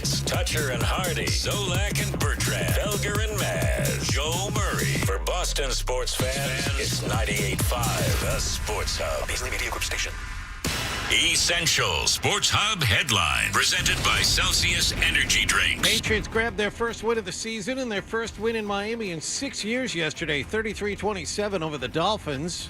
It's Toucher and Hardy, Zolak and Bertrand, Felger and Maz, Joe Murray. For Boston sports fans, it's 98.5, the Sports Hub. Beasley Media Group Station. Essential Sports Hub headline presented by Celsius Energy Drinks. Patriots grabbed their first win of the season and their first win in Miami in 6 years yesterday, 33-27 over the Dolphins.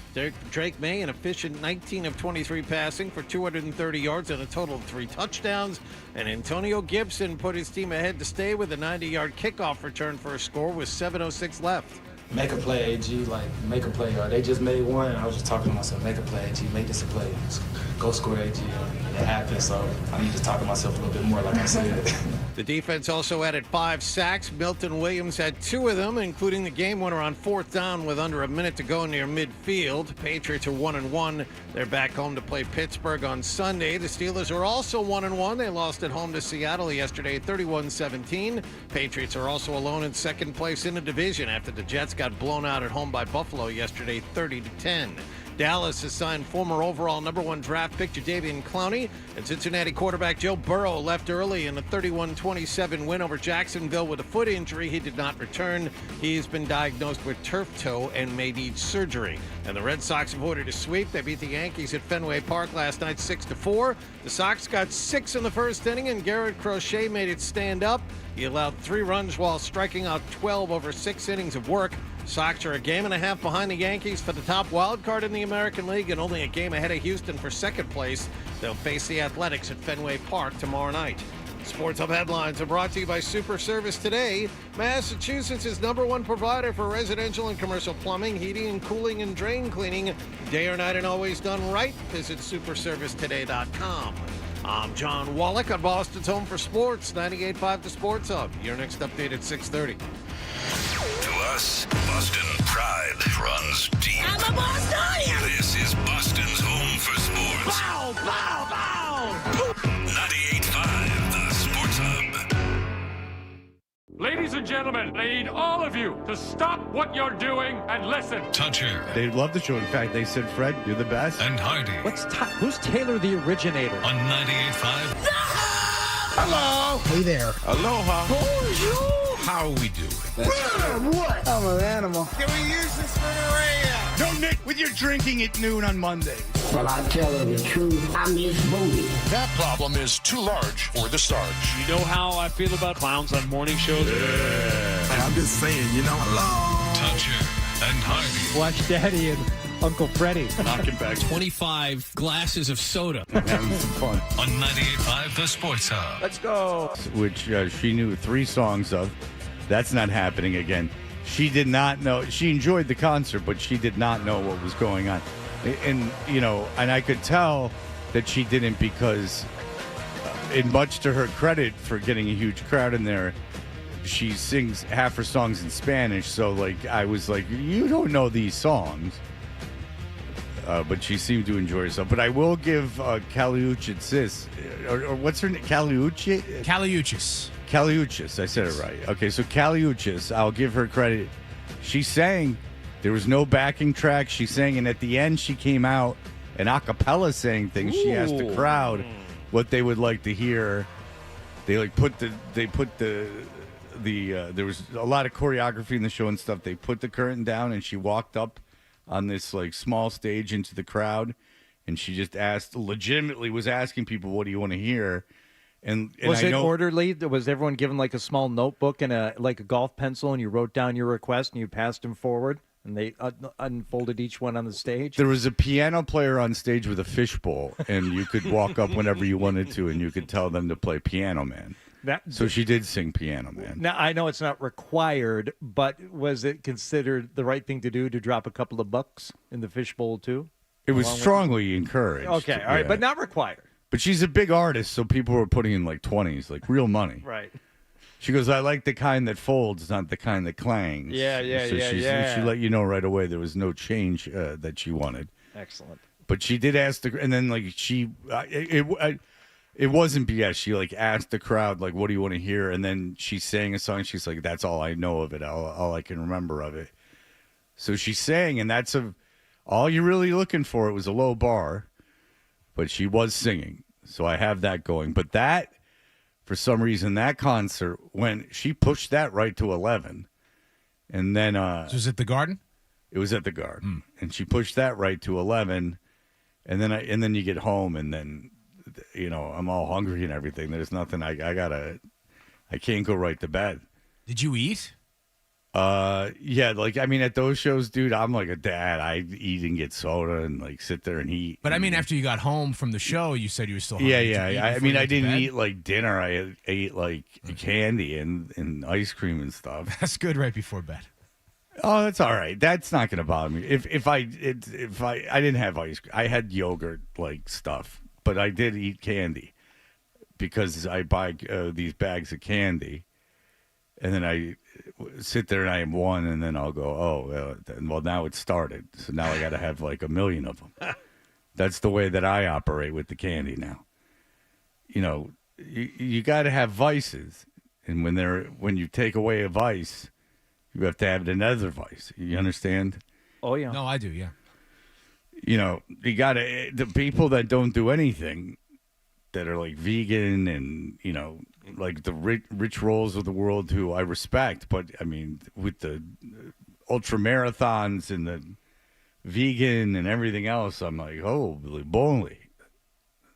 Drake May, an efficient 19 of 23 passing for 230 yards and a total of 3 touchdowns. And Antonio Gibson put his team ahead to stay with a 90-yard kickoff return for a score with 7:06 left. Make a play, AG, make a play. They just made one, and I was just talking to myself, make a play, AG, make this a play. Just go score, AG. It happened, so I need to talk to myself a little bit more, like I said. The defense also added 5 sacks. Milton Williams had 2 of them, including the game winner on 4th down with under a minute to go near midfield. Patriots are 1-1. They're back home to play Pittsburgh on Sunday. The Steelers are also 1-1. They lost at home to Seattle yesterday, 31-17. Patriots are also alone in second place in the division after the Jets got blown out at home by Buffalo yesterday, 30-10. Dallas has signed former overall number 1 draft pick Jadeveon Clowney, and Cincinnati quarterback Joe Burrow left early in a 31-27 win over Jacksonville with a foot injury. He did not return. He's been diagnosed with turf toe and may need surgery. And the Red Sox avoided a sweep. They beat the Yankees at Fenway Park last night 6-4. The Sox got 6 in the first inning, and Garrett Crochet made it stand up. He allowed 3 runs while striking out 12 over 6 innings of work. Sox are a game and a half behind the Yankees for the top wild card in the American League and only a game ahead of Houston for second place. They'll face the Athletics at Fenway Park tomorrow night. Sports Hub headlines are brought to you by Super Service Today, Massachusetts' #1 provider for residential and commercial plumbing, heating and cooling, and drain cleaning. Day or night and always done right. Visit superservicetoday.com. I'm John Wallach on Boston's Home for Sports, 98.5 The Sports Hub. Your next update at 6:30. To us, Boston pride runs deep. I'm a Bostonian! This is Boston's Home for Sports. Bow, bow, bow! 98.5 The Sports Hub. Ladies and gentlemen, I need all of you to stop what you're doing and listen. Toucher They love the show. In fact, they said, Fred, you're the best. and Hardy Who's Taylor the originator? on 98.5. Hello. Hey there. Aloha. Bonjour. How are we doing? What? I'm an animal. Can we use this for the radio? No, Nick, with your drinking at noon on Mondays. Well, I tell her the truth, I miss Booty. That problem is too large for the starch. You know how I feel about clowns on morning shows? I'm just saying, hello. Toucher and Hardy. Watch Daddy and Uncle Freddie. Knocking back 25 glasses of soda. having some fun. On 98.5 The Sports Hub. Let's go. Which she knew 3 songs of. That's not happening again. She did not know. She enjoyed the concert, but she did not know what was going on. And, and I could tell that she didn't because, in much to her credit for getting a huge crowd in there, she sings half her songs in Spanish. So, I was like, you don't know these songs. But she seemed to enjoy herself. But I will give Caliuchis, or what's her name? Caliuchis. Caliuchis, I said it right. Okay, so Caliuchis, I'll give her credit. She sang. There was no backing track. She sang, and at the end, she came out and a cappella saying things. She asked the crowd what they would like to hear. There was a lot of choreography in the show and stuff. They put the curtain down, and she walked up on this small stage into the crowd, and she just legitimately was asking people, what do you want to hear? And Was it orderly? Was everyone given a small notebook and a golf pencil, and you wrote down your request and you passed them forward, and they unfolded each one on the stage? There was a piano player on stage with a fishbowl, and you could walk up whenever you wanted to, and you could tell them to play Piano Man. So she did sing Piano Man. Now, I know it's not required, but was it considered the right thing to do to drop a couple of bucks in the fishbowl, too? It was strongly encouraged. Okay, all right, but not required. But she's a big artist, so people were putting in 20s, real money. Right. She goes, I like the kind that folds, not the kind that clangs. Yeah. She let you know right away there was no change that she wanted. Excellent. But she did ask and then it wasn't BS. She asked the crowd what do you want to hear, and then she sang a song. She's like, that's all I know of it, all I can remember of it. So she sang, and that's all you're really looking for. It was a low bar, but she was singing, so I have that going. But that for some reason, that concert, when she pushed that right to 11, and then So was it the Garden? it was at the Garden, and she pushed that right to 11, and then you get home, and then I'm all hungry and everything. There's nothing. I can't go right to bed. Did you eat? Yeah, at those shows, dude, I'm like a dad. I eat and get soda and like sit there and eat. But I mean, after you got home from the show, you said you were still hungry. Yeah. Did you eat I before you I went to didn't bed? eat like dinner. I ate like candy and ice cream and stuff. That's good right before bed. Oh, that's all right. That's not going to bother me. If I didn't have ice cream, I had yogurt like stuff, but I did eat candy because I buy these bags of candy, and then I sit there and I have one, and then I'll go, well, now it started, so now I got to have like 1 million of them. That's the way that I operate with the candy now. You got to have vices, and when you take away a vice, you have to have another vice. You understand? Oh yeah. No, I do. Yeah. You got to the people that don't do anything, that are like vegan and like the rich rolls of the world, who I respect, but I mean, with the ultra marathons and the vegan and everything else, I'm like, holy moly,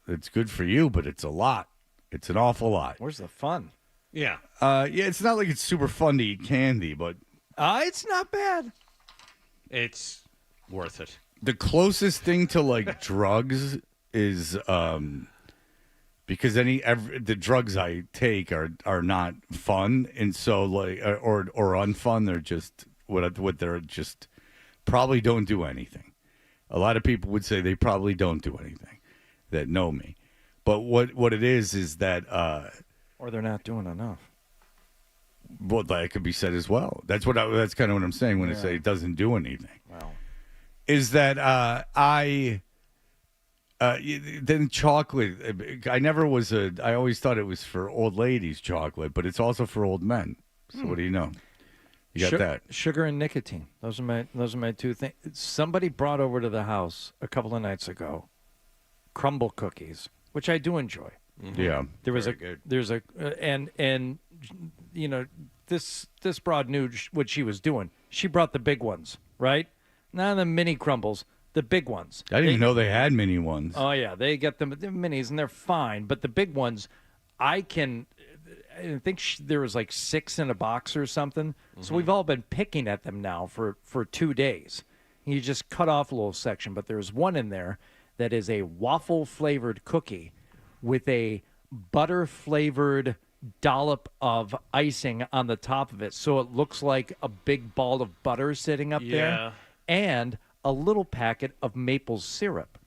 it's good for you, but it's a lot. It's an awful lot. Where's the fun? Yeah. Yeah, it's not like it's super fun to eat candy, but It's not bad. It's worth it. the closest thing to like drugs is because the drugs I take are not fun, and so like or unfun. They're just what they're just probably don't do anything. A lot of people would say they probably don't do anything that know me, but what it is that Or they're not doing enough. well, that could be said as well. That's kind of what I'm saying when I say it doesn't do anything. Wow. Is that then chocolate? I always thought it was for old ladies, chocolate, but it's also for old men. So what do you know? You got that. Sugar and nicotine. Those are my two things. Somebody brought over to the house a couple of nights ago crumble cookies, which I do enjoy. Yeah. This broad knew what she was doing. She brought the big ones, right? Not the mini crumbles, the big ones. I didn't even know they had mini ones. Oh yeah, they get them the minis and they're fine, but the big ones, I think there was like 6 in a box or something. So we've all been picking at them now for 2 days. You just cut off a little section, but there's one in there that is a waffle flavored cookie with a butter flavored dollop of icing on the top of it, so it looks like a big ball of butter sitting up there, and a little packet of maple syrup.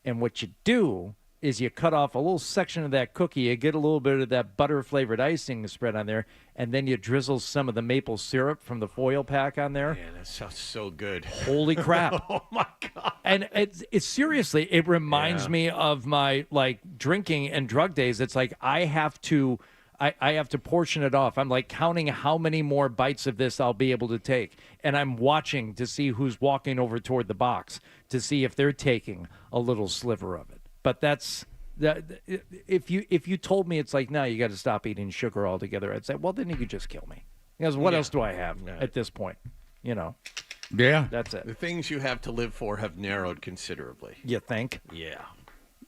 And what you do is you cut off a little section of that cookie, you get a little bit of that butter-flavored icing spread on there, and then you drizzle some of the maple syrup from the foil pack on there. Man, that sounds so good. Holy crap. Oh, my God. And it's seriously, it reminds me of my, like, drinking and drug days. It's like I have to portion it off. I'm like counting how many more bites of this I'll be able to take. And I'm watching to see who's walking over toward the box to see if they're taking a little sliver of it. But that's that. If you told me it's like, no, you got to stop eating sugar altogether, I'd say, well, then you could just kill me. Because what else do I have at this point? Yeah. That's it. The things you have to live for have narrowed considerably. You think? Yeah.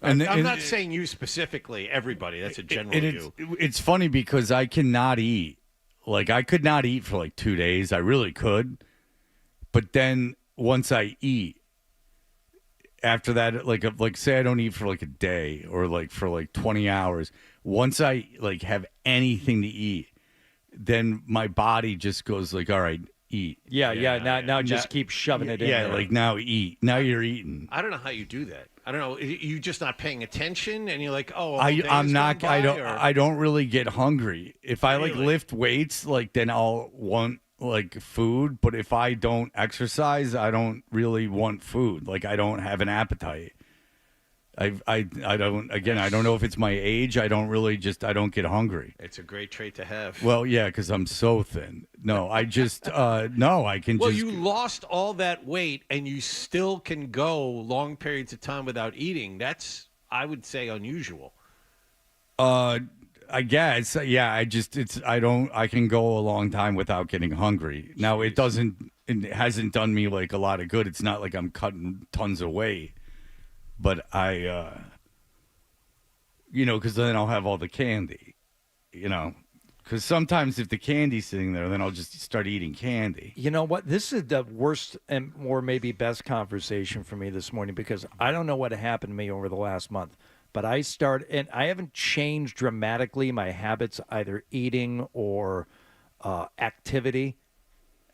And I'm not saying you specifically, everybody. That's a general view. It's funny because I cannot eat. Like, I could not eat for like 2 days. I really could. But then once I eat, after that, like say I don't eat for like a day or like for like 20 hours. Once I like have anything to eat, then my body just goes like, all right, eat. Yeah. Now just keep shoving it in. Yeah, there. like now eat. Now you're eating. I don't know how you do that. I don't know. You just not paying attention, and you're like, oh, I'm not. I don't really get hungry. If I like lift weights, like then I'll want like food. But if I don't exercise, I don't really want food. Like I don't have an appetite. I don't. Again, I don't know if it's my age. I don't get hungry. It's a great trait to have. Well, yeah, because I'm so thin. No, I just no. I can. Well, just... you lost all that weight, and you still can go long periods of time without eating. That's, I would say, unusual. I guess, yeah. I can go a long time without getting hungry. Now it hasn't done me like a lot of good. It's not like I'm cutting tons of weight, but because then I'll have all the candy, because sometimes if the candy's sitting there, then I'll just start eating candy. You know what? This is the worst or maybe best conversation for me this morning because I don't know what happened to me over the last month. But I haven't changed dramatically my habits, either eating or activity.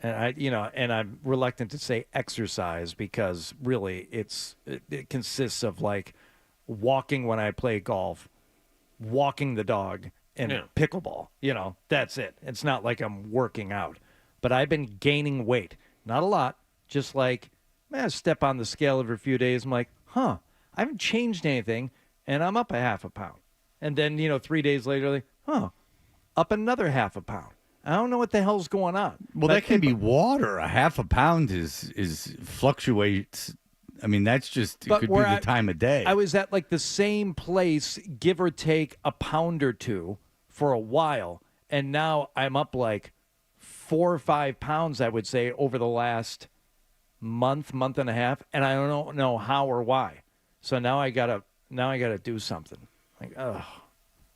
And I'm reluctant to say exercise because really it consists of like walking when I play golf, walking the dog, and pickleball. That's it. It's not like I'm working out. But I've been gaining weight. Not a lot, just like, step on the scale every few days. I'm like, I haven't changed anything. And I'm up a half a pound. And then, 3 days later, like, up another half a pound. I don't know what the hell's going on. Well, that can be water. A half a pound is fluctuates. I mean, that's just, it could be the time of day. I was at like the same place, give or take a pound or two for a while. And now I'm up like 4 or 5 pounds, I would say, over the last month and a half. And I don't know how or why. So now I got to do something. Like, ugh.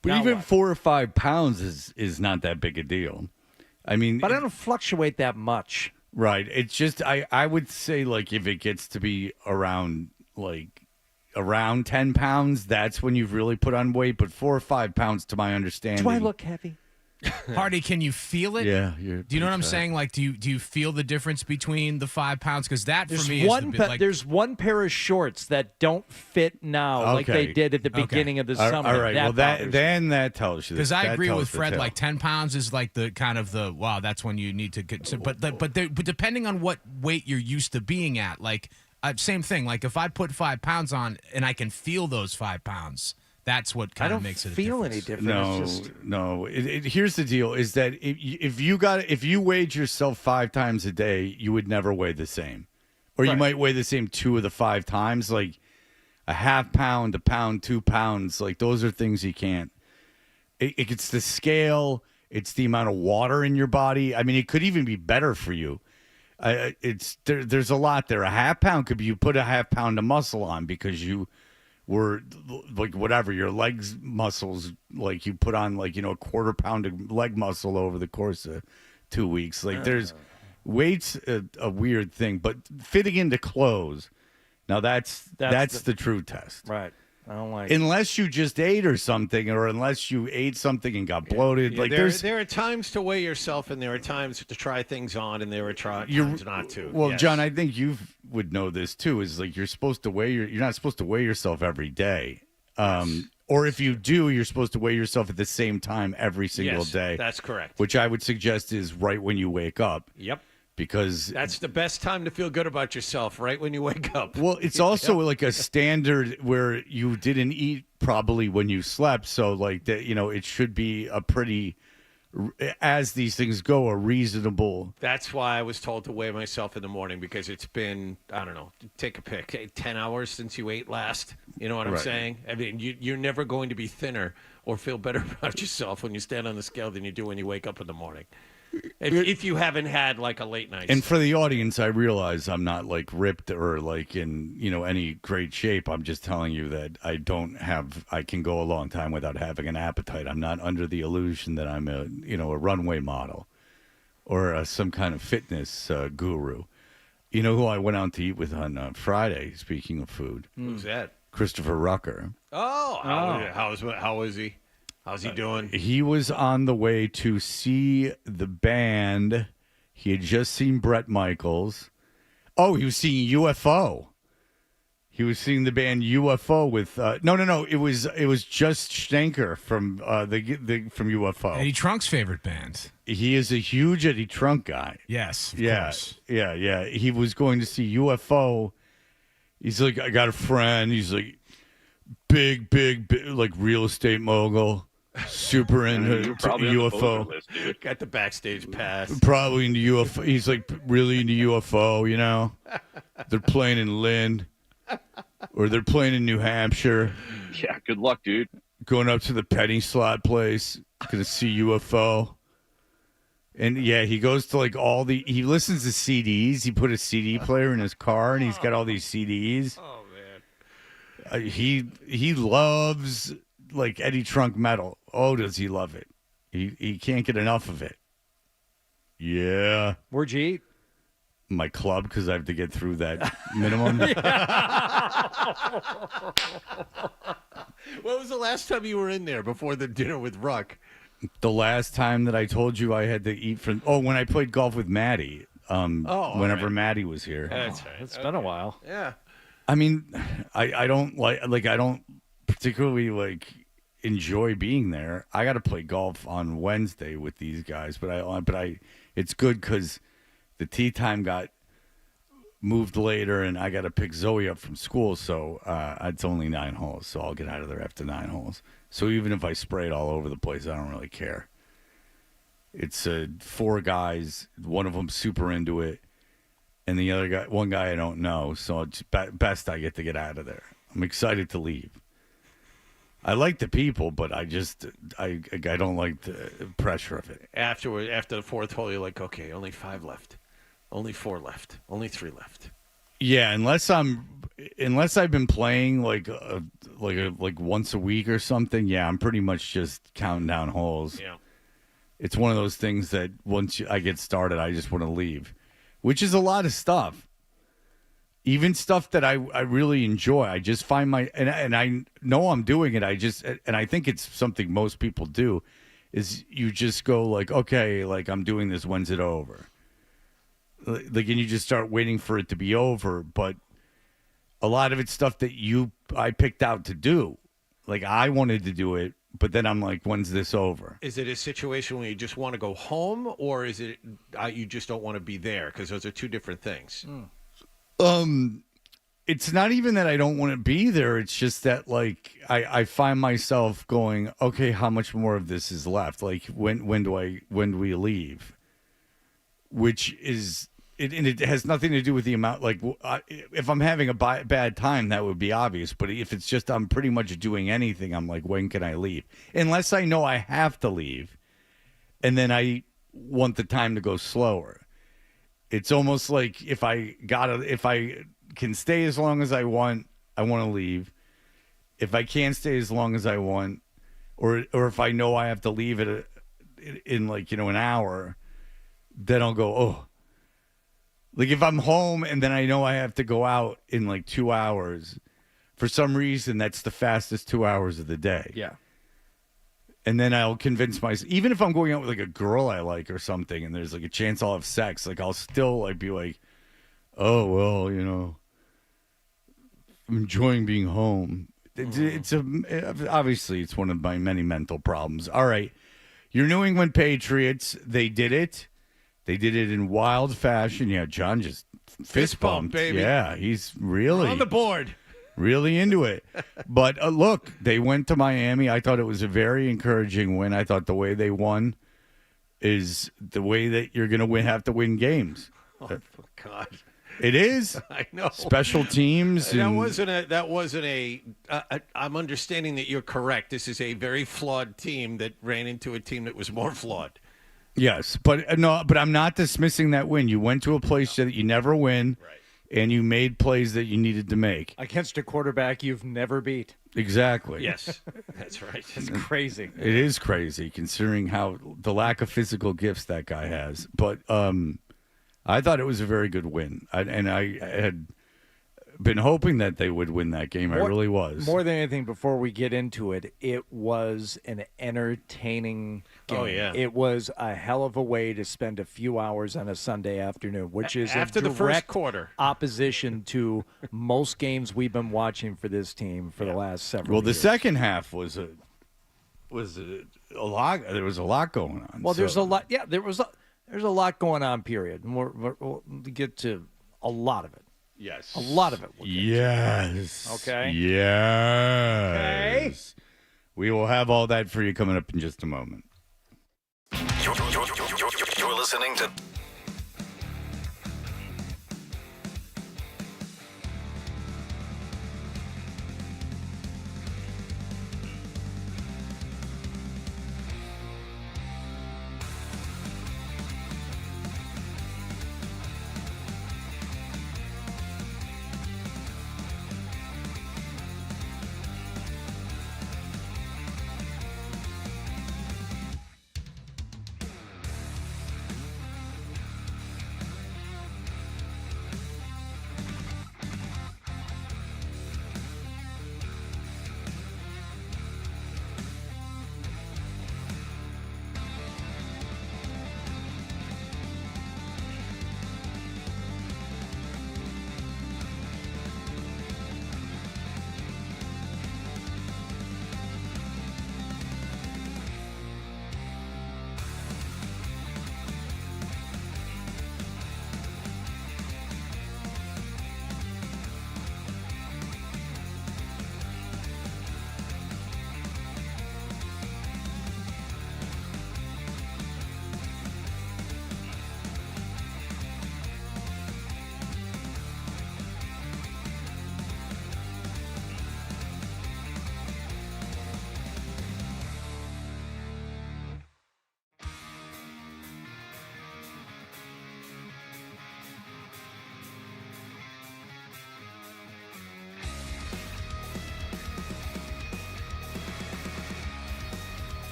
But now even what? 4 or 5 pounds is not that big a deal. I mean, but I don't fluctuate that much. Right. It's just I would say like if it gets to be around 10 pounds, that's when you've really put on weight. But 4 or 5 pounds, to my understanding, do I look heavy? Hardy, can you feel it? Yeah. Do you know what I'm saying? Like, do you feel the difference between the 5 pounds? Because that there's for me is the bit, like, there's one pair of shorts that don't fit now like they did at the beginning of the summer. All right. That tells you. Because I agree with Fred. Like 10 pounds is like the kind of the wow. That's when you need to get. But depending on what weight you're used to being at, like same thing. Like if I put 5 pounds on and I can feel those 5 pounds. That's what kind of makes it a difference. I don't feel any different. No. Here's the deal: is that if you weighed yourself 5 times a day, you would never weigh the same, or you might weigh the same 2 of the 5 times. Like a half pound, a pound, 2 pounds. Like those are things you can't. It's the scale. It's the amount of water in your body. I mean, it could even be better for you. There's a lot there. A half pound could be you put a half pound of muscle on because you were like whatever your legs muscles, like you put on like a quarter pound of leg muscle over the course of 2 weeks. Like there's weight's a weird thing, but fitting into clothes, now that's the true test, right? I don't like unless you just ate or something, or unless you ate something and got bloated. Yeah, like there are times to weigh yourself, and there are times to try things on, and there are times not to. Well, yes. John, I think you would know this too. Is like you're not supposed to weigh yourself every day, or if you do, you're supposed to weigh yourself at the same time every single day. That's correct. Which I would suggest is right when you wake up. Yep. Because that's the best time to feel good about yourself, right when you wake up. Well, it's also like a standard where you didn't eat probably when you slept, so like that, it should be a pretty, as these things go, a reasonable. That's why I was told to weigh myself in the morning because it's been, I don't know, take a pick, 10 hours since you ate last. You know what I'm saying? I mean, you're never going to be thinner or feel better about yourself when you stand on the scale than you do when you wake up in the morning. If you haven't had like a late night. And for the audience, I realize I'm not like ripped or like in, any great shape. I'm just telling you that I can go a long time without having an appetite. I'm not under the illusion that I'm a runway model or some kind of fitness guru. You know who I went out to eat with on Friday, speaking of food? Who's that? Christopher Rucker. Oh, how was he? How's he doing? He was on the way to see the band. He had just seen Bret Michaels. Oh, he was seeing UFO. He was seeing the band UFO with no. It was just Stenker from from UFO. Eddie Trunk's favorite band. He is a huge Eddie Trunk guy. Yes, of course. Yeah. He was going to see UFO. He's like, I got a friend. He's like, big, like real estate mogul. Super into UFO. Got the backstage pass. Probably into UFO. He's like really into UFO, They're playing in Lynn. Or they're playing in New Hampshire. Yeah, good luck, dude. going up to the penny slot place, gonna see UFO. And yeah, he goes to like he listens to CDs. He put a CD player in his car, and he's got all these CDs. Oh man, he loves like Eddie Trunk metal. Oh, does he love it? He can't get enough of it. Yeah, Where'd you eat? my club because I have to get through that minimum. when was the last time you were in there before the dinner with Ruck? The last time that I told you I had to eat from when I played golf with Maddie. Whenever right. Maddie was here. That's right. It's been a while. Yeah. I mean, I don't I don't particularly enjoy being there. I got to play golf on Wednesday with these guys, but it's good because the tee time got moved later, and I got to pick Zoe up from school. So it's only 9 holes, so I'll get out of there after 9 holes. So even if I spray it all over the place, I don't really care. It's 4 guys, one of them super into it, and the other guy, one guy I don't know. So it's best I get to get out of there. I'm excited to leave. I like the people, but I don't like the pressure of it. After the fourth hole, you're like, okay, only 5 left, only 4 left, only 3 left. Yeah, unless I've been playing like once a week or something. Yeah, I'm pretty much just counting down holes. Yeah, it's one of those things that once I get started, I just want to leave, which is a lot of stuff. Even stuff that I really enjoy. I just find and I know I'm doing it. And I think it's something most people do, is you just go like, okay, like I'm doing this. When's it over? Like, and you just start waiting for it to be over. But a lot of it's stuff that I picked out to do. Like I wanted to do it, but then I'm like, when's this over? Is it a situation where you just want to go home, or is it you just don't want to be there? Because those are two different things. It's not even that I don't want to be there. It's just that like I find myself going, okay, how much more of this is left? Like when do we leave? Which is and it has nothing to do with the amount. Like if I'm having a bad time, that would be obvious. But if it's just I'm pretty much doing anything, I'm like, when can I leave? Unless I know I have to leave, and then I want the time to go slower. It's almost like if I can stay as long as I want to leave. If I can't stay as long as I want, or if I know I have to leave it in an hour, then I'll go, oh. Like if I'm home and then I know I have to go out in like 2 hours, for some reason that's the fastest 2 hours of the day. Yeah. And then I'll convince myself, even if I'm going out with like a girl I like or something, and there's like a chance I'll have sex, like I'll still like be like, oh well, I'm enjoying being home. It's obviously it's one of my many mental problems. All right, your New England Patriots, they did it. They did it in wild fashion. Yeah, John just fist bumped, baby. Yeah, he's really on the board. Really into it. But look, they went to Miami. I thought it was a very encouraging win. I thought the way they won is the way that you're going to have to win games. Oh, God. It is. I know. Special teams. That wasn't a I'm understanding that you're correct. This is a very flawed team that ran into a team that was more flawed. Yes, but no, but I'm not dismissing that win. You went to a place that you never win. Right. And you made plays that you needed to make. Against a quarterback you've never beat. Exactly. Yes, that's right. It's crazy. It is crazy considering how the lack of physical gifts that guy has. But I thought it was a very good win. I had been hoping that they would win that game. I really was. More than anything, before we get into it, it was an entertaining game. Oh, yeah. It was a hell of a way to spend a few hours on a Sunday afternoon, which is after the first quarter. Opposition to most games we've been watching for this team for the last several Well, the years. second half was a lot. There was a lot going on. Well, there's a lot. Yeah, there's a lot going on, period. And we'll get to a lot of it. Yes. A lot of it. Yes. Okay. Yes. Okay. We will have all that for you coming up in just a moment. You're listening to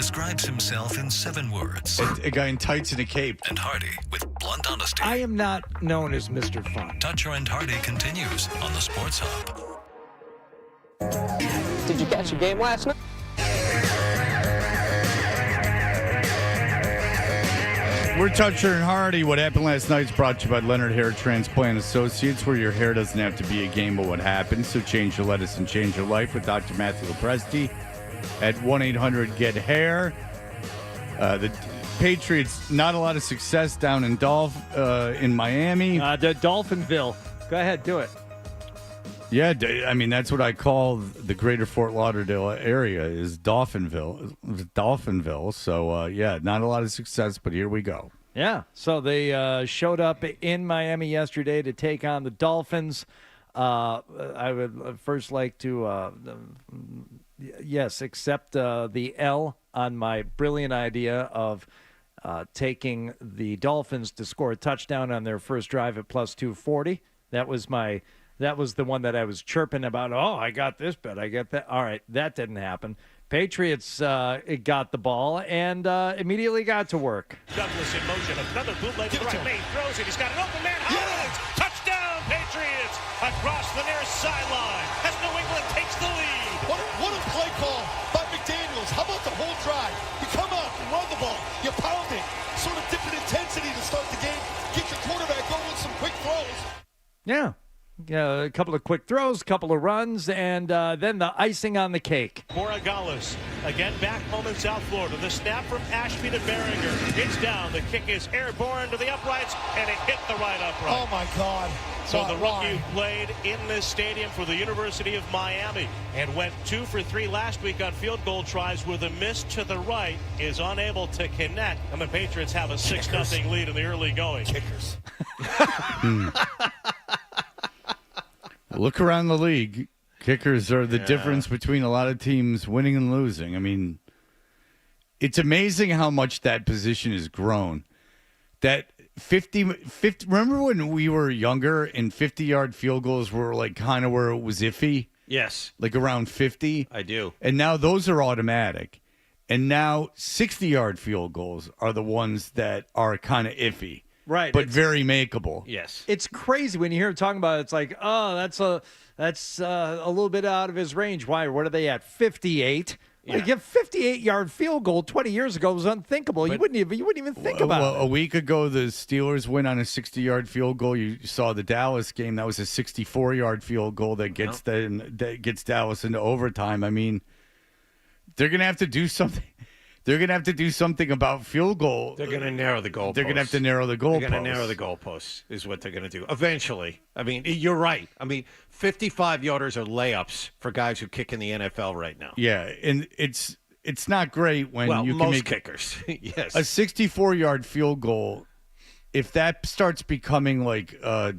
describes himself in 7 words. A guy in tights and a cape. And Hardy with blunt honesty. I am not known as Mr. Fun. Dutcher and Hardy continues on the Sports Hub. Did you catch a game last night? We're Dutcher and Hardy. What happened last night is brought to you by Leonard Hair Transplant Associates, where your hair doesn't have to be a game, but what happens. So change your lettuce and change your life with Dr. Matthew Lopresti at 1-800-GET-HAIR. The Patriots, not a lot of success down in Miami. The Dolphinville. Go ahead, do it. Yeah, I mean, that's what I call the greater Fort Lauderdale area is Dolphinville. So, yeah, not a lot of success, but here we go. Yeah, so they showed up in Miami yesterday to take on the Dolphins. I would first like to, accept the L on my brilliant idea of taking the Dolphins to score a touchdown on their first drive at plus 240. That was the one that I was chirping about. Oh, I got this bet. I got that. All right, that didn't happen. Patriots got the ball and immediately got to work. Douglas in motion. Another bootleg to the right. Maine throws it. He's got an open man. Yes! Touchdown, Patriots! Across the near sideline as New England takes the lead. What a play call by McDaniels. How about the whole drive? You come out and run the ball. You pound it. Sort of different intensity to start the game. Get your quarterback going with some quick throws. Yeah. A couple of quick throws, a couple of runs, and then the icing on the cake. Borregales, again back home in South Florida. The snap from Ashby to Behringer. It's down. The kick is airborne to the uprights, and it hit the right upright. Oh, my God. So the rookie played in this stadium for the University of Miami and went 2 for 3 last week on field goal tries with a miss to the right, is unable to connect, and the Patriots have a 6-0 lead in the early going. Kickers. Look around the league. Kickers are the difference between a lot of teams winning and losing. I mean, it's amazing how much that position has grown. That 50 remember when we were younger and 50-yard field goals were like kind of where it was iffy? Yes. Like around 50? I do. And now those are automatic. And now 60-yard field goals are the ones that are kind of iffy. Right, but very makeable. Yes, it's crazy when you hear him talking about it. It's like, oh, that's a little bit out of his range. Why? What are they at? 58. Yeah. Like a 58-yard field goal 20 years ago was unthinkable. You wouldn't even think about it. A week ago, the Steelers win on a 60-yard field goal. You saw the Dallas game. That was a 64-yard field goal that gets that gets Dallas into overtime. I mean, they're gonna have to do something. They're going to have to do something about field goal. They're going to narrow the goalposts. They're going to have to narrow the goalposts. They're going to narrow the goalposts is what they're going to do. Eventually. I mean, you're right. I mean, 55-yarders are layups for guys who kick in the NFL right now. Yeah, and it's not great when you can most make kickers. Yes. A 64-yard field goal, if that starts becoming like a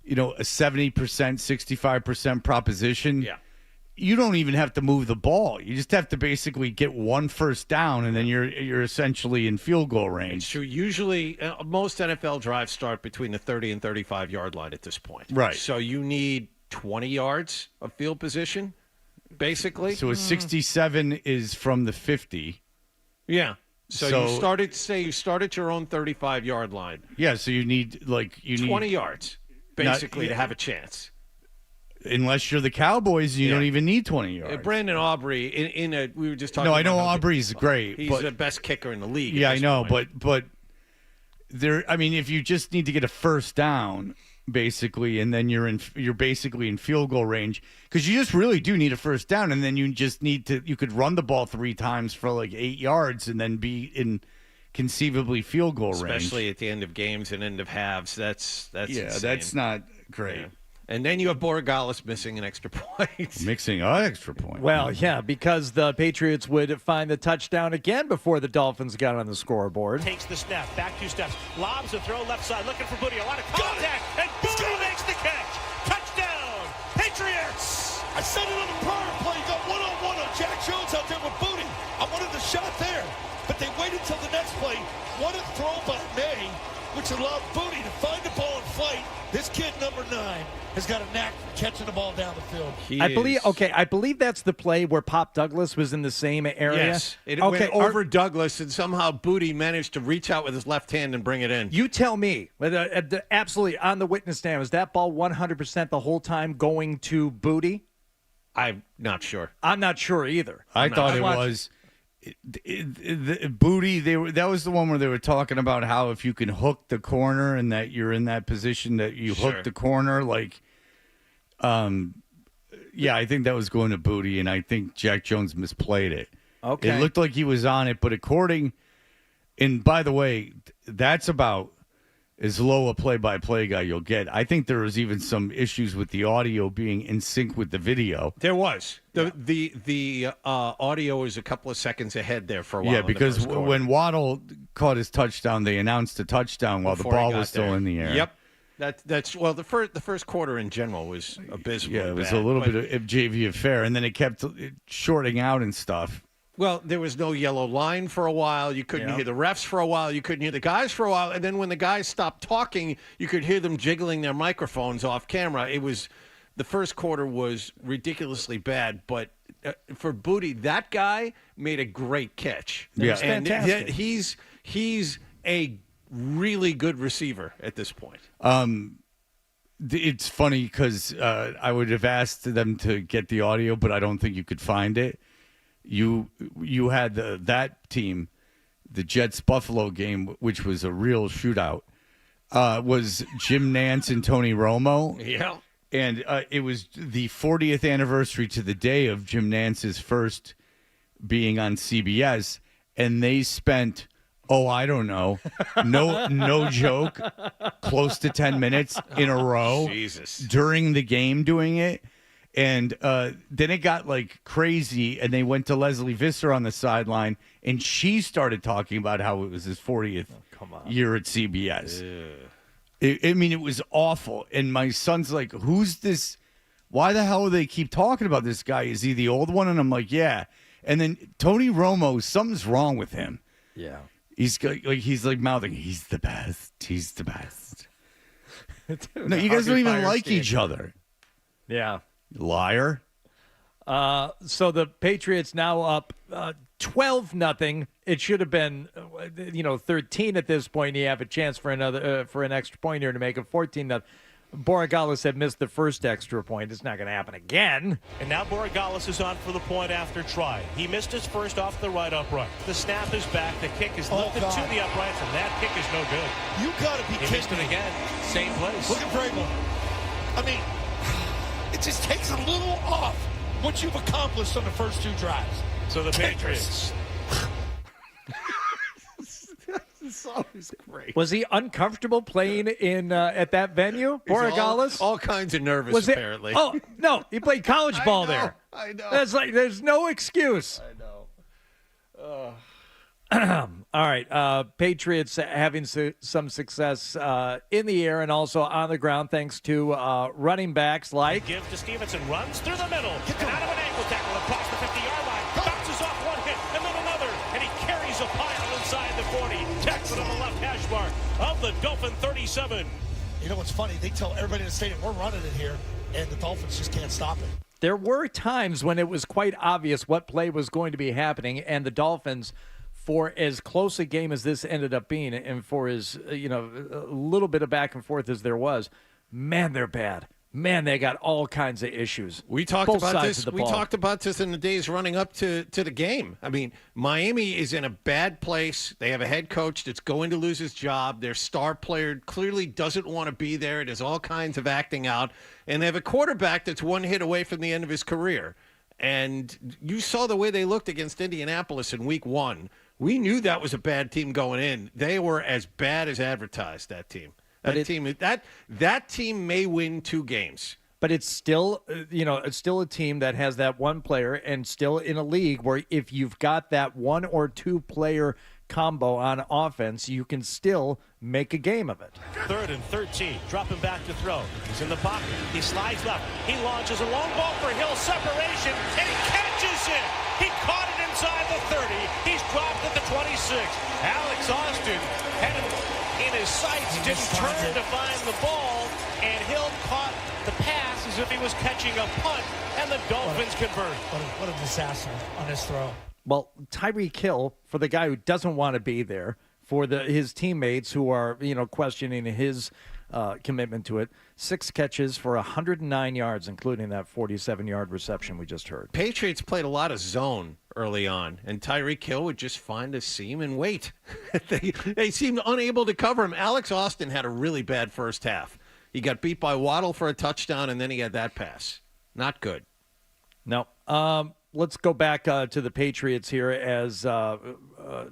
70%, 65% proposition. Yeah. You don't even have to move the ball. You just have to basically get one first down, and then you're essentially in field goal range. It's true. Usually, most NFL drives start between the 30 and 35-yard line at this point. Right. So you need 20 yards of field position, basically. So a 67 is from the 50. Yeah. So you start at your own 35-yard line. Yeah. So you need 20 yards, basically, to have a chance. Unless you're the Cowboys, you don't even need 20 yards. Brandon Aubrey, we were just talking. No, I know Aubrey's great. He's the best kicker in the league. Yeah, I know, but there. I mean, if you just need to get a first down, basically, and then you're basically in field goal range because you just really do need a first down, and then you just need to. You could run the ball 3 times for like 8 yards, and then be in conceivably field goal range, especially at the end of games and end of halves. That's insane. That's not great. Yeah. And then you have Borregales missing an extra point. Mixing an extra point. Well, yeah, because the Patriots would find the touchdown again before the Dolphins got on the scoreboard. Takes the snap, back 2 steps, lobs a throw left side, looking for Booty. A lot of contact, and Booty makes the catch. Touchdown, Patriots! I said it on the prior play. You got one-on-one on Jack Jones out there with Booty. I wanted the shot there, but they waited till the next play. What a throw by May, which allowed Booty to find the ball in fight. This kid, number 9, has got a knack for catching the ball down the field. I believe that's the play where Pop Douglas was in the same area. Yes. It went over Douglas, and somehow Booty managed to reach out with his left hand and bring it in. You tell me, absolutely on the witness stand, was that ball 100% the whole time going to Booty? I'm not sure. I'm not sure either. I thought it was. Booty, that was the one where they were talking about how if you can hook the corner and that you're in that position that you hook the corner, like, I think that was going to Booty, and I think Jack Jones misplayed it. Okay. It looked like he was on it, but and by the way, that's about as low a play-by-play guy you'll get. I think there was even some issues with the audio being in sync with the video. There was. The audio was a couple of seconds ahead there for a while. Yeah, because when Waddle caught his touchdown, they announced a touchdown while the ball was still in the air. Yep. That's the first quarter in general was abysmal. Yeah, it was a little bit of JV affair, and then it kept shorting out and stuff. Well, there was no yellow line for a while. You couldn't hear the refs for a while. You couldn't hear the guys for a while. And then when the guys stopped talking, you could hear them jiggling their microphones off camera. The first quarter was ridiculously bad. But for Booty, that guy made a great catch. Yeah, and fantastic. He's a really good receiver at this point. It's funny because I would have asked them to get the audio, but I don't think you could find it. You had that team, the Jets-Buffalo game, which was a real shootout, was Jim Nantz and Tony Romo. Yeah. And it was the 40th anniversary to the day of Jim Nantz's first being on CBS, and they spent, I don't know, no joke, close to 10 minutes in a row during the game doing it. And then it got like crazy, and they went to Leslie Visser on the sideline, and she started talking about how it was his 40th year at CBS. It was awful. And my son's like, who's this? Why the hell do they keep talking about this guy? Is he the old one? And I'm like, yeah. And then Tony Romo, something's wrong with him. Yeah. He's like mouthing, he's the best. He's the best. Dude, No, you guys don't even like each other. Yeah. Liar. So the Patriots now up 12-0. It should have been 13 at this point. You have a chance for an extra point here to make it 14-0. Borregales had missed the first extra point. It's not going to happen again. And now Borregales is on for the point after try. He missed his first off the right upright. The snap is back. The kick is lifted to the uprights, and that kick is no good. You got to be kidding me. He missed it again. Same place. Look at Vrabel. I mean, it just takes a little off what you've accomplished on the first 2 drives. So the Patriots. It's always great. Was he uncomfortable playing in at that venue, Borregales? All kinds of nervous, apparently. Oh, no, he played college ball there. I know. That's like, there's no excuse. I know. All right, Patriots having some success in the air and also on the ground thanks to running backs like... Give to Stevenson, runs through the middle, and out of an ankle tackle across the 50-yard line, bounces off one hit, and then another, and he carries a pile inside the 40, tackled on the left hash mark of the Dolphin 37. You know what's funny? They tell everybody in the stadium, we're running it here, and the Dolphins just can't stop it. There were times when it was quite obvious what play was going to be happening, and the Dolphins... for as close a game as this ended up being and for as, a little bit of back and forth as there was, man, they're bad. Man, they got all kinds of issues. We talked Both about sides this. of the We ball. talked about this in the days running up to the game. I mean, Miami is in a bad place. They have a head coach that's going to lose his job. Their star player clearly doesn't want to be there. There's all kinds of acting out. And they have a quarterback that's one hit away from the end of his career. And you saw the way they looked against Indianapolis in week 1. We knew that was a bad team going in. They were as bad as advertised, that team. That team may win 2 games. But it's still, it's still a team that has that one player and still in a league where if you've got that 1 or 2 player combo on offense, you can still make a game of it. 3rd and 13, dropping back to throw. He's in the pocket. He slides left. He launches a long ball for Hill, separation, and he catches it. He caught it inside the 30. He's dropped at the 26. Alex Austin had it in his sights, didn't turn to find the ball, and Hill caught the pass as if he was catching a punt, and the Dolphins convert. What a disaster on this throw. Well, Tyreek Hill, for the guy who doesn't want to be there, for his teammates who are, questioning his commitment to it, 6 catches for 109 yards, including that 47-yard reception we just heard. Patriots played a lot of zone early on, and Tyreek Hill would just find a seam and wait. They seemed unable to cover him. Alex Austin had a really bad first half. He got beat by Waddle for a touchdown, and then he had that pass. Not good. No. Let's go back to the Patriots here as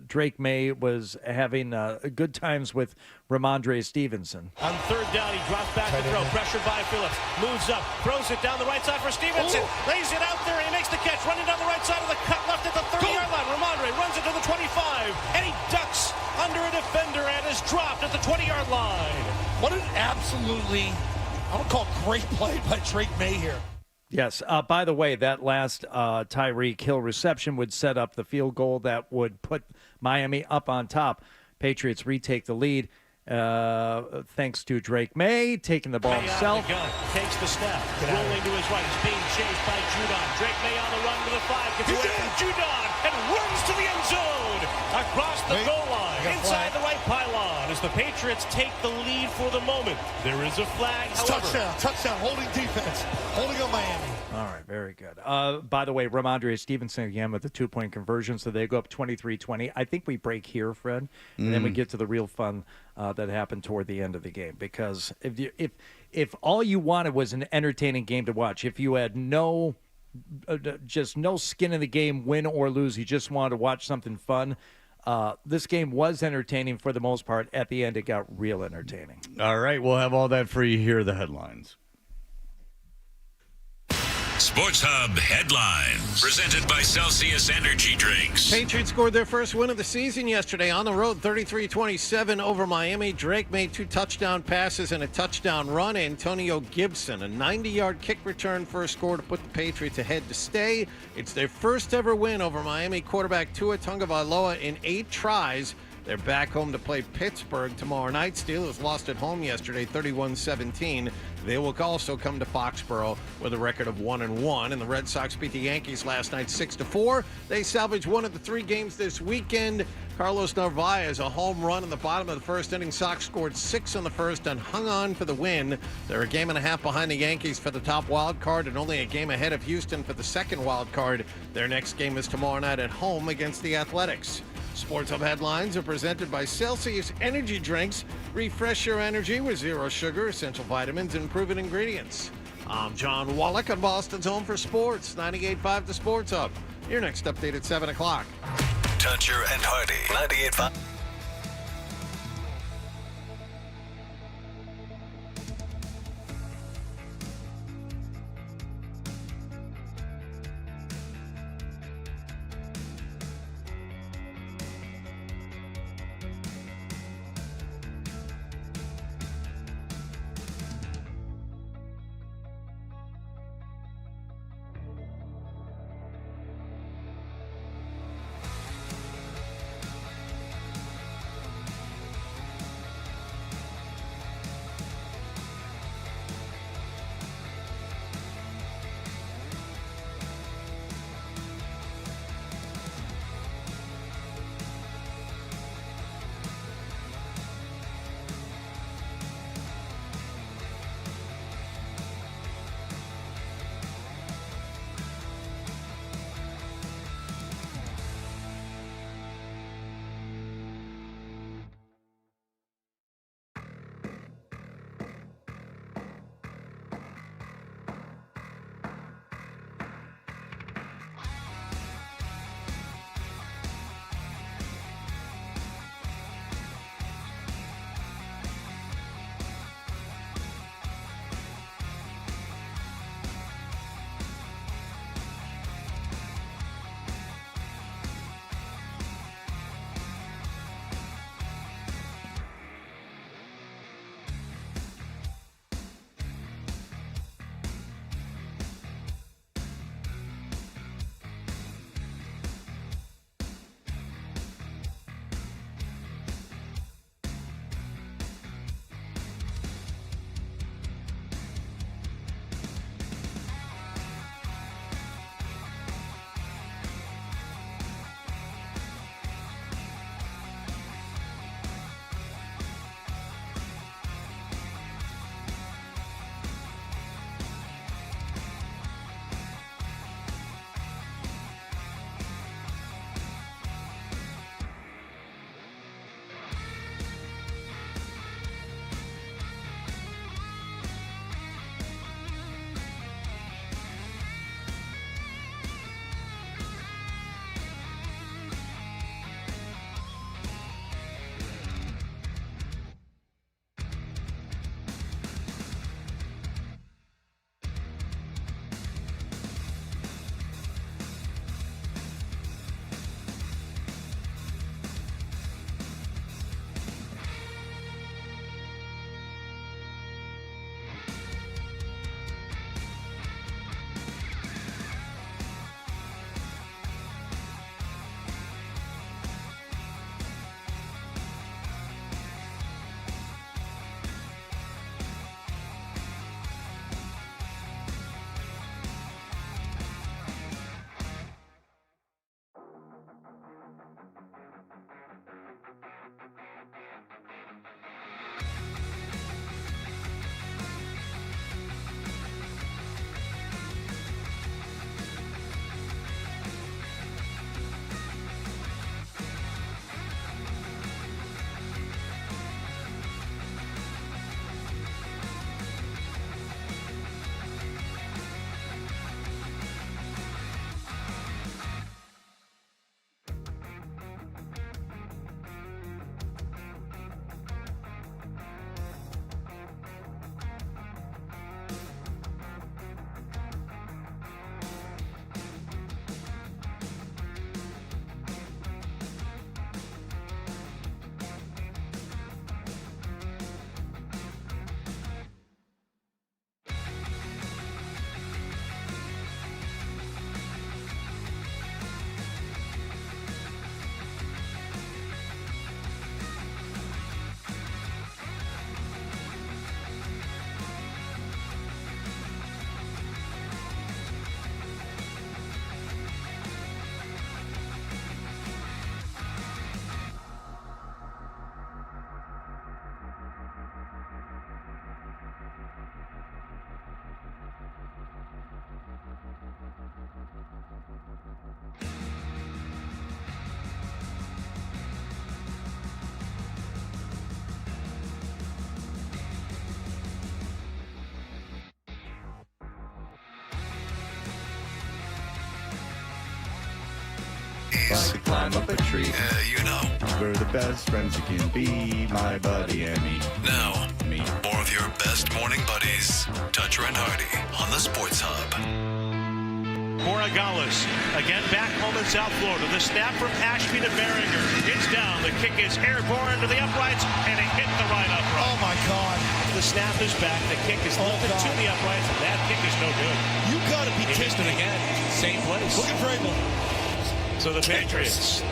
Drake May was having good times with Ramondre Stevenson. On third down, he drops back to throw. Pressured by Phillips. Moves up. Throws it down the right side for Stevenson. Lays it out there, and he makes the catch. Running down the right side of the cut left at the 30-yard line. Ramondre runs it to the 25, and he ducks under a defender and is dropped at the 20-yard line. What an absolutely, I would call great play by Drake May here. Yes. By the way, that last Tyreek Hill reception would set up the field goal that would put Miami up on top. Patriots retake the lead thanks to Drake May taking the ball himself. Takes the snap. Rolling to his right. He's being chased by Judon. Drake May on the run to the 5. Gets away from Judon and runs to the end zone. Across the goal line. Inside the right pylon as the Patriots take the lead for the moment. There is a flag, however. Touchdown, holding defense. Holding on Miami. All right, very good. By the way, Ramondre Stevenson again with the 2-point conversion, so they go up 23-20. I think we break here, Fred, and then we get to the real fun that happened toward the end of the game. Because if all you wanted was an entertaining game to watch, if you had just no skin in the game, win or lose, you just wanted to watch something fun, this game was entertaining for the most part. At the end, it got real entertaining. All right, we'll have all that for you. Here are the headlines. Sports Hub headlines. Presented by Celsius Energy Drinks. Patriots scored their first win of the season yesterday on the road, 33-27 over Miami. Drake made 2 touchdown passes and a touchdown run. Antonio Gibson, a 90-yard kick return for a score to put the Patriots ahead to stay. It's their first ever win over Miami quarterback Tua Tagovailoa in 8 tries. They're back home to play Pittsburgh tomorrow night. Steelers lost at home yesterday, 31-17. They will also come to Foxborough with a record of 1-1. And the Red Sox beat the Yankees last night 6-4. They salvaged one of the 3 games this weekend. Carlos Narvaez, a home run in the bottom of the first inning. Sox scored 6 on the first and hung on for the win. They're a game and a half behind the Yankees for the top wild card and only a game ahead of Houston for the second wild card. Their next game is tomorrow night at home against the Athletics. Sports Hub headlines are presented by Celsius Energy Drinks. Refresh your energy with 0 sugar, essential vitamins, and proven ingredients. I'm John Wallach on Boston's Home for Sports, 98.5 The Sports Hub. Your next update at 7 o'clock. Toucher and Hardy, 98.5. Like to climb up a tree. You know. We're the best friends you can be, my buddy and me. Now, Me. more of your best morning buddies, Toucher and Hardy, on the Sports Hub. Moragales again back home in South Florida. The snap from Ashby to Behringer. It's down. The kick is airborne to the uprights, and it hit the right upright. Oh, my God. The snap is back. The kick is lifted to the uprights, and that kick is no good. You got to be He missed kidding it me. again. Same place. Look at Vrabel. So the Patriots.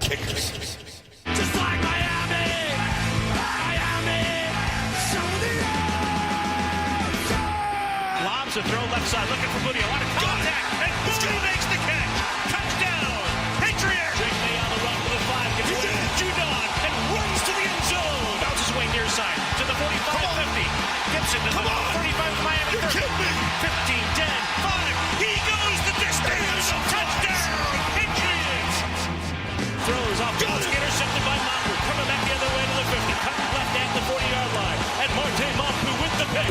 Kickers. Just like Miami! Miami! Show the Lobs a throw left side, looking for Moody. A lot of contact, and Moody makes the catch. Touchdown! Patriots! Drake May on the run to the 5, gets it to Judon, and runs to the end zone. Bounces away near side to the 45-50. Gibson to the 35 of Miami. You're kidding me. 15, 10, 5. He goes the distance. Touchdown! Patriots! Throws off balance, intercepted by Mapu. Coming back the other way to the 50. Cut left at the 40-yard line. And Marte Mapu with the pick.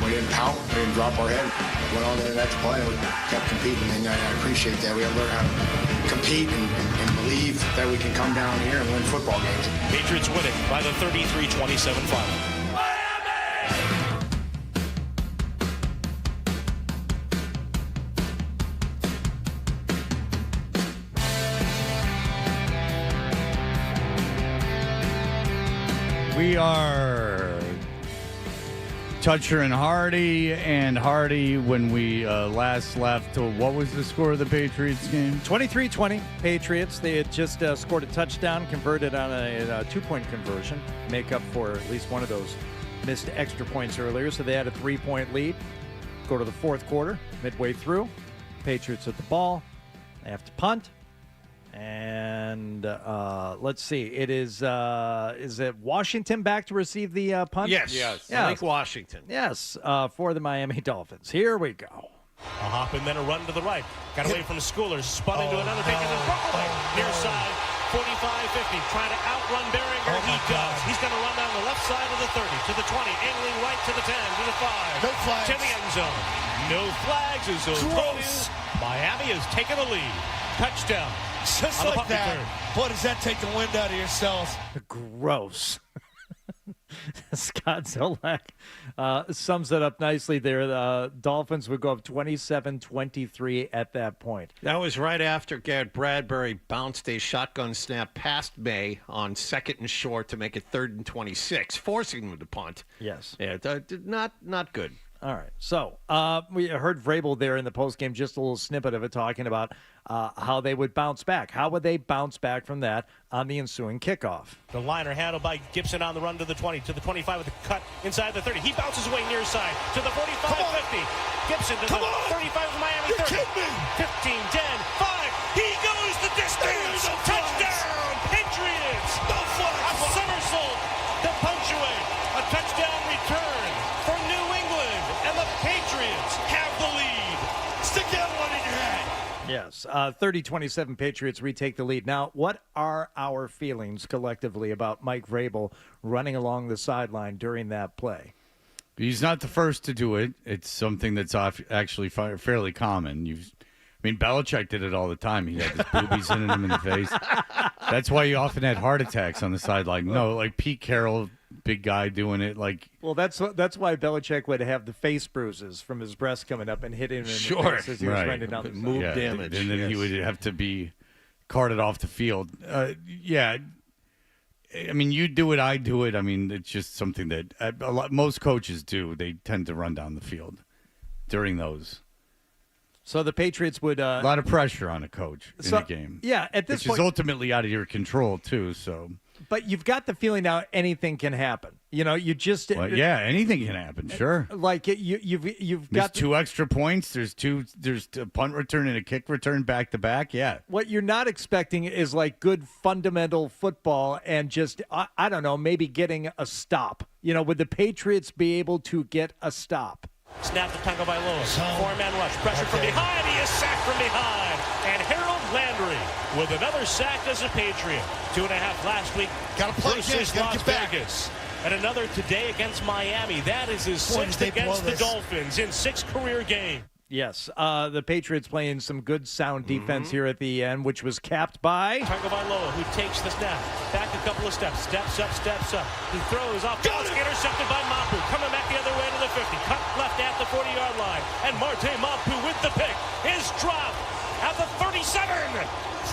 We didn't pout. We didn't drop our head. Went on to the next play. We kept competing, and I appreciate that. We have to learn how to compete and believe that we can come down here and win football games. Patriots winning by the 33-27 final. We are Toucher and Hardy, when we last left, what was the score of the Patriots game? 23-20 Patriots. They had just scored a touchdown, converted on a two-point conversion, make up for at least one of those missed extra points earlier. So they had a 3-point lead. Go to the fourth quarter, midway through. Patriots at the ball. They have to punt. And let's see. It is it Washington back to receive the punt? Yes. Lake Washington. Yes, for the Miami Dolphins. Here we go. A hop and then a run to the right. Got away from Schoolers. Spun into another pick and then broke away. Near side, 45-50. Trying to outrun Behringer. He does. He's going to run down the left side of the 30 to the 20. Angling right to the 10 to the 5. No flags. To the end zone. No flags as those told you. Miami has taken the lead. Touchdown. Just like that. Boy, does that take the wind out of your sails. Gross. Scott Zolak sums it up nicely there. The Dolphins would go up 27-23 at that point. That was right after Garrett Bradbury bounced a shotgun snap past May on 2nd and short to make it 3rd and 26, forcing them to punt. Yes. Yeah, not good. All right. So we heard Vrabel there in the postgame, just a little snippet of it, talking about how they would bounce back. How would they bounce back from that on the ensuing kickoff? The liner handled by Gibson on the run to the 20, to the 25 with the cut inside the 30. He bounces away near side to the 45-50. Gibson to the 35 of Miami 30. 15, 10, 5. He goes the distance. Touchdown, Patriots. A somersault to punctuate a touchdown return for New England, and the Patriots have the lead. Stick that one in your head. Yes, 30-27 Patriots retake the lead. Now, what are our feelings collectively about Mike Vrabel running along the sideline during that play? He's not the first to do it. It's something that's actually fairly common. Belichick did it all the time. He had his boobies hitting him in the face. That's why he often had heart attacks on the sideline. No, like Pete Carroll, big guy doing it. Well, that's why Belichick would have the face bruises from his breast coming up and hitting him in the face as he was running down the side. Move damage. And then he would have to be carted off the field. You do it, I do it. It's just something that most coaches do. They tend to run down the field during those. So the Patriots would a lot of pressure on a coach in a game. Yeah, at this point, which is ultimately out of your control too. So, but you've got the feeling now anything can happen. You just anything can happen. Sure, like you've there's got 2 extra points. There's a punt return and a kick return back to back. Yeah, what you're not expecting is like good fundamental football and just I don't know, maybe getting a stop. Would the Patriots be able to get a stop? Snap the tackle by Lewis. 4-man rush. Pressure from behind. He is sacked from behind. And Harold Landry with another sack as a Patriot. 2.5 last week versus Las Vegas. And another today against Miami. That is his 6th against the Dolphins in 6 career games. Yes, the Patriots playing some good sound defense here at the end, which was capped by Tagovailoa, who takes the snap, back a couple of steps, steps up. He throws off balance, intercepted by Mapu, coming back the other way to the 50, cut left at the 40-yard line, and Marte Mapu with the pick is dropped at the 37.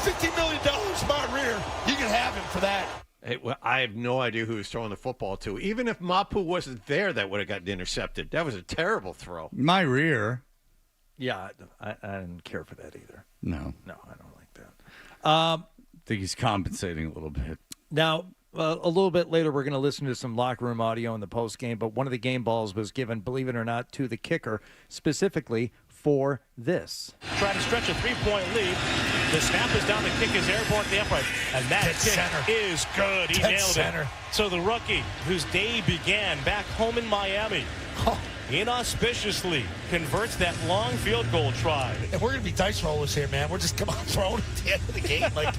$50 million, my rear. You can have him for that. Hey, well, I have no idea who he was throwing the football to. Even if Mapu wasn't there, that would have gotten intercepted. That was a terrible throw. My rear. Yeah, I didn't care for that either. No, I don't like that. I think he's compensating a little bit. Now, a little bit later, we're going to listen to some locker room audio in the post game. But one of the game balls was given, believe it or not, to the kicker specifically for this. Try to stretch a 3-point lead. The snap is down. The kick is airborne at the upright, and that kick is good. He nailed it. So the rookie, whose day began back home in Miami, inauspiciously converts that long field goal try. And we're going to be dice rollers here, man. We're just throwing at the end of the game. Like,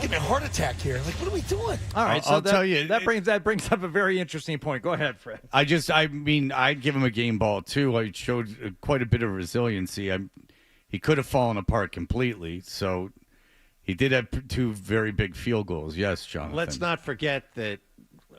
give me a heart attack here. Like, what are we doing? All right, so I'll tell you. That brings up a very interesting point. Go ahead, Fred. I'd give him a game ball, too. I showed quite a bit of resiliency. He could have fallen apart completely, so he did have two very big field goals. Yes, Jonathan. Let's not forget that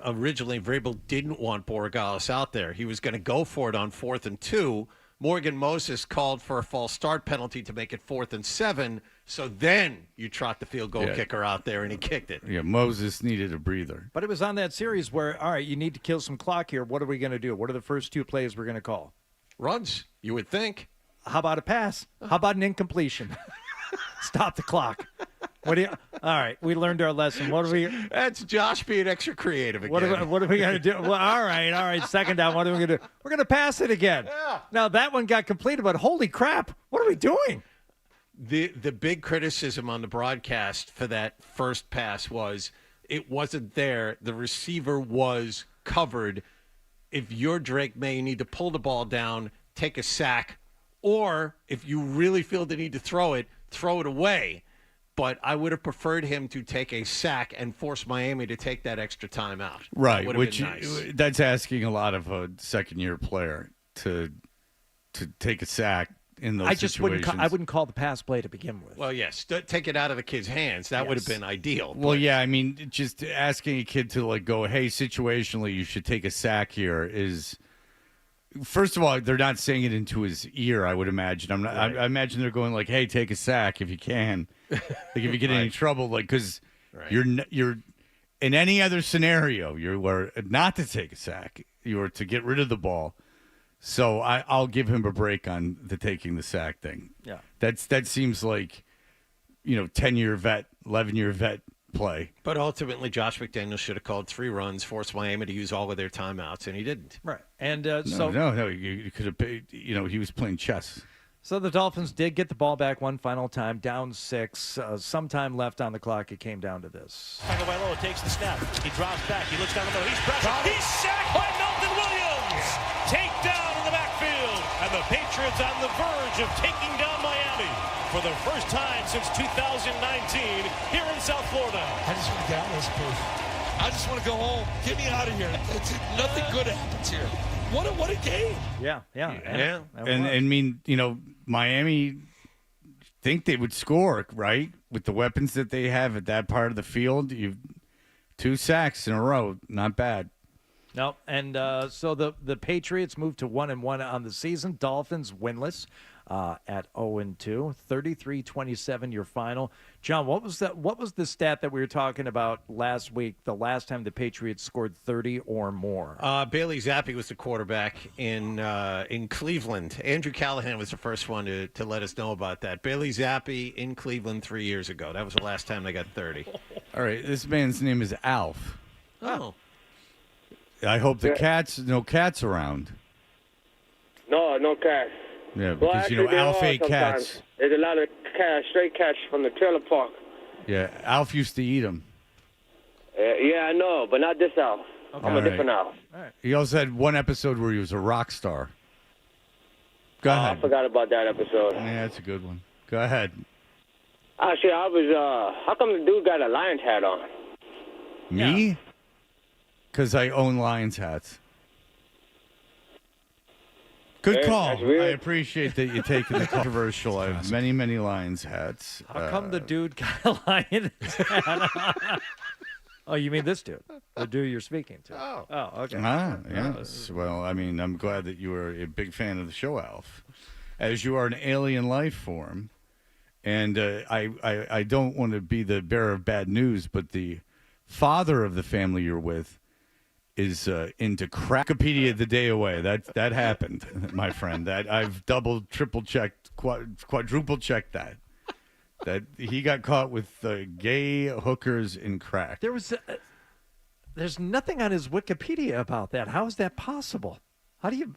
originally Vrabel didn't want Borregales out there. He was going to go for it on 4th and 2. Morgan Moses called for a false start penalty to make it 4th and 7. So then you trot the field goal kicker out there, and he kicked it. Yeah, Moses needed a breather. But it was on that series where, all right, you need to kill some clock here. What are we going to do? What are the first two plays we're going to call? Runs, you would think. How about a pass? How about an incompletion? Stop the clock. All right, we learned our lesson. What are we? That's Josh being extra creative again. What are we going to do? Well, all right. Second down. What are we going to do? We're going to pass it again. Yeah. Now that one got completed, but holy crap! What are we doing? The big criticism on the broadcast for that first pass was it wasn't there. The receiver was covered. If you're Drake May, you need to pull the ball down, take a sack, or if you really feel the need to throw it away. But I would have preferred him to take a sack and force Miami to take that extra time out. Right, that which nice. That's asking a lot of a second-year player to take a sack in those situations. I wouldn't call the pass play to begin with. Well, yes, take it out of the kid's hands. That would have been ideal. Well, yeah, I mean, just asking a kid to go, hey, situationally, you should take a sack here is. First of all, they're not saying it into his ear, I would imagine. I imagine they're going hey, take a sack if you can. If you get in any trouble, because you're in any other scenario, you were not to take a sack. You were to get rid of the ball. So I'll give him a break on the taking the sack thing. Yeah, that seems like 10-year vet, 11-year vet play. But ultimately, Josh McDaniels should have called 3 runs, forced Miami to use all of their timeouts, and he didn't. Right. And no, you could have paid. He was playing chess. So the Dolphins did get the ball back one final time, down 6. Some time left on the clock. It came down to this. Tagovailoa takes the snap. He drops back. He looks down the middle. He's pressured. He's sacked by Melton Williams. Takedown in the backfield. And the Patriots on the verge of taking down Miami for the first time since 2019 here in South Florida. I just want to get out of this place. I just want to go home. Get me out of here. Nothing good happens here. What a game. Yeah. And I mean, Miami think they would score, right? With the weapons that they have at that part of the field. 2 sacks in a row. Not bad. No, and so the Patriots moved to 1-1 on the season. Dolphins winless at 0-2, 33-27 your final. John, what was the stat that we were talking about last week? The last time the Patriots scored 30 or more. Bailey Zappi was the quarterback in Cleveland. Andrew Callahan was the first one to let us know about that. Bailey Zappi in Cleveland 3 years ago. That was the last time they got 30. All right, this man's name is Alf. Oh. I hope no cats around. No cats. Yeah, Well, because, actually, Alf there are ate sometimes. cats. There's a lot of stray cats from the trailer park. Yeah, Alf used to eat them. Yeah, I know, but not this Alf. Okay. I'm a different Alf. He also had one episode where he was a rock star. Go ahead. I forgot about that episode. Yeah, that's a good one. Go ahead. Actually, I was, how come the dude got a Lions hat on? Me? Because I own Lions hats. Good That's call. I weird. appreciate that you're taking the controversial. I have many, many Lions hats. How come the dude got a lion? Oh, you mean this dude? The dude you're speaking to? Oh, okay. Yes. Well, I mean, I'm glad that you were a big fan of the show, Alf, as you are an alien life form. And I don't want to be the bearer of bad news, but the father of the family you're with is into crack. Wikipedia the day away. That happened, my friend. That I've double, triple checked, quadruple checked that. That he got caught with gay hookers and crack. There's nothing on his Wikipedia about that. How is that possible? How do you?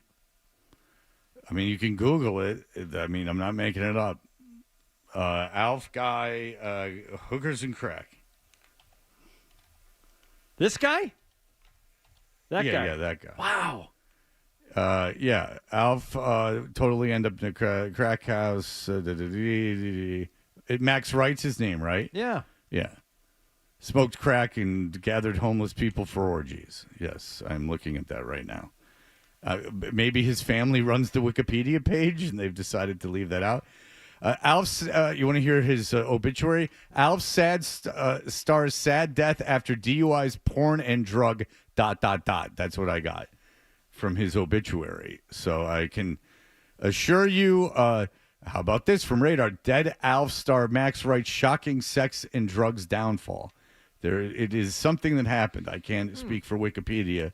I mean, you can Google it. I mean, I'm not making it up. Alf guy, hookers and crack. This guy? That guy? Yeah, that guy. Wow. Yeah, Alf totally end up in a crack house. Max Wright's his name, right? Yeah. Yeah. Smoked crack and gathered homeless people for orgies. Yes, I'm looking at that right now. Maybe his family runs the Wikipedia page and they've decided to leave that out. Alf's, you want to hear his obituary? Alf stars sad death after DUIs, porn, and drug, ... That's what I got from his obituary. So I can assure you, how about this from Radar? Dead Alf star Max Wright's shocking sex and drugs downfall. It is something that happened. I can't speak for Wikipedia,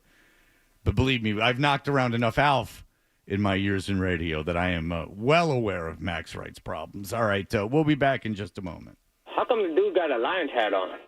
but believe me, I've knocked around enough Alf in my years in radio that I am well aware of Max Wright's problems. All right, we'll be back in just a moment. How come the dude got a Lions hat on?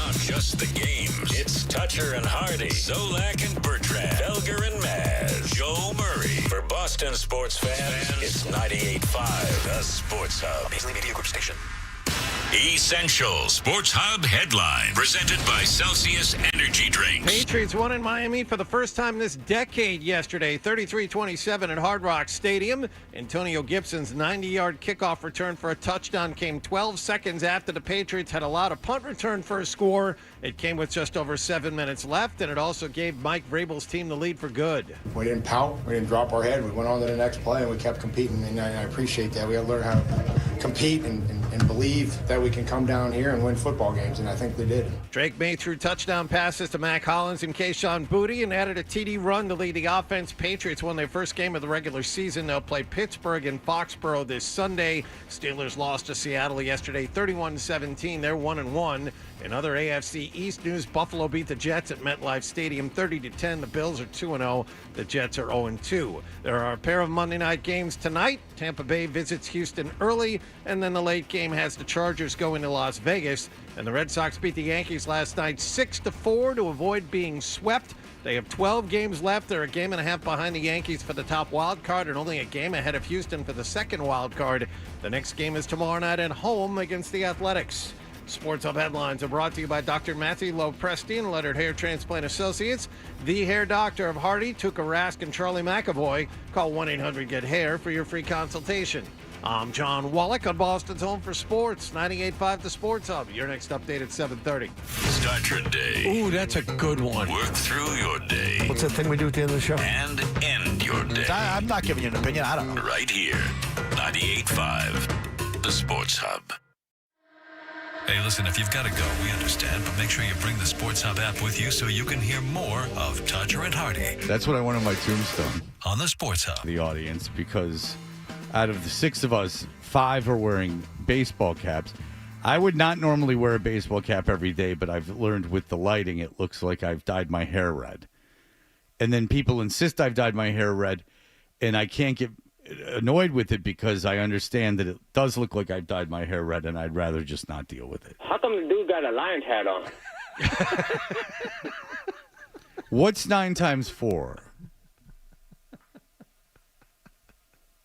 beyond just the game. It's Toucher and Hardy, Zolak and Bertrand, Felger and Maz, Joe Murray. For Boston sports fans, it's 98.5, the Sports Hub. Paisley Media Group Station. Essential Sports Hub headline presented by Celsius Energy Drinks. Patriots won in Miami for the first time this decade yesterday, 33-27 at Hard Rock Stadium. Antonio Gibson's 90-yard kickoff return for a touchdown came 12 seconds after the Patriots had allowed a punt return for a score. It came with just over 7 minutes left, and it also gave Mike Vrabel's team the lead for good. We didn't pout. We didn't drop our head. We went on to the next play, and we kept competing, and I appreciate that. We got to learn how to compete and believe that we can come down here and win football games, and I think they did. Drake May threw touchdown passes to Mac Hollins and Kayshon Boutte and added a TD run to lead the offense. Patriots won their first game of the regular season. They'll play Pittsburgh and Foxborough this Sunday. Steelers lost to Seattle yesterday, 31-17. They're 1-1. In other AFC East news, Buffalo beat the Jets at MetLife Stadium 30-10. The Bills are 2-0. The Jets are 0-2. There are a pair of Monday night games tonight. Tampa Bay visits Houston early, and then the late game has the Chargers going to Las Vegas. And the Red Sox beat the Yankees last night 6-4 to avoid being swept. They have 12 games left. They're a game and a half behind the Yankees for the top wild card and only a game ahead of Houston for the second wild card. The next game is tomorrow night at home against the Athletics. Sports Hub headlines are brought to you by Dr. Matthew Lopresti and Leonard Hair Transplant Associates, the hair doctor of Hardy, Tuukka Rask, and Charlie McAvoy. Call 1-800-GET-HAIR for your free consultation. I'm John Wallach on Boston's Home for Sports, 98.5 The Sports Hub. Your next update at 7:30. Start your day. Ooh, that's a good one. Work through your day. What's that thing we do at the end of the show? And end your day. I'm not giving you an opinion. I don't know. Right here, 98.5 The Sports Hub. Hey, listen, if you've got to go, we understand, but make sure you bring the Sports Hub app with you so you can hear more of Toucher and Hardy. That's what I want on my tombstone. On the Sports Hub. The audience, because out of the 6 of us, 5 are wearing baseball caps. I would not normally wear a baseball cap every day, but I've learned with the lighting, it looks like I've dyed my hair red. And then people insist I've dyed my hair red, and I can't get annoyed with it because I understand that it does look like I've dyed my hair red, and I'd rather just not deal with it. How come the dude got a Lions hat on? What's 9 times 4?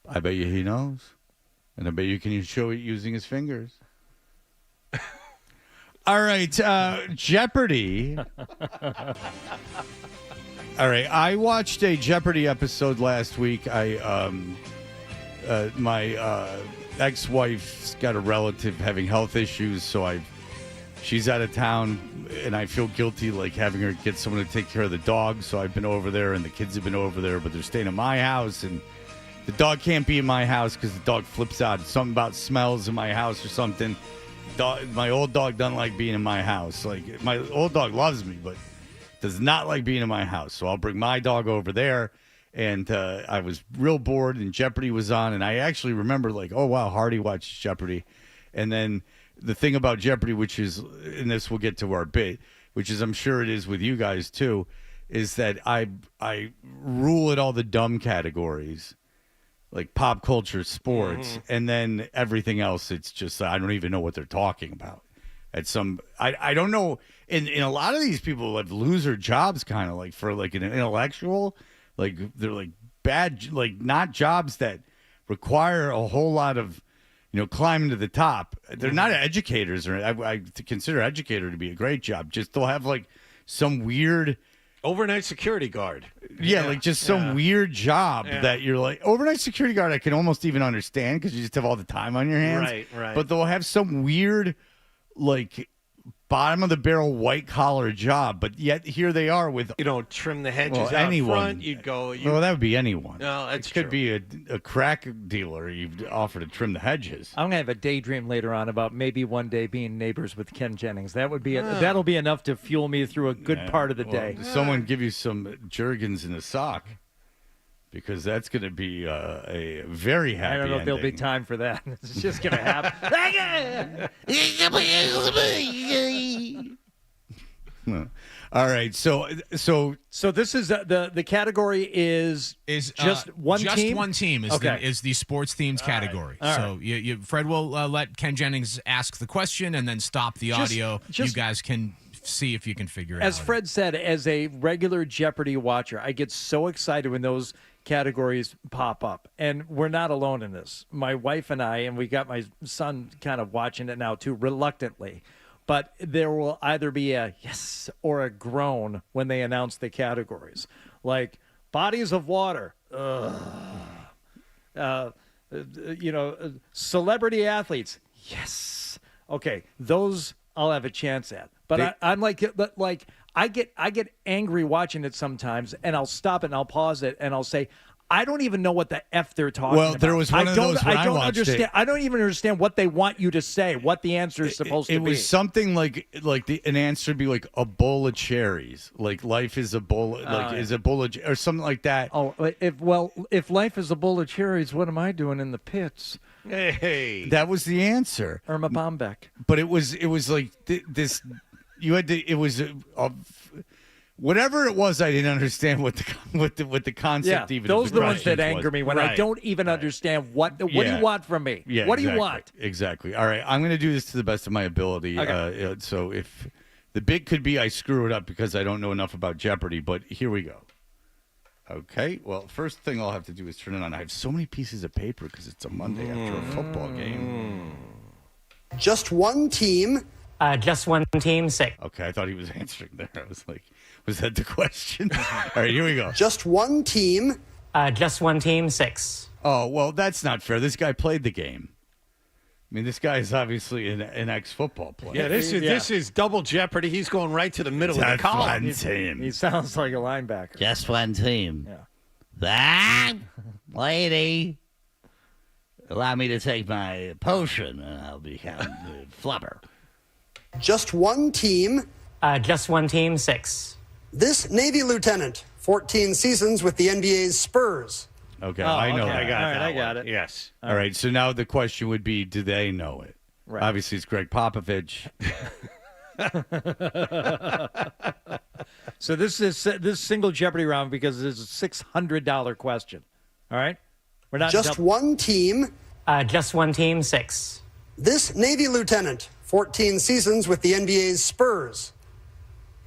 I bet you he knows. And I bet you can show it using his fingers. All right, Jeopardy. All right, I watched a Jeopardy episode last week. My ex-wife's got a relative having health issues, so she's out of town, and I feel guilty like having her get someone to take care of the dog. So I've been over there, and the kids have been over there, but they're staying at my house, and the dog can't be in my house because the dog flips out. It's something about smells in my house or something. My old dog doesn't like being in my house. Like, my old dog loves me, but does not like being in my house. So I'll bring my dog over there. And I was real bored, and Jeopardy was on. And I actually remember, like, oh, wow, Hardy watches Jeopardy. And then the thing about Jeopardy, which is, and this will get to our bit, which is I'm sure it is with you guys too, is that I rule at all the dumb categories, like pop culture, sports, and then everything else, it's just, I don't even know what they're talking about. I don't know. In a lot of these people have loser jobs, kind of like for like an intellectual, like they're like bad, like not jobs that require a whole lot of, climbing to the top. They're not educators, or I consider educator to be a great job. Just they'll have like some weird overnight security guard. Yeah, like just some weird job that you're like, overnight security guard I can almost even understand because you just have all the time on your hands. Right. But they'll have some weird, like, bottom of the barrel white collar job, but yet here they are with trim the hedges out front. You'd go. Well, that would be anyone. No, it could be a crack dealer. You'd offer to trim the hedges. I'm gonna have a daydream later on about maybe one day being neighbors with Ken Jennings. That would be that'll be enough to fuel me through a good part of the day. Someone give you some Jergens in a sock, because that's going to be a very happy I don't know if there'll be ending. time for that. It's just going to happen. All right, so this is the category is just one just team. One team is the sports themed category. All so Fred will let Ken Jennings ask the question and then stop the audio. You guys can see if you can figure it out. As Fred said, as a regular Jeopardy watcher, I get so excited when those categories pop up. And we're not alone in this. My wife and I, and we got my son kind of watching it now too, reluctantly. But there will either be a yes or a groan when they announce the categories. Like bodies of water. Celebrity athletes. Yes. Okay, those I'll have a chance at. But I'm like I get angry watching it sometimes, and I'll stop it and I'll pause it and I'll say, I don't even know what the F they're talking about. Well, there was one of those when I don't watched understand. it. I don't even understand what they want you to say, what the answer is supposed to be. It was something like an answer would be like a bowl of cherries, like life is a bowl, is a bowl of, or something like that. Oh, if life is a bowl of cherries, what am I doing in the pits? Hey, that was the answer. Irma Bombeck. But it was like this. You had to. It was whatever it was. I didn't understand what the concept even. Those of are the ones that anger me when I don't even understand what do you want from me. Yeah, what do exactly. you want? Exactly. All right, I'm going to do this to the best of my ability. Okay. So if the bit could be I screw it up because I don't know enough about Jeopardy, but here we go. Okay. Well, first thing I'll have to do is turn it on. I have so many pieces of paper because it's a Monday after a football game. Just one team. Just one team, 6. Okay, I thought he was answering there. I was like, was that the question? All right, here we go. Just one team. Just one team, 6. Oh, well, that's not fair. This guy played the game. I mean, this guy is obviously an ex-football player. Yeah, this is double jeopardy. He's going right to the middle of the column. One team. He sounds like a linebacker. Just one team. Yeah. That lady, allow me to take my potion and I'll become flubber. Just one team. Just one team, 6. This Navy lieutenant, 14 seasons with the NBA's Spurs. Okay, I know that. I got it. Yes. All right, so now the question would be, do they know it? Right. Obviously, it's Greg Popovich. So this is single Jeopardy round because it's a $600 question. All right, we're not just one team. Just one team, 6. This Navy lieutenant, 14 seasons with the NBA's Spurs.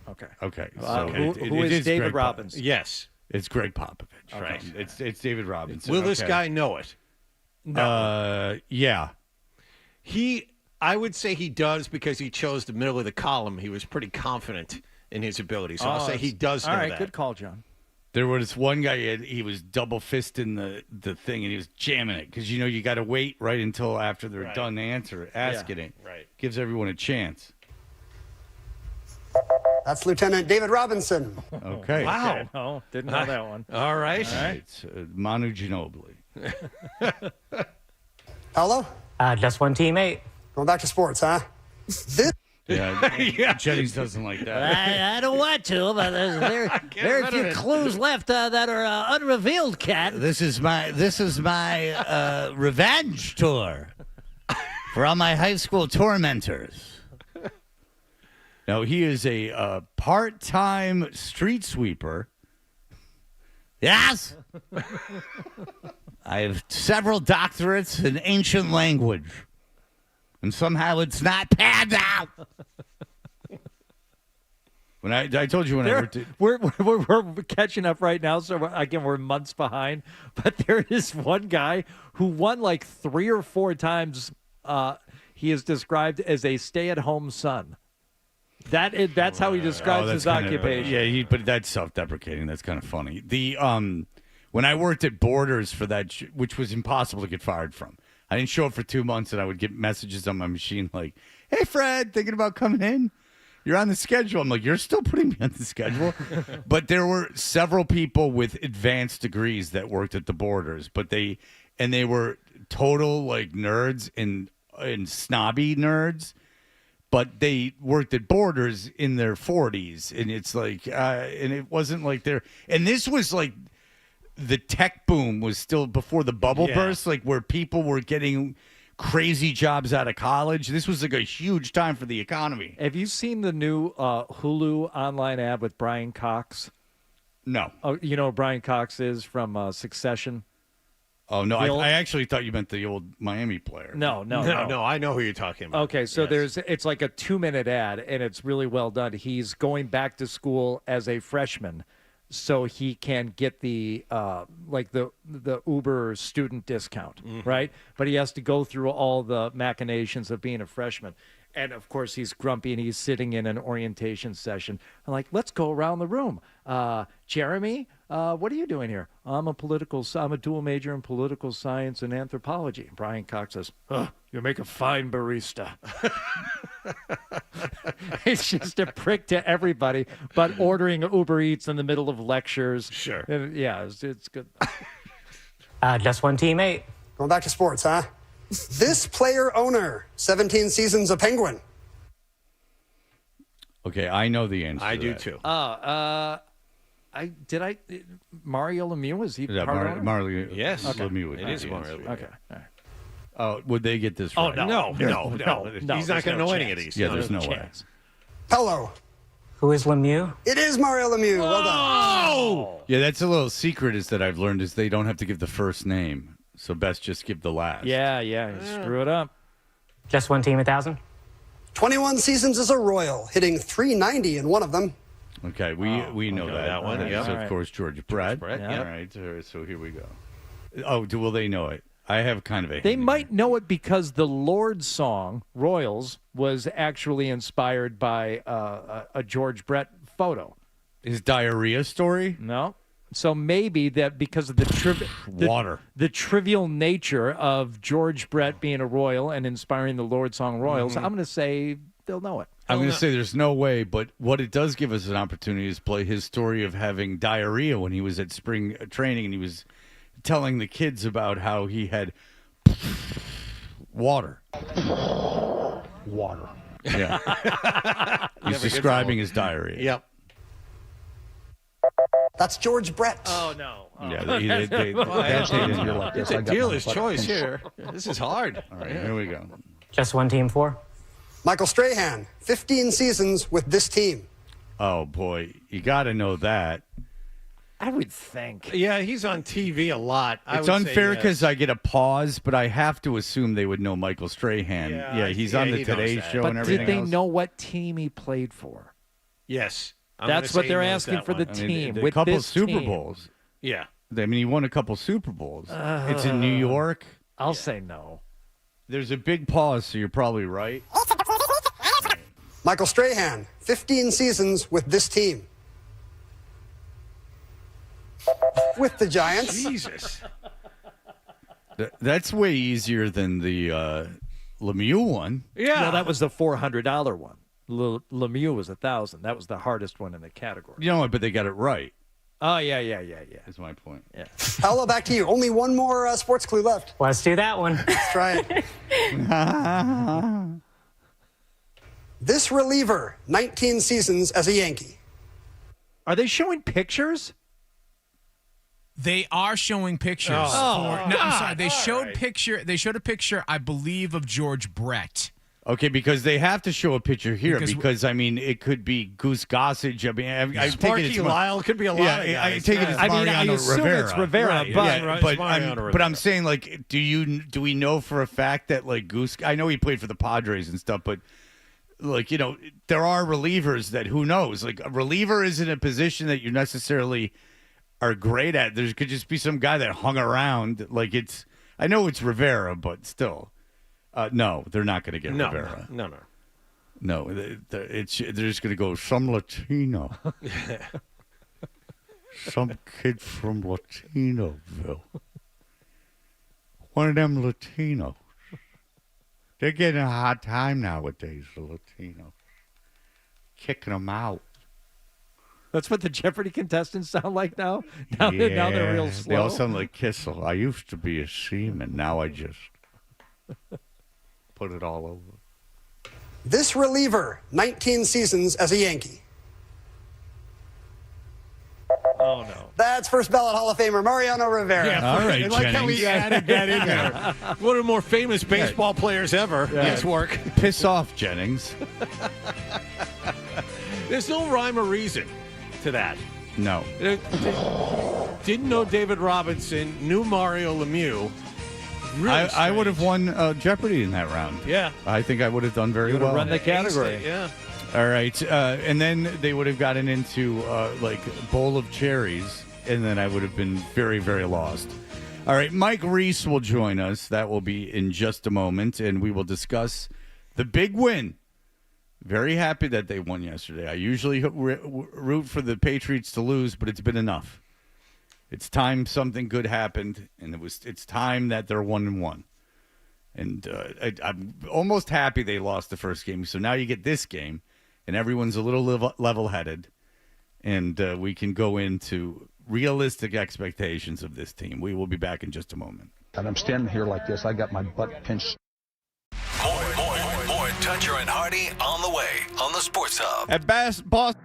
Okay. Okay. Who is David Greg Robinson? Yes. It's Greg Popovich. Right. It's David Robinson. Will this guy know it? No. Yeah. I would say he does because he chose the middle of the column. He was pretty confident in his ability. So I'll say he does know all right, that. good call, John. There was one guy, he was double fisting the thing, and he was jamming it because, you got to wait right until after they're done asking it. Right. Gives everyone a chance. That's Lieutenant David Robinson. Okay. Wow. Okay. No, didn't know that one. All right. It's Manu Ginobili. Paolo? Just one team, 8. Going back to sports, huh? This. Yeah. Jennings doesn't like that. I don't want to, but there's very few clues left that are unrevealed, Cat. This is my revenge tour for all my high school tormentors. No, he is a part-time street sweeper. Yes. I have several doctorates in ancient language, and somehow it's not panned out. When I told you when I worked at... We're catching up right now, so we're months behind. But there is one guy who won like 3 or 4 times. He is described as a stay-at-home son. That's how he describes his occupation. But that's self-deprecating. That's kind of funny. When I worked at Borders for that, which was impossible to get fired from, I didn't show up for 2 months, and I would get messages on my machine like, "Hey, Fred, thinking about coming in? You're on the schedule." I'm like, "You're still putting me on the schedule?" But there were several people with advanced degrees that worked at the Borders, but they were total like nerds and snobby nerds. But they worked at Borders in their 40s, and it's like, and it wasn't like and this was like the tech boom was still before the bubble burst, like where people were getting crazy jobs out of college. This was like a huge time for the economy. Have you seen the new Hulu online ad with Brian Cox? No. Oh, you know who Brian Cox is from Succession? Oh, no, I actually thought you meant the old Miami player. No. I know who you're talking about. Okay, so it's like a 2-minute ad, and it's really well done. He's going back to school as a freshman, so he can get the the Uber student discount, right? But he has to go through all the machinations of being a freshman. And, of course, he's grumpy, and he's sitting in an orientation session. I'm like, let's go around the room. Jeremy, what are you doing here? I'm a dual major in political science and anthropology. And Brian Cox says, you make a fine barista. He's just a prick to everybody, but ordering Uber Eats in the middle of lectures. Sure. And, yeah, it's good. Just one team 8. Going back to sports, huh? This player owner, 17 seasons a Penguin. Okay, I know the answer. I to do that. too. Mario Lemieux, is he Yeah, part owner? Mario. Yes. Lemieux. It is Mario Lemieux. Okay. All right. Oh, would they get this Oh, right? no. He's not going to know any of these. Yeah, there's no way. chance. Hello. Who is Lemieux? It is Mario Lemieux. Well done. Oh! Yeah, that's a little secret is that I've learned is they don't have to give the first name. So best just give the last. Yeah, screw it up. Just one team 1,000. 21 seasons as a Royal, hitting .390 in one of them. Okay, we know that one, All right, yeah. So All of right. course George Brett. Brett, Yeah. yeah. All right. So here we go. Oh, will they know it? I have kind of a. They hint. might know it because the Lord song, Royals, was actually inspired by a George Brett photo. His diarrhea story. No. So maybe that because of the Water. the trivial nature of George Brett being a Royal and inspiring the Lord song Royals, I'm going to say they'll know it. I'm going to say there's no way, but what it does give us an opportunity is play his story of having diarrhea when he was at spring training and he was telling the kids about how he had water. Water. Yeah. He's Never gets describing old. his diarrhea. Yep. That's George Brett. Oh, no. Yeah, That's Yes, a I got dealer's my- choice here. This is hard. All right, here we go. Just one team 4. Michael Strahan, 15 seasons with this team. Oh, boy. You got to know that. I would think. Yeah, he's on TV a lot. It's unfair because I get a pause, but I have to assume they would know Michael Strahan. Yeah, he's on the he knows Today that. Show But and everything did they else. know what team he played for? Yes. That's what they're asking for the I mean, team. a with couple this Super team. Bowls. Yeah. I mean, he won a couple Super Bowls. It's in New York. I'll say no. There's a big pause, so you're probably right. Michael Strahan, 15 seasons with this team. With the Giants. Jesus. That's way easier than the Lemieux one. Yeah. Well, that was the $400 one. Lemieux was 1,000. That was the hardest one in the category. You know what? But they got it right. Oh, yeah. Is my point. Yeah. Paolo, back to you. Only one more sports clue left. Let's do that one. Let's try it. This reliever, 19 seasons as a Yankee. Are they showing pictures? They are showing pictures. Oh, no, I'm God. sorry. They showed right. They showed a picture, I believe, of George Brett. Okay, because they have to show a picture here Because- because I mean, it could be Goose Gossage. I mean, I'm taking Sparky it's Lyle could be a lot Yeah, of I guys. take it as I mean, I Mariano assume Rivera. it's Rivera, Right, but yeah, right. but It's Mariano I'm Rivera. saying like, do we know for a fact that like Goose? I know he played for the Padres and stuff, but like there are relievers that who knows? Like a reliever isn't a position that you necessarily are great at. There could just be some guy that hung around. Like it's, I know it's Rivera, but still, no, they're not going to get Rivera. No. They're just going to go some Latino. Some kid from Latinoville. One of them Latinos. They're getting a hard time nowadays, the Latinos. Kicking them out. That's what the Jeopardy contestants sound like now? Now they're real slow. They all sound like Kissel. I used to be a seaman. Now I just put it all over. This reliever, 19 seasons as a Yankee. Oh, no. That's first ballot Hall of Famer Mariano Rivera. Yeah, All right, I like how he added that in there. One of the more famous baseball players ever. Nice work. Piss off, Jennings. There's no rhyme or reason to that. No. Didn't know David Robinson, knew Mario Lemieux. Really I would have strange. won Jeopardy in that round. Yeah. I think I would have done very You would have well. run the category. Yeah. All right. And then they would have gotten into like bowl of cherries, and then I would have been very, very lost. All right. Mike Reese will join us. That will be in just a moment, and we will discuss the big win. Very happy that they won yesterday. I usually root for the Patriots to lose, but it's been enough. It's time something good happened, and it's time that they're 1-1. And I'm almost happy they lost the first game. So now you get this game, and everyone's a little level-headed, and we can go into realistic expectations of this team. We will be back in just a moment. And I'm standing here like this. I got my butt pinched. More Toucher and Hardy on the way on the Sports Hub. At Boston.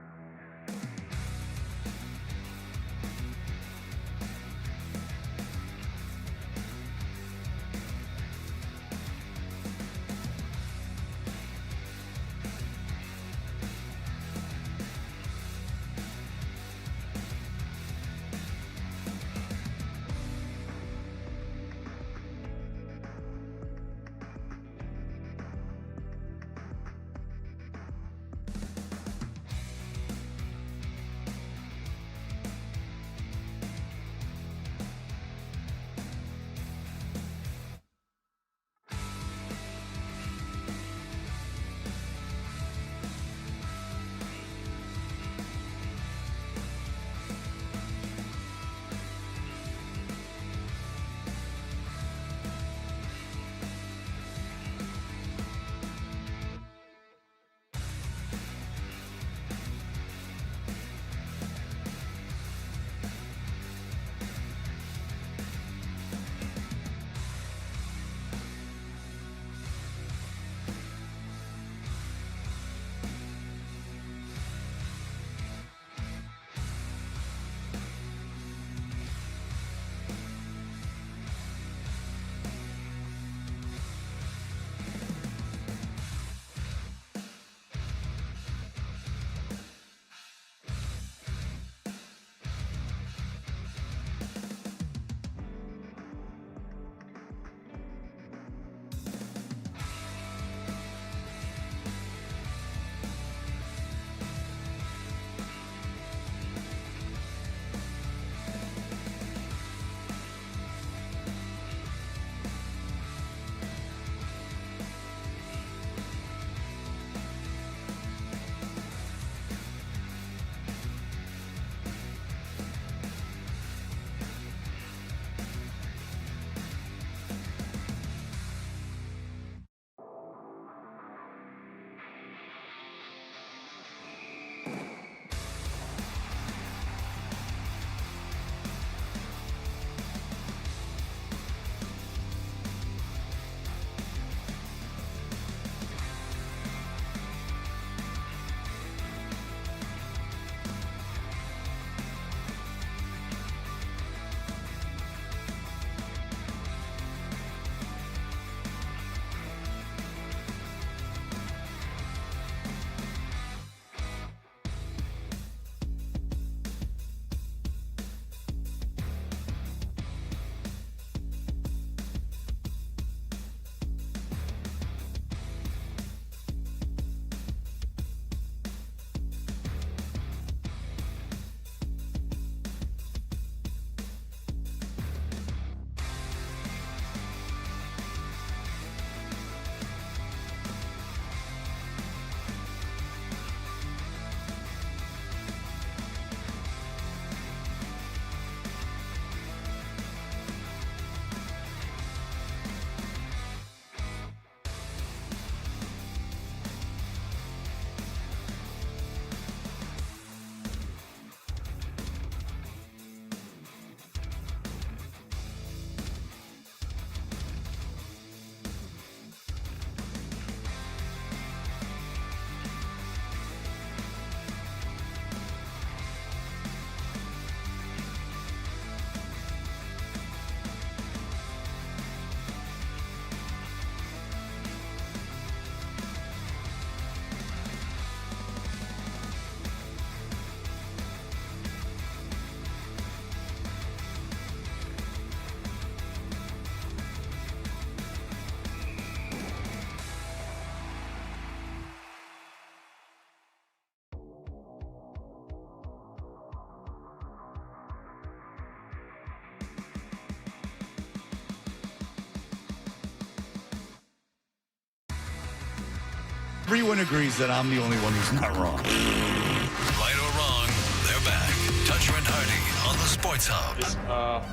Everyone agrees that I'm the only one who's not wrong. Right or wrong, they're back. Toucher and Hardy on the Sports Hub.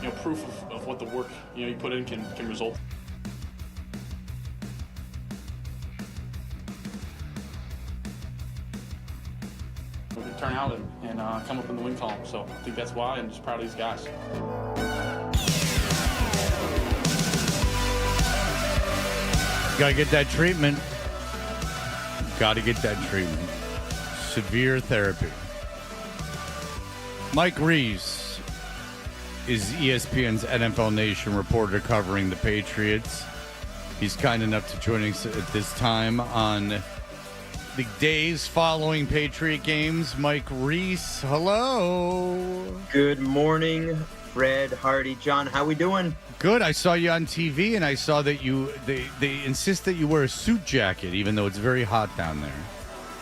It's proof of what the work you put in can result. We can turn out and come up in the win column. So I think that's why I'm just proud of these guys. Got to get that treatment. Got to get that treatment. Severe therapy. Mike Reese is ESPN's NFL Nation reporter covering the Patriots. He's kind enough to join us at this time on the days following Patriot games. Mike Reese, hello. Good morning, Fred, Hardy, John. How we doing? Good. I saw you on TV, and I saw that they insist that you wear a suit jacket, even though it's very hot down there.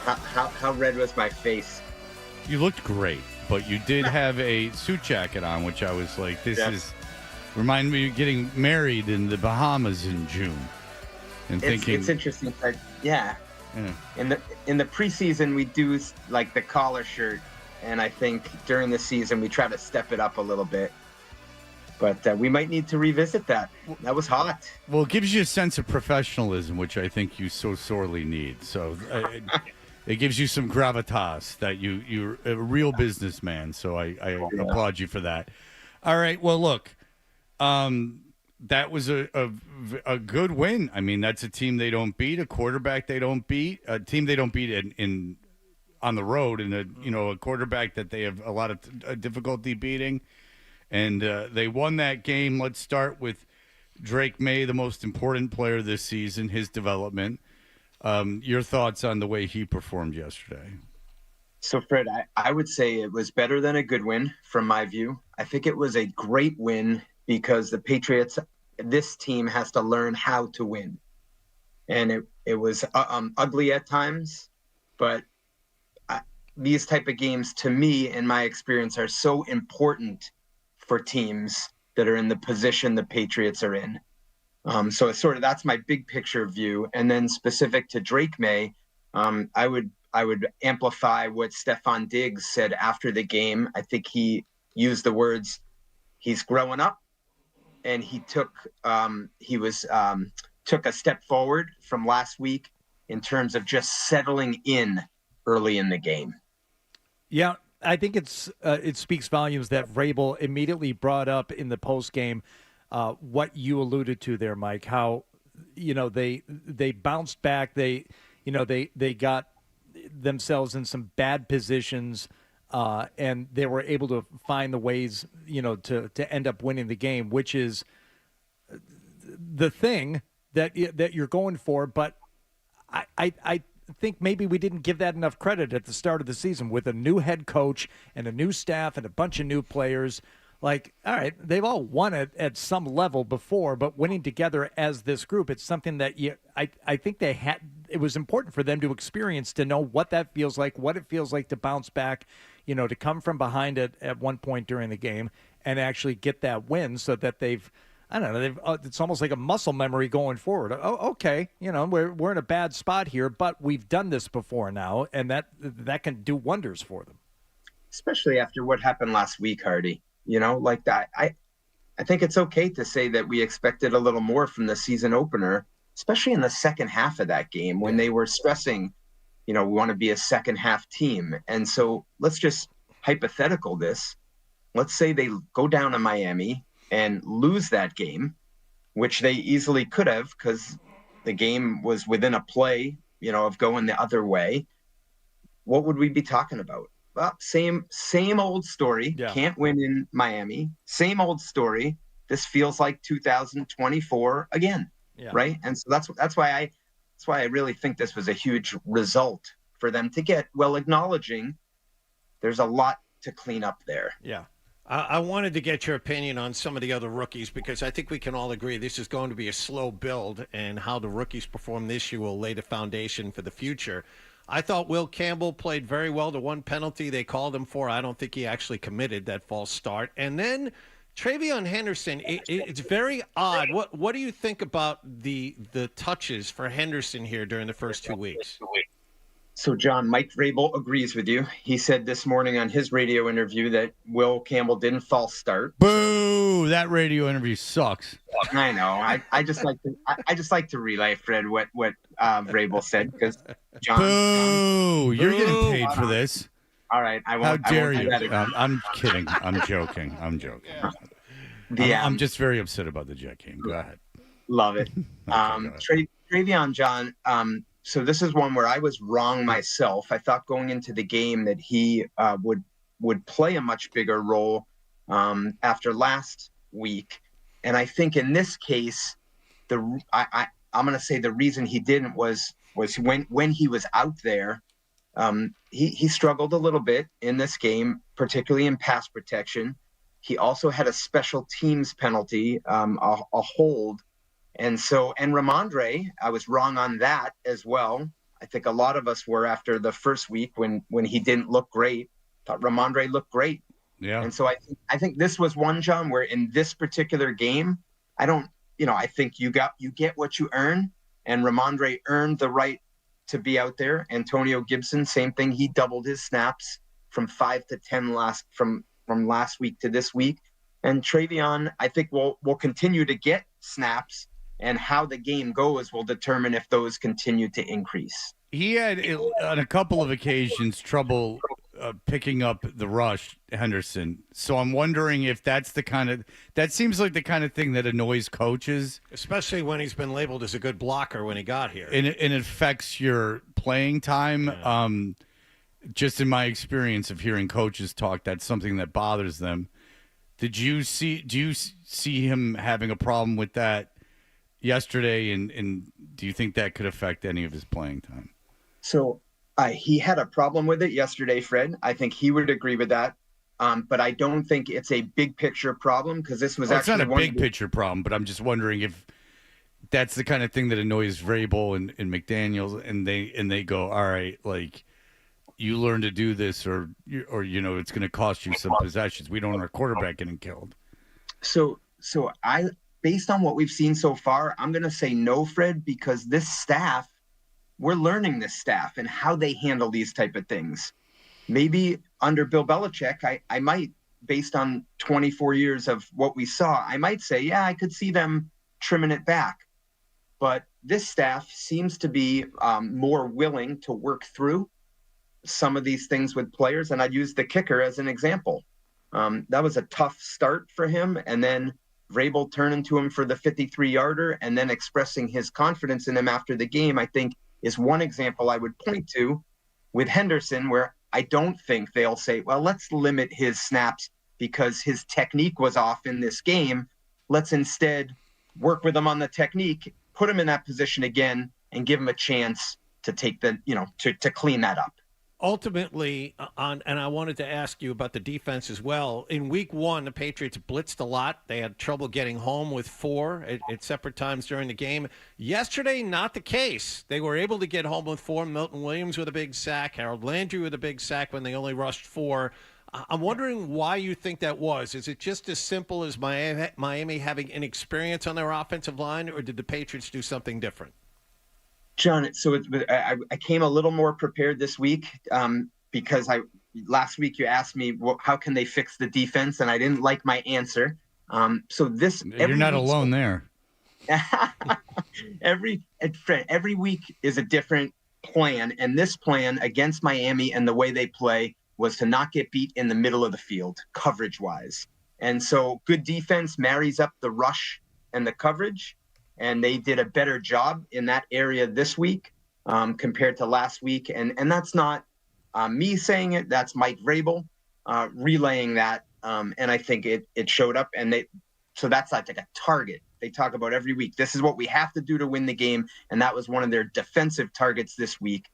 How red was my face? You looked great, but you did have a suit jacket on, which I was like, this is remind me of getting married in the Bahamas in June. And thinking it's interesting. Yeah. In the preseason, we do like the collar shirt, and I think during the season we try to step it up a little bit. But we might need to revisit that. That was hot. Well, it gives you a sense of professionalism, which I think you so sorely need. So it gives you some gravitas that you're a real businessman. So I applaud you for that. All right. Well, look, that was a good win. I mean, that's a team they don't beat, a quarterback they don't beat, a team they don't beat in on the road, and a quarterback that they have a lot of difficulty beating. And they won that game. Let's start with Drake May, the most important player this season, his development. Your thoughts on the way he performed yesterday? So, Fred, I would say it was better than a good win from my view. I think it was a great win because the Patriots, this team has to learn how to win. And it was ugly at times, but these type of games, to me, in my experience, are so important for teams that are in the position the Patriots are in. So it's that's my big picture view. And then specific to Drake May, I would amplify what Stephon Diggs said after the game. I think he used the words, he's growing up, and he took a step forward from last week in terms of just settling in early in the game. Yeah. I think it speaks volumes that Vrabel immediately brought up in the post game what you alluded to there, Mike. How they bounced back. They got themselves in some bad positions, and they were able to find the ways to end up winning the game, which is the thing that you're going for. But I think maybe we didn't give that enough credit at the start of the season with a new head coach and a new staff and a bunch of new players. Like, all right, they've all won it at some level before, but winning together as this group, it's something that I think it was important for them to experience, to know what that feels like, what it feels like to bounce back, to come from behind at one point during the game and actually get that win, so that it's almost like a muscle memory going forward. Oh, okay, we're in a bad spot here, but we've done this before now, and that can do wonders for them. Especially after what happened last week, Hardy. Like that. I think it's okay to say that we expected a little more from the season opener, especially in the second half of that game when they were stressing, we want to be a second half team. And so let's just hypothetical this. Let's say they go down to Miami and lose that game, which they easily could have because the game was within a play, of going the other way. What would we be talking about? Well, same old story. Yeah. Can't win in Miami. Same old story. This feels like 2024 again, right? And so that's why I really think this was a huge result for them to get, while acknowledging there's a lot to clean up there. Yeah. I wanted to get your opinion on some of the other rookies, because I think we can all agree this is going to be a slow build, and how the rookies perform this year will lay the foundation for the future. I thought Will Campbell played very well. The one penalty they called him for, I don't think he actually committed that false start. And then Travion Henderson, it's very odd. What do you think about the touches for Henderson here during the first 2 weeks? So, John, Mike Vrabel agrees with you. He said this morning on his radio interview that Will Campbell didn't false start. Boo! That radio interview sucks. I know. I just like to relay, Fred, what Vrabel said, because John. Boo! You're getting paid for this. All right, I won't. How dare I won't you? do that again. I'm kidding. I'm joking. I'm just very upset about the Jet game. Go ahead. Love it. Travion, John. So this is one where I was wrong myself. I thought going into the game that he would play a much bigger role after last week, and I think in this case, I'm going to say the reason he didn't was when he was out there. He struggled a little bit in this game, particularly in pass protection. He also had a special teams penalty, a hold. And Ramondre, I was wrong on that as well. I think a lot of us were after the first week when he didn't look great. Thought Ramondre looked great. Yeah. And so I think this was one, John, where in this particular game, I think you get what you earn, and Ramondre earned the right to be out there. Antonio Gibson, same thing. He doubled his snaps from 5 to 10 from last week to this week. And Travion, I think will continue to get snaps, and how the game goes will determine if those continue to increase. He had, on a couple of occasions, trouble picking up the rush, Henderson. So I'm wondering if that seems like the kind of thing that annoys coaches. Especially when he's been labeled as a good blocker when he got here. And it affects your playing time. Yeah. Just in my experience of hearing coaches talk, that's something that bothers them. Do you see him having a problem with that yesterday? And do you think that could affect any of his playing time? So he had a problem with it yesterday, Fred. I think he would agree with that. But I don't think it's a big picture problem, because this was actually it's not a big picture problem, but I'm just wondering if that's the kind of thing that annoys Vrabel and McDaniels, and they go, all right, like, you learn to do this, or it's going to cost you some possessions. We don't want our quarterback getting killed. So based on what we've seen so far, I'm going to say no, Fred, because this staff, we're learning this staff and how they handle these type of things. Maybe under Bill Belichick, I might, based on 24 years of what we saw, I might say, yeah, I could see them trimming it back. But this staff seems to be more willing to work through some of these things with players. And I'd use the kicker as an example. That was a tough start for him. And then Vrabel turning to him for the 53-yarder and then expressing his confidence in him after the game, I think is one example I would point to with Henderson, where I don't think they'll say, well, let's limit his snaps because his technique was off in this game. Let's instead work with him on the technique, put him in that position again, and give him a chance to take to clean that up. Ultimately, and I wanted to ask you about the defense as well. In week 1, the Patriots blitzed a lot. They had trouble getting home with 4 at separate times during the game. Yesterday, not the case. They were able to get home with 4. Milton Williams with a big sack. Harold Landry with a big sack when they only rushed 4. I'm wondering why you think that was. Is it just as simple as Miami having inexperience on their offensive line, or did the Patriots do something different? John, so I came a little more prepared this week because last week you asked me, how can they fix the defense, and I didn't like my answer. You're not alone there. Every week is a different plan, and this plan against Miami and the way they play was to not get beat in the middle of the field, coverage-wise. And so good defense marries up the rush and the coverage, and they did a better job in that area this week compared to last week. And that's not me saying it. That's Mike Vrabel relaying that. And I think it showed up. And so that's like a target. They talk about every week. This is what we have to do to win the game. And that was one of their defensive targets this week.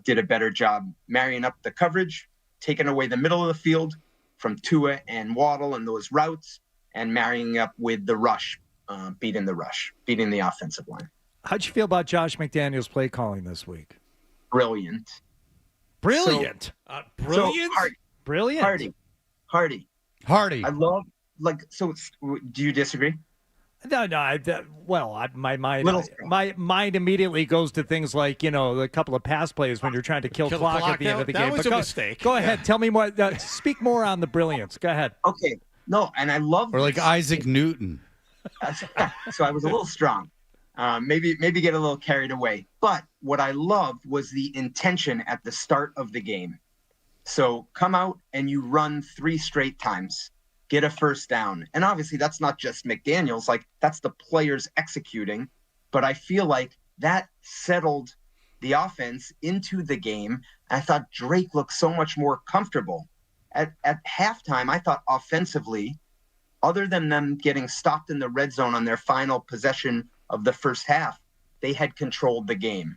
Did a better job marrying up the coverage, taking away the middle of the field from Tua and Waddle and those routes, and marrying up with the rush. Beating the offensive line. How'd you feel about Josh McDaniels' play calling this week? Brilliant. Brilliant. Brilliant. Brilliant. Hardy. I love do you disagree? No. My mind, Little strong. my mind immediately goes to things like a couple of pass plays when you're trying to kill clock at the end of the game. That was But a mistake. Go ahead, tell me more. Speak more on the brilliance. Go ahead. Okay, no, and I love. Or like Isaac Newton. So I was a little strong. Maybe get a little carried away. But what I loved was the intention at the start of the game. So come out and you run 3 straight times. Get a first down. And obviously that's not just McDaniels, like that's the players executing. But I feel like that settled the offense into the game. I thought Drake looked so much more comfortable. At halftime, I thought offensively, other than them getting stopped in the red zone on their final possession of the first half, they had controlled the game.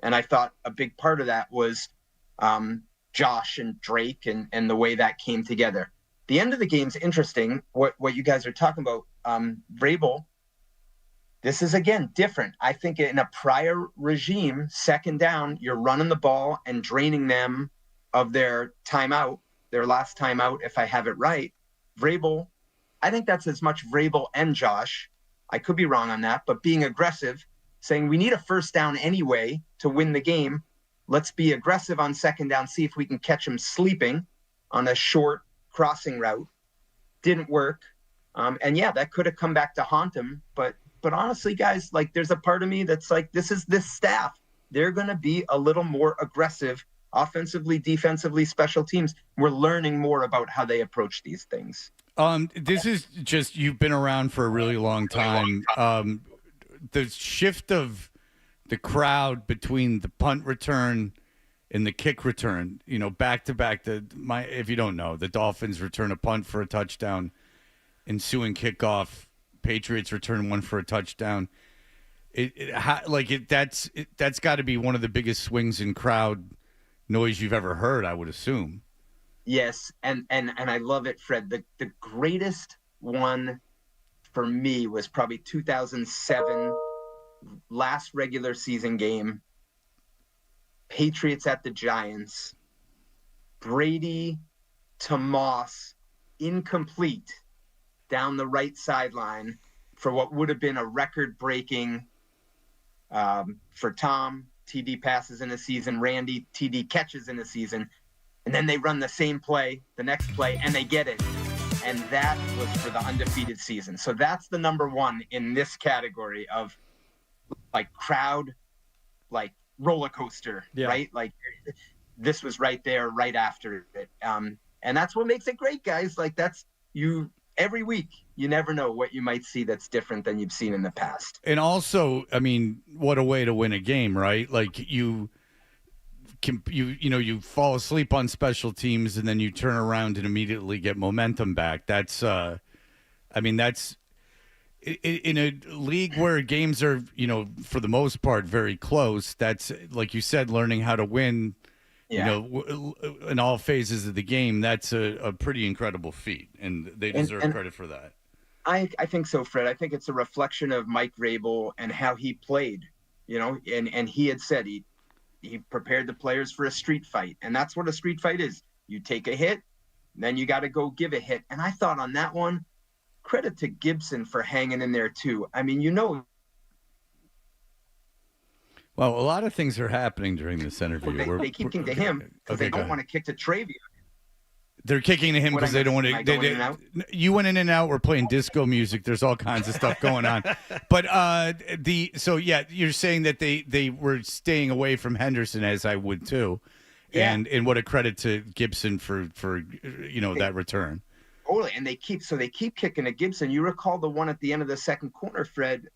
And I thought a big part of that was Josh and Drake and the way that came together. The end of the game's interesting, what you guys are talking about. Vrabel, this is, again, different. I think in a prior regime, second down, you're running the ball and draining them of their timeout, their last timeout, if I have it right. Vrabel, I think that's as much Vrabel and Josh. I could be wrong on that, but being aggressive, saying we need a first down anyway to win the game. Let's be aggressive on second down, see if we can catch him sleeping on a short crossing route. Didn't work. And yeah, that could have come back to haunt him. But honestly, guys, like there's a part of me that's like, this staff. They're going to be a little more aggressive offensively, defensively, special teams. We're learning more about how they approach these things. This is just, you've been around for a really long time. The shift of the crowd between the punt return and the kick return, back to back. If you don't know, the Dolphins return a punt for a touchdown, ensuing kickoff. Patriots return one for a touchdown. That's got to be one of the biggest swings in crowd noise you've ever heard, I would assume. Yes, and I love it, Fred. The greatest one for me was probably 2007, last regular season game. Patriots at the Giants. Brady to Moss, incomplete, down the right sideline for what would have been a record-breaking for Tom. TD passes in a season. Randy, TD catches in a season. And then they run the same play, the next play, and they get it. And that was for the undefeated season. So that's the number one in this category of like crowd, like roller coaster, right? Like this was right there, right after it. And that's what makes it great, guys. Like that's every week, you never know what you might see that's different than you've seen in the past. And also, I mean, what a way to win a game, right? Like you fall asleep on special teams and then you turn around and immediately get momentum back. That's that's in a league where games are, for the most part, very close. That's, like you said, learning how to win, in all phases of the game. That's a pretty incredible feat, and they deserve credit for that. I think so, Fred. I think it's a reflection of Mike Vrabel and how he played, and he had said he prepared the players for a street fight. And that's what a street fight is. You take a hit, then you got to go give a hit. And I thought on that one, credit to Gibson for hanging in there too. I mean, Well, a lot of things are happening during this interview. They keep kicking to him because they don't want to kick to Travion. They're kicking to him because they don't want to. You went in and out. We're playing disco music. There's all kinds of stuff going on. But you're saying that they were staying away from Henderson, as I would too, and what a credit to Gibson for that return. Totally, and they keep kicking to Gibson. You recall the one at the end of the second quarter, Fred,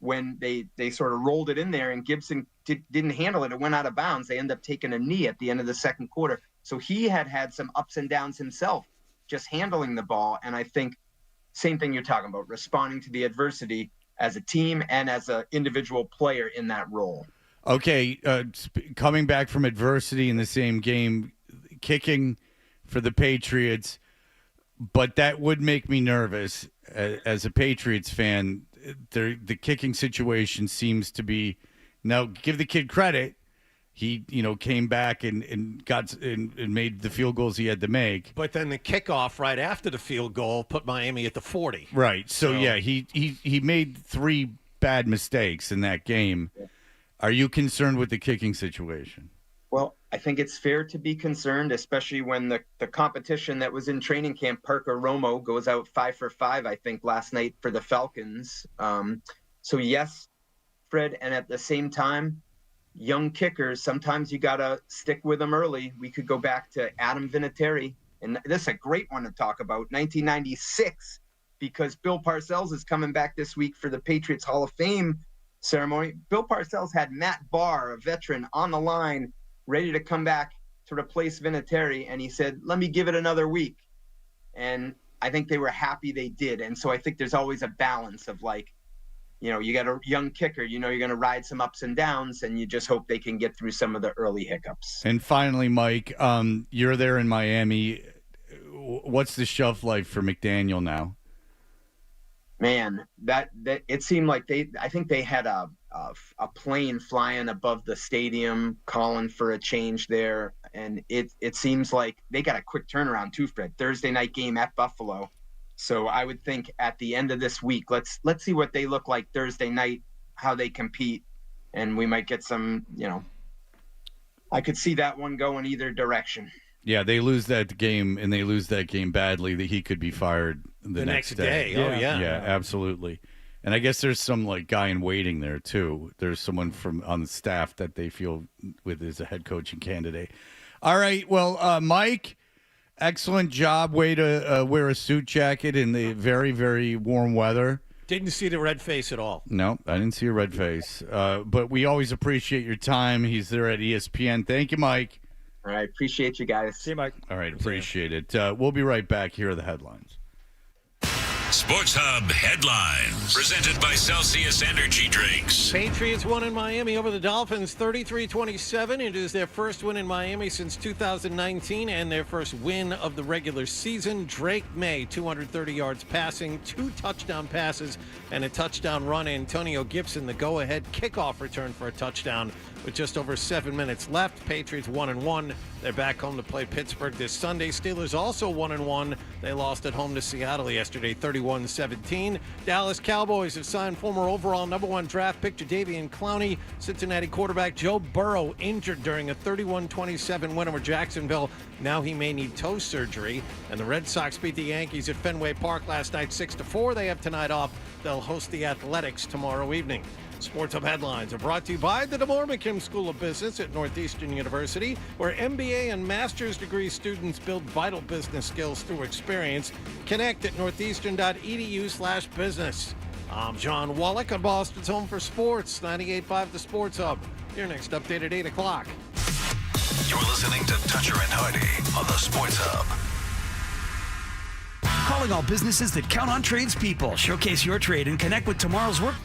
when they sort of rolled it in there and Gibson didn't handle it. It went out of bounds. They end up taking a knee at the end of the second quarter. So he had some ups and downs himself, just handling the ball. And I think same thing you're talking about, responding to the adversity as a team and as an individual player in that role. Okay, coming back from adversity in the same game, kicking for the Patriots, but that would make me nervous as a Patriots fan. The kicking situation seems to be, now give the kid credit. he came back and got and made the field goals he had to make. But then the kickoff right after the field goal put Miami at the 40. Right. So yeah, he made 3 bad mistakes in that game. Are you concerned with the kicking situation? Well, I think it's fair to be concerned, especially when the competition that was in training camp, Parker Romo, goes out 5 for 5, I think, last night for the Falcons. So yes, Fred, and at the same time, young kickers, sometimes you got to stick with them early. We could go back to Adam Vinatieri, and this is a great one to talk about, 1996, because Bill Parcells is coming back this week for the Patriots Hall of Fame ceremony. Bill Parcells had Matt Barr, a veteran, on the line, ready to come back to replace Vinatieri, and he said, let me give it another week. And I think they were happy they did. And so I think there's always a balance of you got a young kicker, you're going to ride some ups and downs, and you just hope they can get through some of the early hiccups. And finally, Mike, you're there in Miami. What's the shelf life for McDaniel now? Man, that it seemed like I think they had a plane flying above the stadium calling for a change there. And it seems like they got a quick turnaround too, Fred. Thursday night game at Buffalo. So I would think at the end of this week, let's see what they look like Thursday night, how they compete, and we might get some, I could see that one going either direction. Yeah, they lose that game, and they lose that game badly, that he could be fired the next day. Oh, yeah. Yeah, absolutely. And I guess there's some guy in waiting there too. There's someone on the staff that they feel with as a head coaching candidate. All right, well, Mike, excellent job. Way to wear a suit jacket in the very, very warm weather. Didn't see the red face at all. No, I didn't see a red face. But we always appreciate your time. He's there at ESPN. Thank you, Mike. All right, appreciate you guys. See you, Mike. All right, appreciate it. We'll be right back. Here are the headlines. Sports Hub headlines presented by Celsius Energy Drinks. Patriots won in Miami over the Dolphins 33-27. It is their first win in Miami since 2019 and their first win of the regular season. Drake May, 230 yards passing, 2 touchdown passes, and a touchdown run. Antonio Gibson, the go-ahead kickoff return for a touchdown with just over 7 minutes left. Patriots 1-1. They're back home to play Pittsburgh this Sunday. Steelers also 1-1. They lost at home to Seattle yesterday, 31-17. Dallas Cowboys have signed former overall #1 draft pick Jadeveon Clowney. Cincinnati quarterback Joe Burrow injured during a 31-27 win over Jacksonville. Now he may need toe surgery. And the Red Sox beat the Yankees at Fenway Park last night 6-4. They have tonight off. They'll host the Athletics tomorrow evening. Sports Hub headlines are brought to you by the DeMoore McKim School of Business at Northeastern University, where MBA and master's degree students build vital business skills through experience. Connect at northeastern.edu/business. I'm John Wallach on Boston's Home for Sports, 98.5 The Sports Hub. Your next update at 8 o'clock. You're listening to Toucher and Hardy on the Sports Hub. Calling all businesses that count on tradespeople. Showcase your trade and connect with tomorrow's work.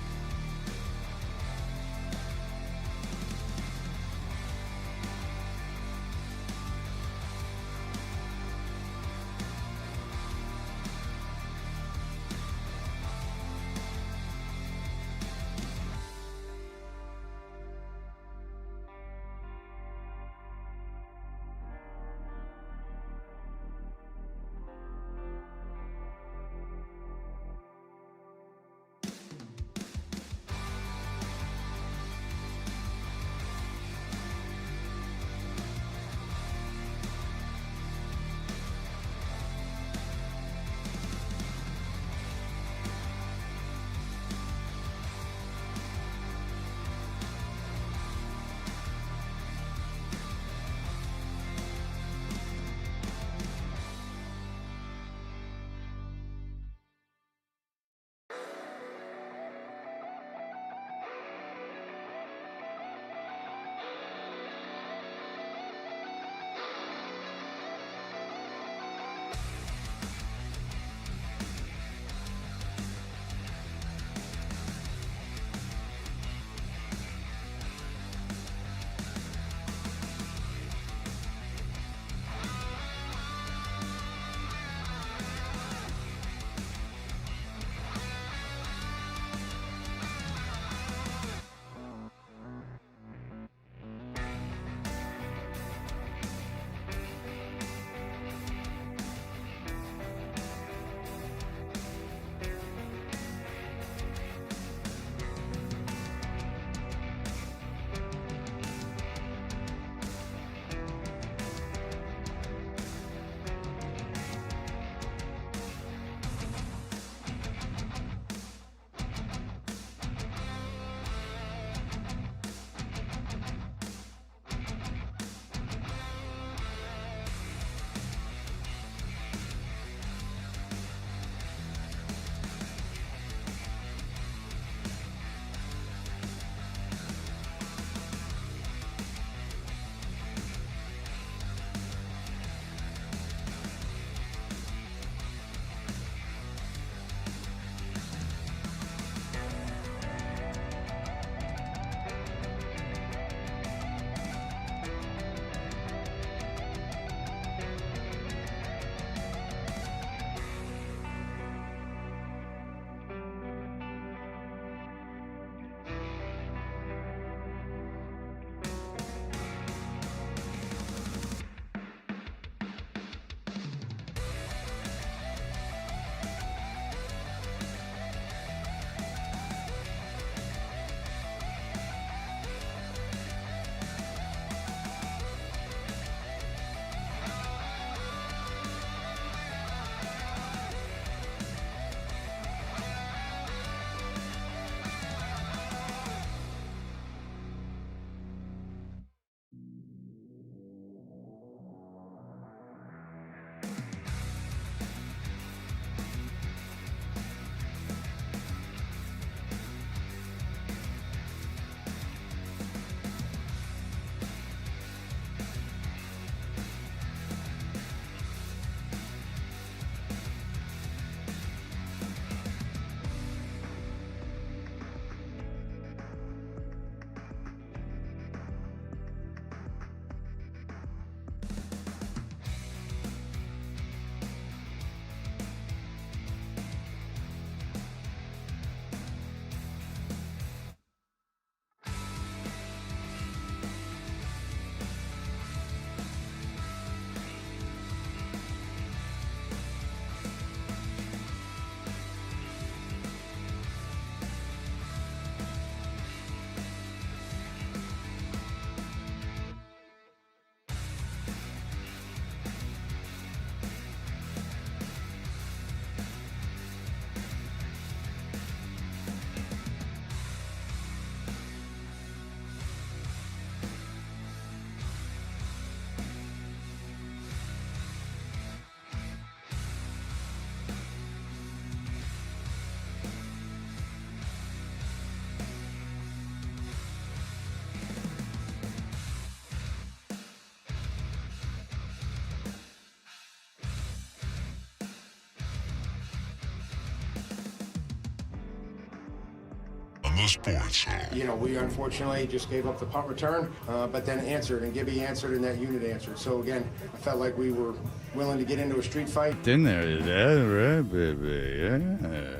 the Sports Hub. You know, we unfortunately just gave up the punt return, but then answered, and Gibby answered, and that unit answered. So again, I felt like we were willing to get into a street fight. In there, is that right, baby? Yeah.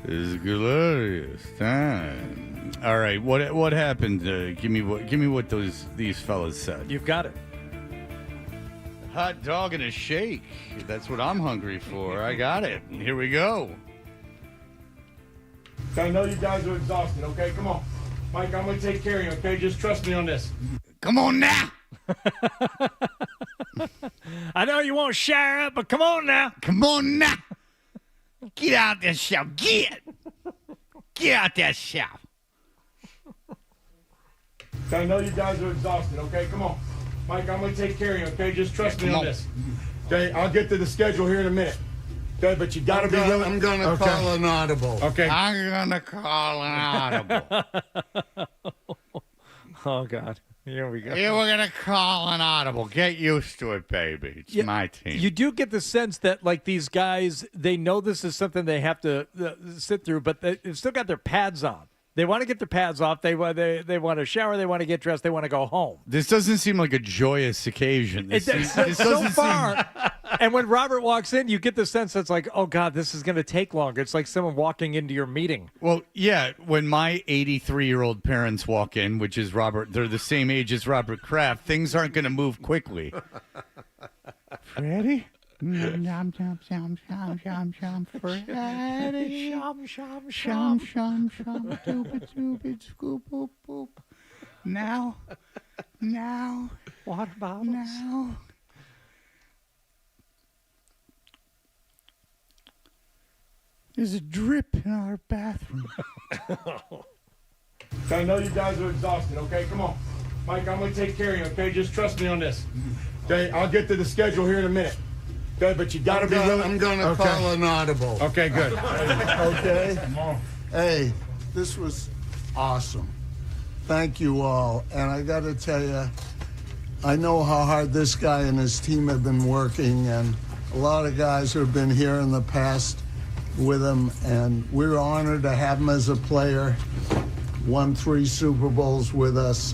It's glorious time. All right, what happened? Give me what these fellas said. You've got it. Hot dog and a shake. That's what I'm hungry for. I got it. Here we go. I know you guys are exhausted, okay? Come on. Mike, I'm going to take care of you, okay? Just trust me on this. Come on now. I know you won't share up, but come on now. Come on now. Get out that shower. Get out that shower. I know you guys are exhausted, okay? Come on. Mike, I'm going to take care of you, okay? Just trust me on this. Okay, I'll get to the schedule here in a minute. Okay, but you got to be willing. I'm going to call an audible. Okay. I'm going to call an audible. Oh, God. Here we go. Yeah, we're going to call an audible. Get used to it, baby. It's my team. You do get the sense that, like, these guys, they know this is something they have to sit through, but they've still got their pads on. They want to get their pads off. They want to shower. They want to get dressed. They want to go home. This doesn't seem like a joyous occasion. This so far. And when Robert walks in, you get the sense that's like, oh, God, this is going to take longer. It's like someone walking into your meeting. Well, yeah, when my 83-year-old parents walk in, which is Robert, they're the same age as Robert Kraft, things aren't going to move quickly. Freddie? Shum, shum, shum, shum, shum, shum, Freddie. Shum, shum, Shum, shum, shum, doobie, doobie, scoop, boop, boop. Now. Water bottles. Now. There's a drip in our bathroom. I know you guys are exhausted, okay? Come on. Mike, I'm going to take care of you, okay? Just trust me on this. Okay, I'll get to the schedule here in a minute. Okay, but you got to be willing. I'm going to call an audible. Okay, good. Okay? Hey, this was awesome. Thank you all. And I got to tell you, I know how hard this guy and his team have been working, and a lot of guys who have been here in the past with him, and we're honored to have him as a player. Won 3 Super Bowls with us.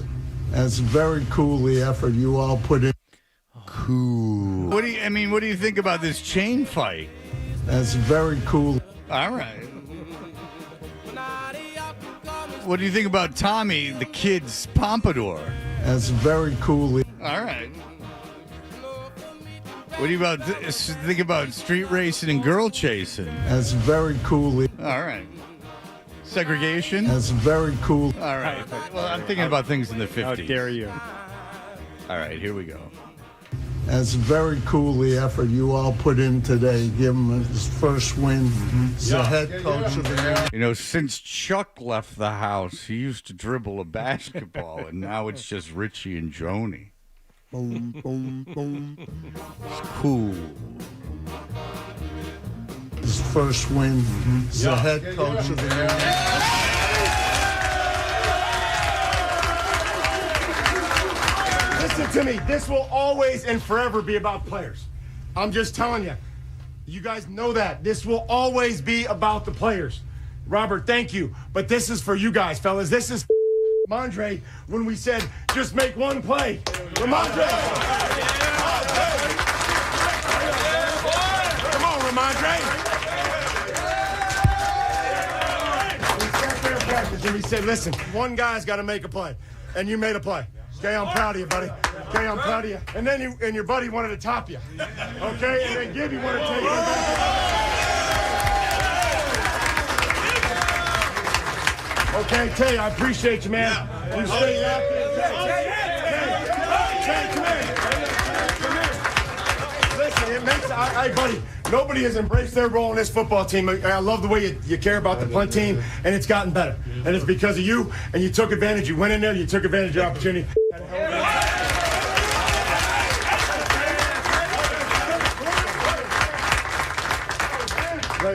And it's very cool, the effort you all put in. Cool. What do you think about this chain fight? That's very cool. All right. What do you think about Tommy, the kid's pompadour? That's very cool. All right. What do you think about street racing and girl chasing? That's very cool. All right. Segregation? That's very cool. All right. Well, I'm thinking about things in the 50s. How dare you? All right, here we go. That's very cool, the effort you all put in today. Give him his first win. He's the head coach of the year. You know, since Chuck left the house, he used to dribble a basketball, and now it's just Richie and Joni. Boom, boom, boom. It's cool. His first win. He's the head coach of the year. Listen to me. This will always and forever be about players. I'm just telling you. You guys know that. This will always be about the players. Robert, thank you. But this is for you guys, fellas. This is Ramondre when we said just make one play. Ramondre. Come on, Ramondre. We sat there in practice and we said, listen, one guy's got to make a play. And you made a play. Okay, I'm proud of you, buddy. Okay, I'm proud of you. And then your buddy wanted to top you. Okay, and then Gibby wanted to take you back. Okay, Tay, I appreciate you, man. You stay out there. Tay, come here. Listen, it makes, hey, buddy, nobody has embraced their role in this football team. I love the way you care about the punt team, and it's gotten better. And it's because of you, and you took advantage. You went in there, you took advantage of your opportunity.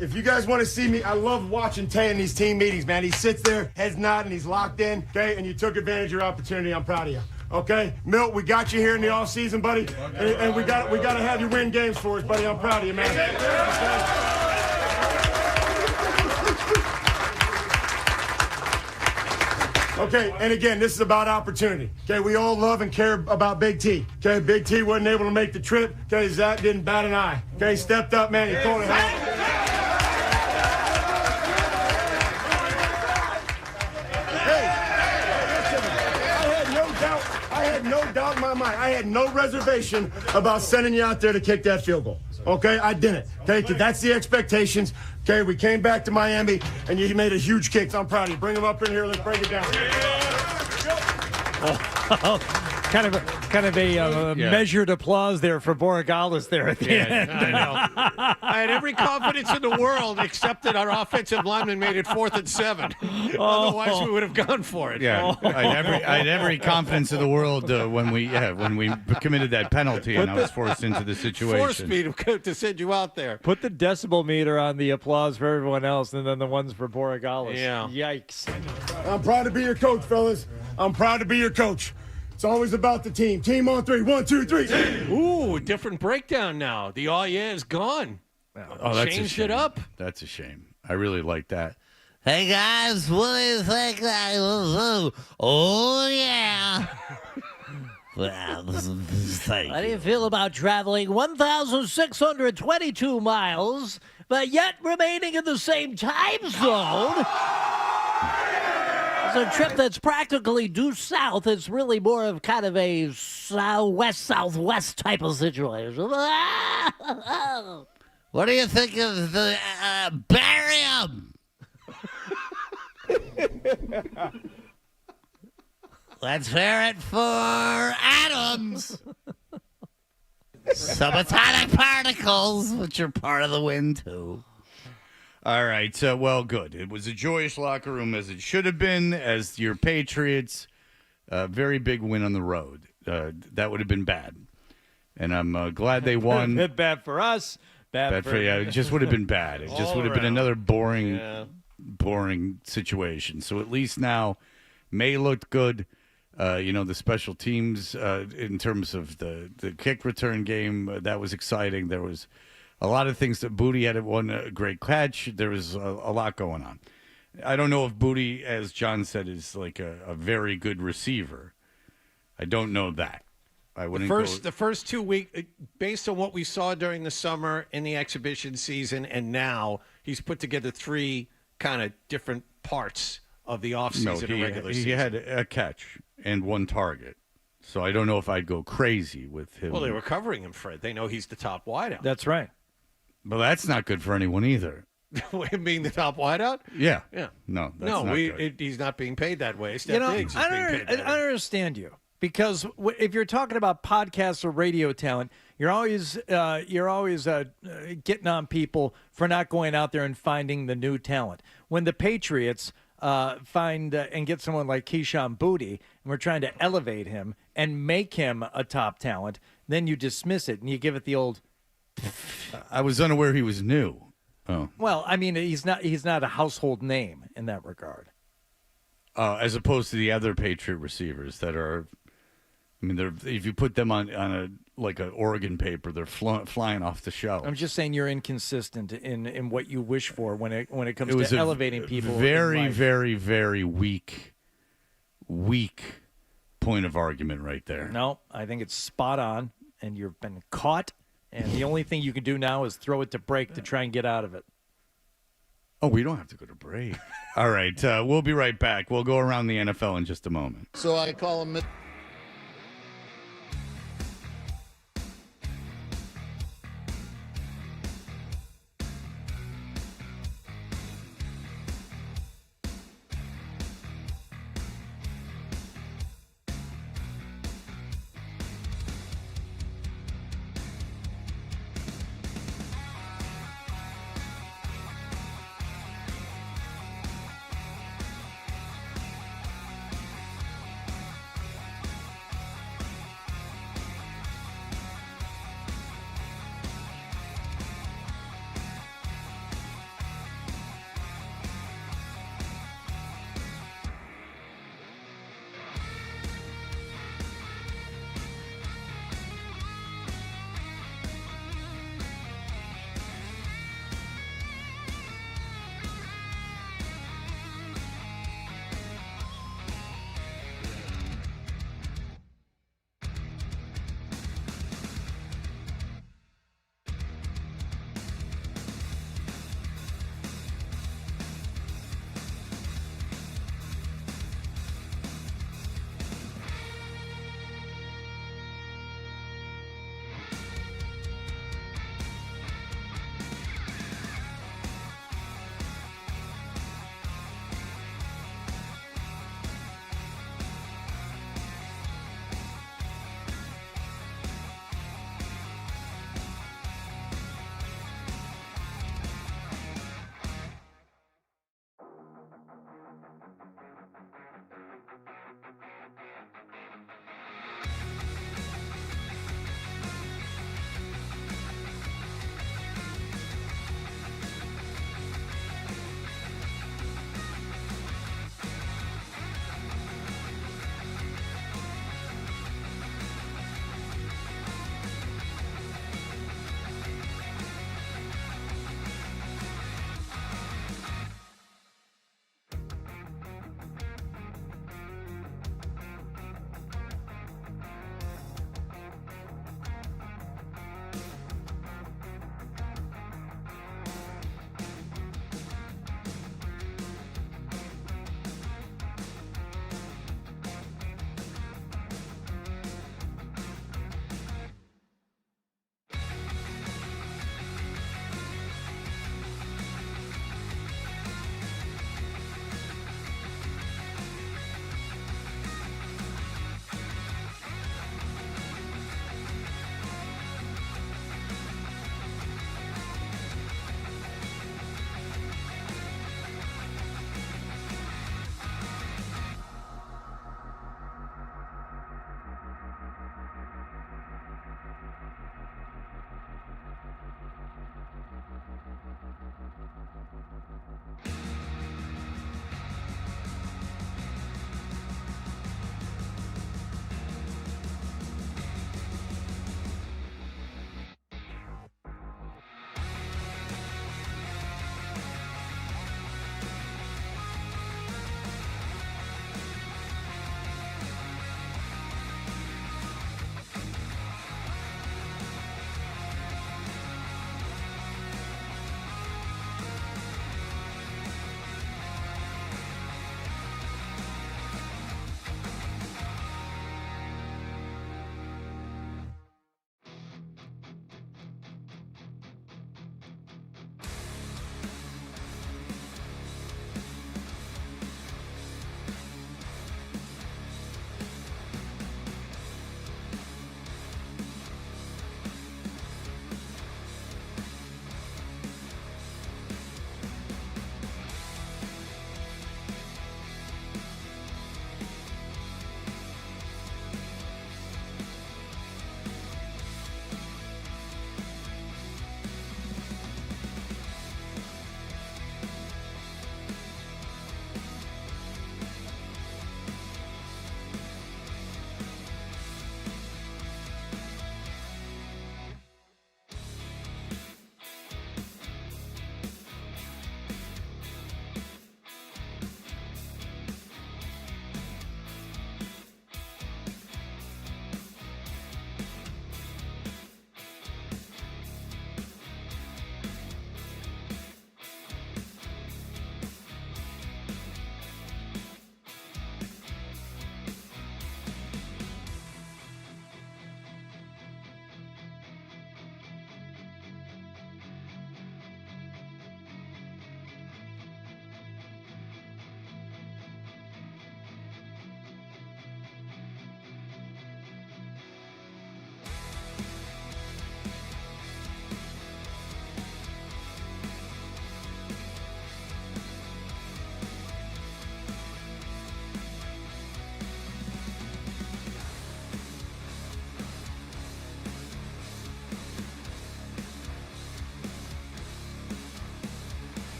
If you guys want to see me, I love watching Tay in these team meetings, man. He sits there, heads nodding, he's locked in, okay? And you took advantage of your opportunity. I'm proud of you, okay? Milt, we got you here in the offseason, buddy, and we got to have you win games for us, buddy. I'm proud of you, man. Okay, and again, this is about opportunity. Okay, we all love and care about Big T. Okay, Big T wasn't able to make the trip. Okay, Zach didn't bat an eye. Okay, stepped up, man. He called it out. I had no doubt in my mind. I had no reservation about sending you out there to kick that field goal. Okay, I didn't. Okay, 'cause that's the expectations. Okay, we came back to Miami, and you made a huge kick. So I'm proud of you. Bring him up in here. Let's break it down. kind of a measured applause there for Borregales there at the end. I know. I had every confidence in the world except that our offensive lineman made it 4th and 7. Otherwise, we would have gone for it. Yeah, I had every confidence in the world when we committed that penalty and I was forced into the situation. Forced me to send you out there. Put the decibel meter on the applause for everyone else and then the ones for Borregales. Yeah. Yikes. I'm proud to be your coach, fellas. I'm proud to be your coach. It's always about the team. Team on 3. 1, 2, 3. Ooh, different breakdown now. The "oh yeah" is gone. Oh, that's Changed it up. That's a shame. I really like that. Hey guys, what do you think? Oh yeah. Well, thank How do you feel about traveling 1,622 miles, but yet remaining in the same time zone? It's a trip that's practically due south. It's really more of kind of a southwest type of situation. What do you think of the barium? Let's hear it for atoms. Subatomic particles, which are part of the wind, too. All right. Well, good. It was a joyous locker room as it should have been, as your Patriots. Very big win on the road. That would have been bad. And I'm glad they won. Bad for us. Bad for it just would have been bad. It just would have been another boring situation. So at least now May looked good. The special teams in terms of the kick return game, that was exciting. There was a lot of things that Booty had one great catch. There was a lot going on. I don't know if Booty, as John said, is like a very good receiver. I don't know that. I wouldn't The first 2 weeks, based on what we saw during the summer in the exhibition season, and now he's put together 3 kind of different parts of the offseason and regular season. He had a catch and 1 target. So I don't know if I'd go crazy with him. Well, they were covering him, Fred. They know he's the top wideout. That's right. But that's not good for anyone either. Him being the top wideout? Yeah. Yeah. No, that's not good. He's not being paid that way. Steph Diggs is being paid that way. I understand you. Because if you're talking about podcasts or radio talent, you're always getting on people for not going out there and finding the new talent. When the Patriots find and get someone like Keyshawn Booty, and we're trying to elevate him and make him a top talent, then you dismiss it and you give it the old. I was unaware he was new. Oh. Well, I mean, he's not a household name in that regard. As opposed to the other Patriot receivers that are. I mean, if you put them on an Oregon paper, they're flying off the shelf. I'm just saying you're inconsistent in what you wish for when it comes to elevating people. Very, very, very weak point of argument right there. No, I think it's spot on, and you've been caught. And the only thing you can do now is throw it to break to try and get out of it. Oh, we don't have to go to break. All right, we'll be right back. We'll go around the NFL in just a moment. So I call him.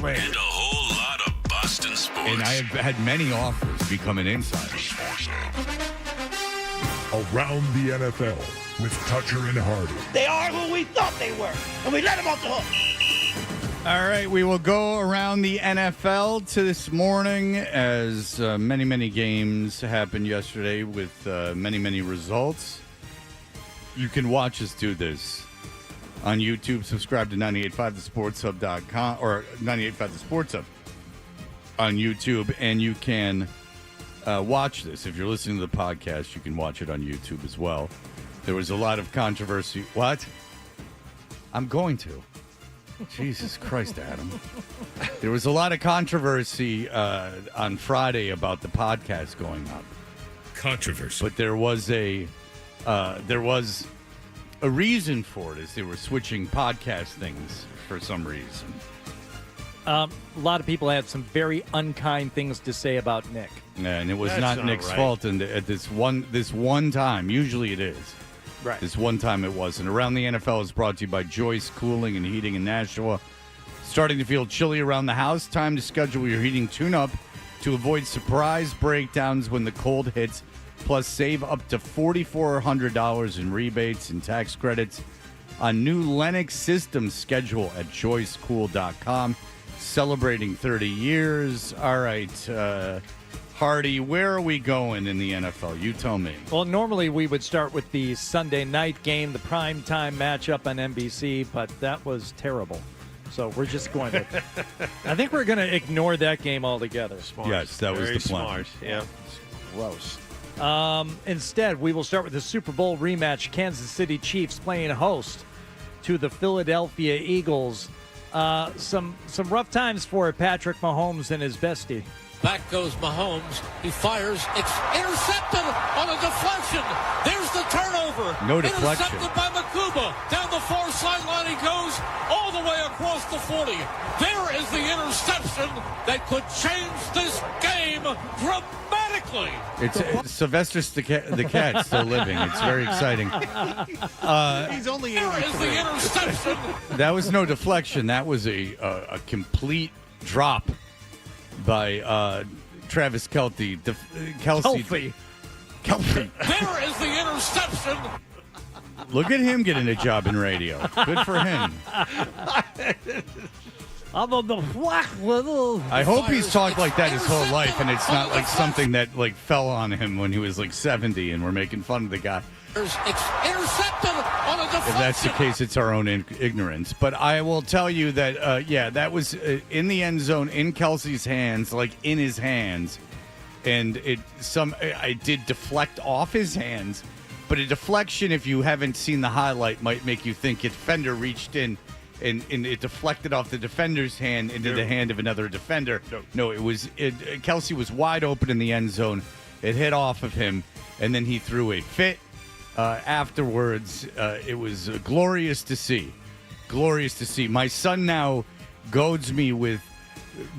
Exactly. And a whole lot of Boston sports. And I have had many offers to become an insider. Around the NFL with Toucher and Hardy. They are who we thought they were, and we let them off the hook. All right, we will go around the NFL to this morning as many games happened yesterday with many results. You can watch us do this on YouTube. Subscribe to 985thesportshub.com or 985 The Sports Hub on YouTube, and you can watch this. If you're listening to the podcast, you can watch it on YouTube as well. There was a lot of controversy. What? I'm going to. Jesus Christ, Adam. There was a lot of controversy on Friday about the podcast going up. Controversy. But there was a reason for it, is they were switching podcast things for some reason. A lot of people had some very unkind things to say about Nick. And it was not Nick's fault. And at this one time, usually it is. Right. This one time it wasn't. Around the NFL is brought to you by Joyce Cooling and Heating in Nashua. Starting to feel chilly around the house? Time to schedule your heating tune-up to avoid surprise breakdowns when the cold hits. Plus, save up to $4,400 in rebates and tax credits on new Lennox systems. Schedule at joycecool.com. Celebrating 30 years. All right, Hardy, where are we going in the NFL? You tell me. Well, normally we would start with the Sunday night game, the primetime matchup on NBC, but that was terrible. So we're just going to... I think we're going to ignore that game altogether. Smart. Yes, that was the plan. Smart. Yeah. Gross. Instead, we will start with the Super Bowl rematch. Kansas City Chiefs playing host to the Philadelphia Eagles. Some rough times for Patrick Mahomes and his bestie. Back goes Mahomes. He fires. It's intercepted on a deflection. There's the turnover. No deflection. Intercepted by Makuba. Down the far sideline he goes, all the way across the 40. There is the interception that could change this game dramatically. It's Sylvester the cat still living. It's very exciting. He's only 83. There is the interception. That was no deflection. That was a complete drop by Travis Kelce. Kelce. There is the interception. Look at him getting a job in radio. Good for him. I hope he's talked like that his whole life, and it's not like something that like fell on him when he was like 70, and we're making fun of the guy. It's intercepted on a deflection. If that's the case, it's our own ignorance. But I will tell you that, that was in the end zone, in Kelsey's hands, like in his hands, and I did deflect off his hands. But a deflection, if you haven't seen the highlight, might make you think a defender reached in and it deflected off the defender's hand into the hand of another defender. No, Kelsey was wide open in the end zone. It hit off of him, and then he threw a fit. Afterwards, it was glorious to see. Glorious to see. My son now goads me with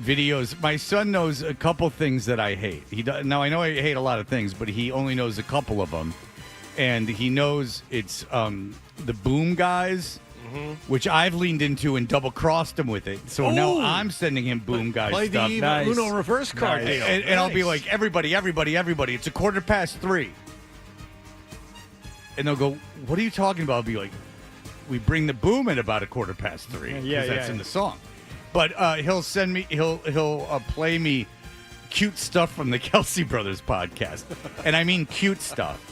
videos. My son knows a couple things that I hate. Now, I know I hate a lot of things, but he only knows a couple of them. And he knows it's the boom guys, which I've leaned into and double-crossed him with it. So now I'm sending him boom guys Play stuff. the Uno reverse card deal. And I'll be like, everybody, it's 3:15. And they'll go, what are you talking about? I'll be like, we bring the boom at about 3:15. Yeah, that's in the song. But he'll play me cute stuff from the Kelsey Brothers podcast. And I mean cute stuff.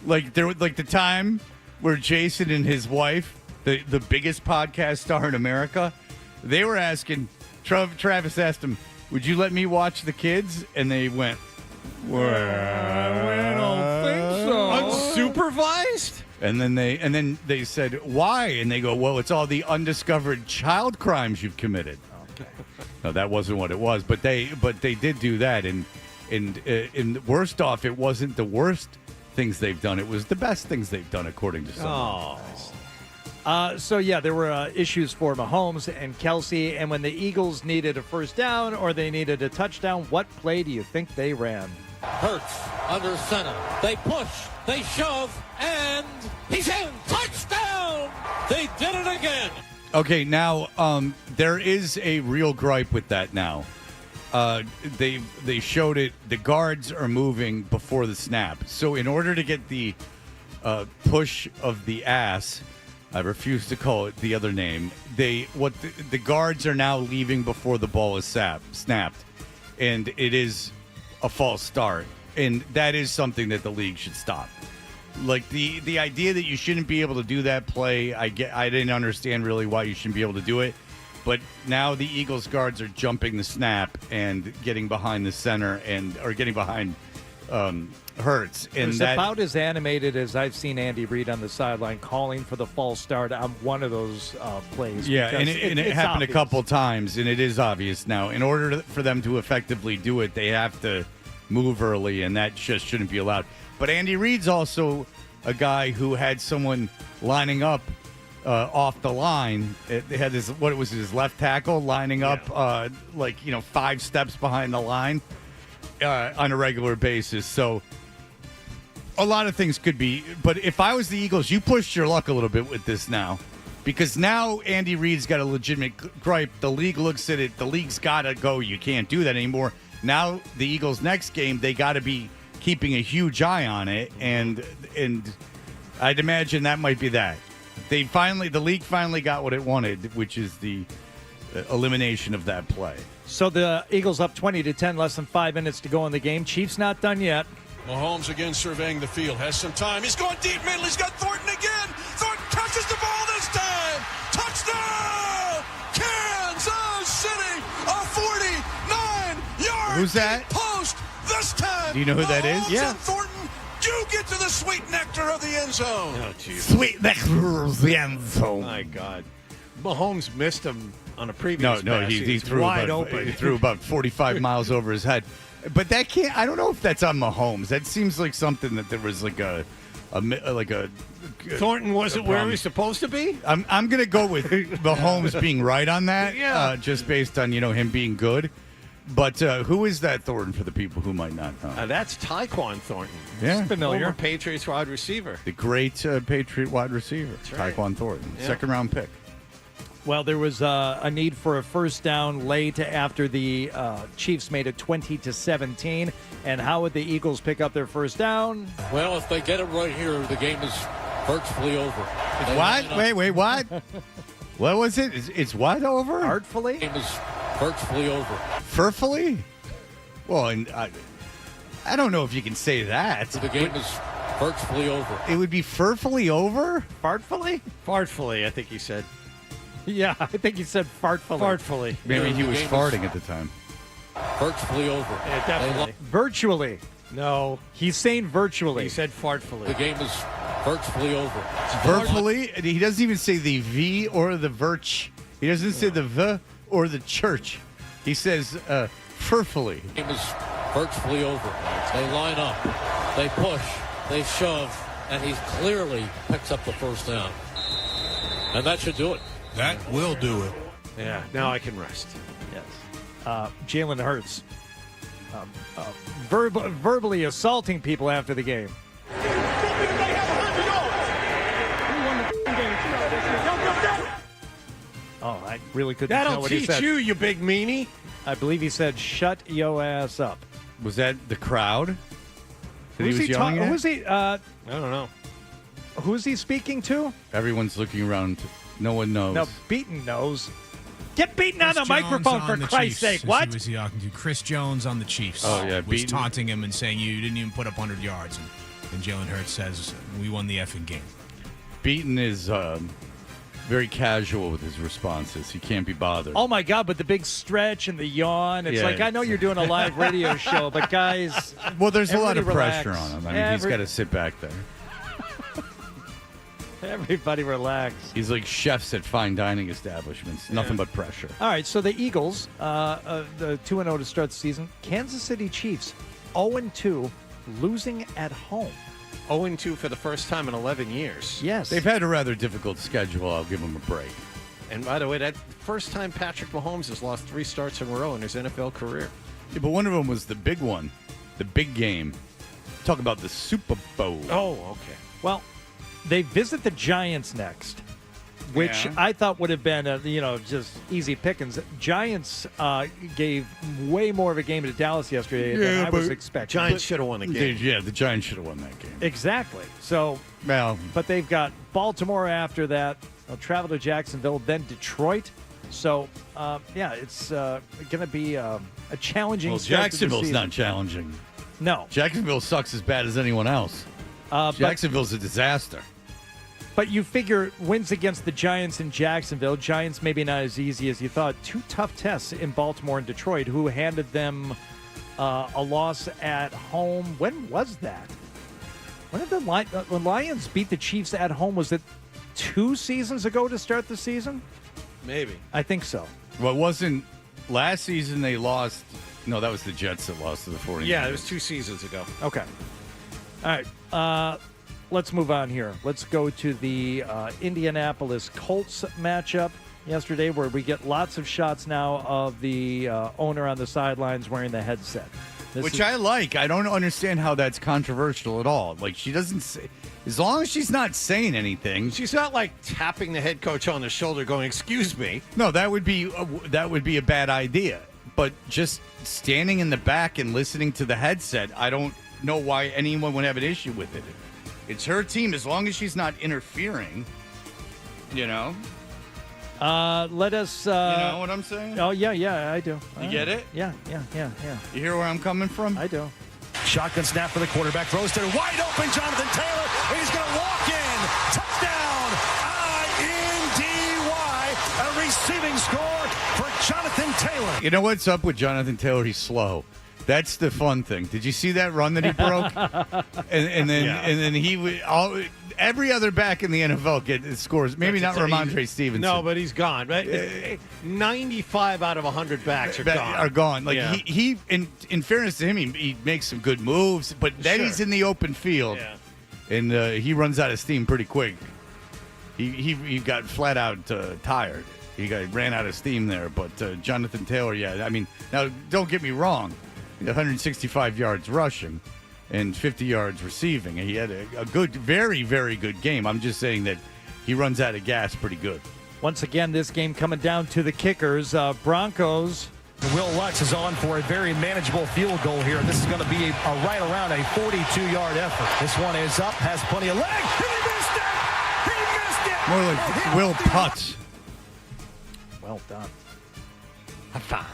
Like the time where Jason and his wife, the biggest podcast star in America, they were asking, Travis asked him, would you let me watch the kids? And they went, well, I don't think so. Unsupervised? And then they said, why? And they go, well, it's all the undiscovered child crimes you've committed. Okay. No, that wasn't what it was, but they did do that, and worst off, it wasn't the worst things they've done. It was the best things they've done, according to some. There were issues for Mahomes and Kelsey, and when the Eagles needed a first down or they needed a touchdown, what play do you think they ran? Hurts under center. They push. They shove. And he's in. Touchdown! They did it again. Okay, now there is a real gripe with that now. They showed it. The guards are moving before the snap. So in order to get the push of the ass, I refuse to call it the other name. The guards are now leaving before the ball is snapped, and it is a false start. And that is something that the league should stop. Like the idea that you shouldn't be able to do that play, I didn't understand really why you shouldn't be able to do it. But now the Eagles guards are jumping the snap and getting behind the center or getting behind Hurts. And it's about as animated as I've seen Andy Reid on the sideline calling for the false start on one of those plays. Yeah, and it happened obvious. a couple times, and it is obvious now. In order for them to effectively do it, they have to move early, and that just shouldn't be allowed. But Andy Reid's also a guy who had someone lining up off the line. It had his left tackle lining up 5 steps behind the line on a regular basis. So a lot of things could be. But if I was the Eagles, you pushed your luck a little bit with this now. Because now Andy Reid's got a legitimate gripe. The league looks at it. The league's got to go. You can't do that anymore. Now the Eagles' next game, they got to be keeping a huge eye on it, and I'd imagine that might be that. The league finally got what it wanted, which is the elimination of that play. So the Eagles up 20-10, less than 5 minutes to go in the game. Chiefs not done yet. Mahomes again surveying the field, has some time. He's going deep middle. He's got Thornton again. Thornton catches the ball this time. Touchdown! Kansas City, a 49-yard Who's that? Post this time. Do you know who that is? Mahomes and Thornton do get to the sweet nectar of the end zone. Oh, geez. Sweet nectar of the end zone. My God. Mahomes missed him on a previous No, pass. he threw wide about, open. He threw about 45 miles over his head. But that can't. I don't know if that's on Mahomes. That seems like something that there was like a Thornton wasn't where he was supposed to be? I'm going to go with Mahomes being right on that, just based on him being good. But who is that Thornton for the people who might not know? That's Tyquan Thornton. Yeah. Familiar. Former Patriots wide receiver. The great Patriot wide receiver, right. Tyquan Thornton, Yeah. second-round pick. Well, there was a need for a first down late after the Chiefs made it 20-17. And how would the Eagles pick up their first down? Well, if they get it right here, the game is virtually over. What? Wait, what? What was it? It's what over? Artfully? The game is virtually over. Furfully? Well, and I don't know if you can say that. The game is virtually over. It would be furfully over? Fartfully? Fartfully, I think he said. Yeah, I think he said fartfully. Fartfully. Maybe he The was game is farting at the time. Virtually over. Yeah, definitely. Virtually. No, He's saying virtually. he said fartfully. The game is virtually over. Virtually? He doesn't even say the V or the virch. He doesn't say the V or the church. He says furfully. The game is virtually over. They line up. They push. They shove. And he clearly picks up the first down. And that should do it. That will do it. Yeah, now I can rest. Yes. Jalen Hurts verbally assaulting people after the game. Oh, I really couldn't tell That'll what he teach said. you big meanie. I believe he said, "Shut yo ass up." Was that the crowd that Who's he was yelling at? Who's he? I don't know. Who's he speaking to? Everyone's looking around. No one knows. No, Beaton knows. Get Beaton on Chris the Jones microphone on for the Christ's Chiefs sake. is What? who was he talking to? Chris Jones on the Chiefs. Oh, yeah, was Beaton. taunting him and saying you didn't even put up 100 yards, and Jalen Hurts says we won the effing game. Beaton is very casual with his responses. He can't be bothered. Oh my God! But the big stretch and the yawn. It's Yeah. like I know you're doing a live radio show, but guys, Well, there's a lot of everybody pressure relax. on him. I mean, he's got to sit back there. Everybody relax. He's like chefs at fine dining establishments. Nothing but pressure. All right, so the Eagles, the 2-0 to start the season. Kansas City Chiefs, 0-2, losing at home. 0-2 for the first time in 11 years. Yes. They've had a rather difficult schedule. I'll give them a break. And by the way, that's the first time Patrick Mahomes has lost 3 starts in a row in his NFL career. Yeah, but one of them was the big one, the big game. Talk about the Super Bowl. Oh, okay. Well, they visit the Giants next. which Yeah. I thought would have been, just easy pickings. Giants gave way more of a game to Dallas yesterday than I was expecting. Giants should have won the game. The Giants should have won that game. Exactly. So, but they've got Baltimore after that. They'll travel to Jacksonville, then Detroit. So, it's going to be a challenging. Well, start to the Jacksonville's season. not challenging. No. Jacksonville sucks as bad as anyone else. Jacksonville's a disaster. But you figure wins against the Giants in Jacksonville. Giants maybe not as easy as you thought. Two tough tests in Baltimore and Detroit, who handed them a loss at home. When was that? When did the Lions beat the Chiefs at home? Was it 2 seasons ago to start the season? Maybe. I think so. Well, it wasn't last season they lost. No, that was the Jets that lost to the 49ers. Yeah, it was 2 seasons ago. Okay. All right. Let's move on here. Let's go to the Indianapolis Colts matchup yesterday, where we get lots of shots now of the owner on the sidelines wearing the headset. Which I like. I don't understand how that's controversial at all. Like, she doesn't say, as long as she's not saying anything. She's not like tapping the head coach on the shoulder going, "Excuse me." No, that would be a bad idea. But just standing in the back and listening to the headset, I don't know why anyone would have an issue with it. It's her team, as long as she's not interfering, you know? Let us... you know what I'm saying? Oh, yeah, I do. You get it? Yeah. You hear where I'm coming from? I do. Shotgun snap for the quarterback. Throws to wide open Jonathan Taylor. And he's going to walk in. Touchdown. INDY. A receiving score for Jonathan Taylor. You know what's up with Jonathan Taylor? He's slow. That's the fun thing. Did you see that run that he broke? and then he would every other back in the NFL scores. Maybe not Ramondre Stevenson. No, but he's gone. 95 out of 100 backs are gone. Like he in fairness to him, he makes some good moves, but then he's in the open field, and he runs out of steam pretty quick. He got flat out tired. He ran out of steam there. But Jonathan Taylor, I mean, now don't get me wrong. 165 yards rushing and 50 yards receiving. He had a good, very, very good game. I'm just saying that he runs out of gas pretty good. Once again, this game coming down to the kickers. Broncos. Will Lutz is on for a very manageable field goal here. This is going to be a right around a 42-yard effort. This one is up, has plenty of leg. And he missed it! More like Will Putz. Well done. High five.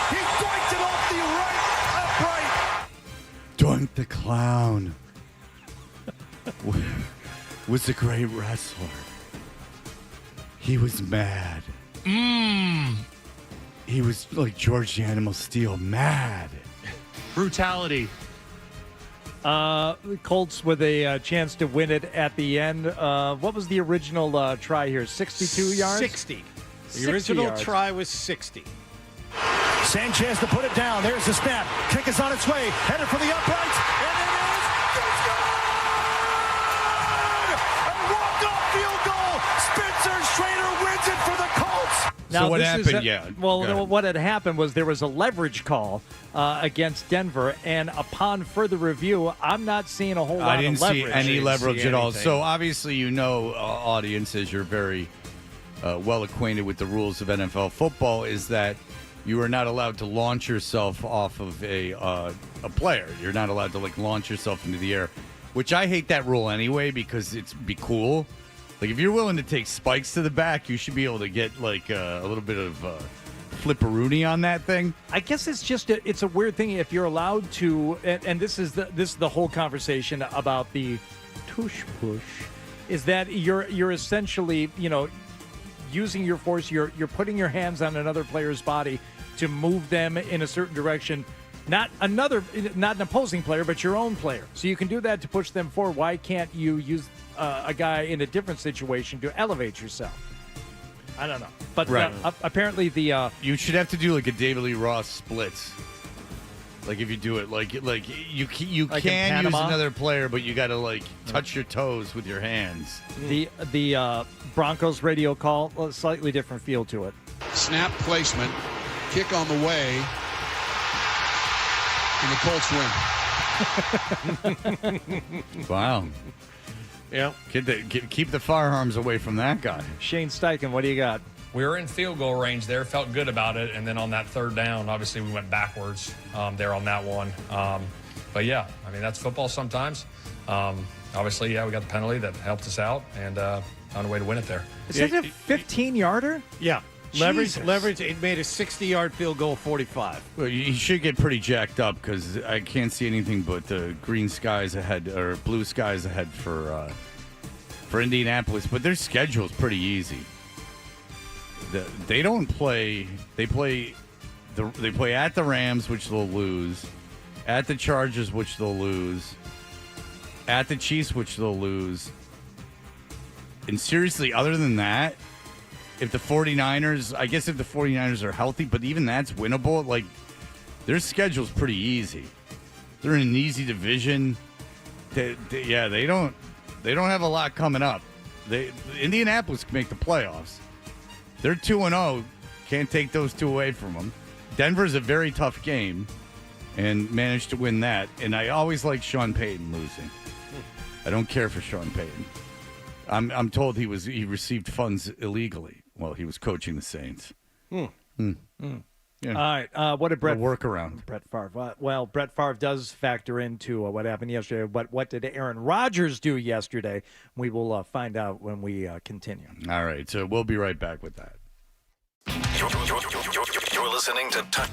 He doinked it off the right upright. Doink the Clown was a great wrestler. He was mad. He was like George the Animal Steel, mad. Brutality. The Colts with a chance to win it at the end. What was the original try here? 62 yards? 60. The original yards. try was 60. Sanchez to put it down. There's the snap. Kick is on its way. Headed for the uprights. And it is good! A walk-off field goal. Spencer Schrader wins it for the Colts. Now, so what this is happened? Well, what had happened was there was a leverage call against Denver, and upon further review, I'm not seeing a whole lot I didn't of leverage. see any leverage at all. anything. So obviously, audiences, you're very well acquainted with the rules of NFL football, is that you are not allowed to launch yourself off of a player. You're not allowed to launch yourself into the air, which I hate that rule anyway because it's be cool. Like if you're willing to take spikes to the back, you should be able to get a little bit of flipperoonie on that thing. I guess it's just it's a weird thing if you're allowed to, and this is the whole conversation about the tush push, is that you're essentially using your force. You're putting your hands on another player's body to move them in a certain direction. Not an opposing player, but your own player. So you can do that to push them forward. Why can't you use a guy in a different situation to elevate yourself? I don't know. But right. Apparently you should have to do like a David Lee Roth splits. Like if you do it, like you can use another player, but you got to touch your toes with your hands. The Broncos radio call, a slightly different feel to it. Snap placement, kick on the way, and the Colts win. Wow. Yeah. Keep the firearms away from that guy. Shane Steichen, what do you got? We were in field goal range there, felt good about it, and then on that third down, obviously we went backwards there on that one. But yeah, I mean, that's football sometimes. Obviously, yeah, we got the penalty that helped us out and found a way to win it there. Is that a 15-yarder? Yeah. Jesus. Leverage, it made a 60-yard field goal 45. Well, you should get pretty jacked up because I can't see anything but green skies ahead or blue skies ahead for Indianapolis. But their schedule's pretty easy. They don't play. They play at the Rams, which they'll lose, at the Chargers, which they'll lose, at the Chiefs, which they'll lose. And seriously, other than that, if the 49ers are healthy, but even that's winnable, like, their schedule's pretty easy. They're in an easy division. They don't have a lot coming up. Indianapolis can make the playoffs. They're 2-0. Can't take those two away from them. Denver's a very tough game and managed to win that. And I always like Sean Payton losing. I don't care for Sean Payton. I'm told he received funds illegally while he was coaching the Saints. Yeah. Yeah. All right. What did Brett workaround? Brett Favre. Well, Brett Favre does factor into what happened yesterday. But what did Aaron Rodgers do yesterday? We will find out when we continue. All right. So we'll be right back with that. You're listening to Touch.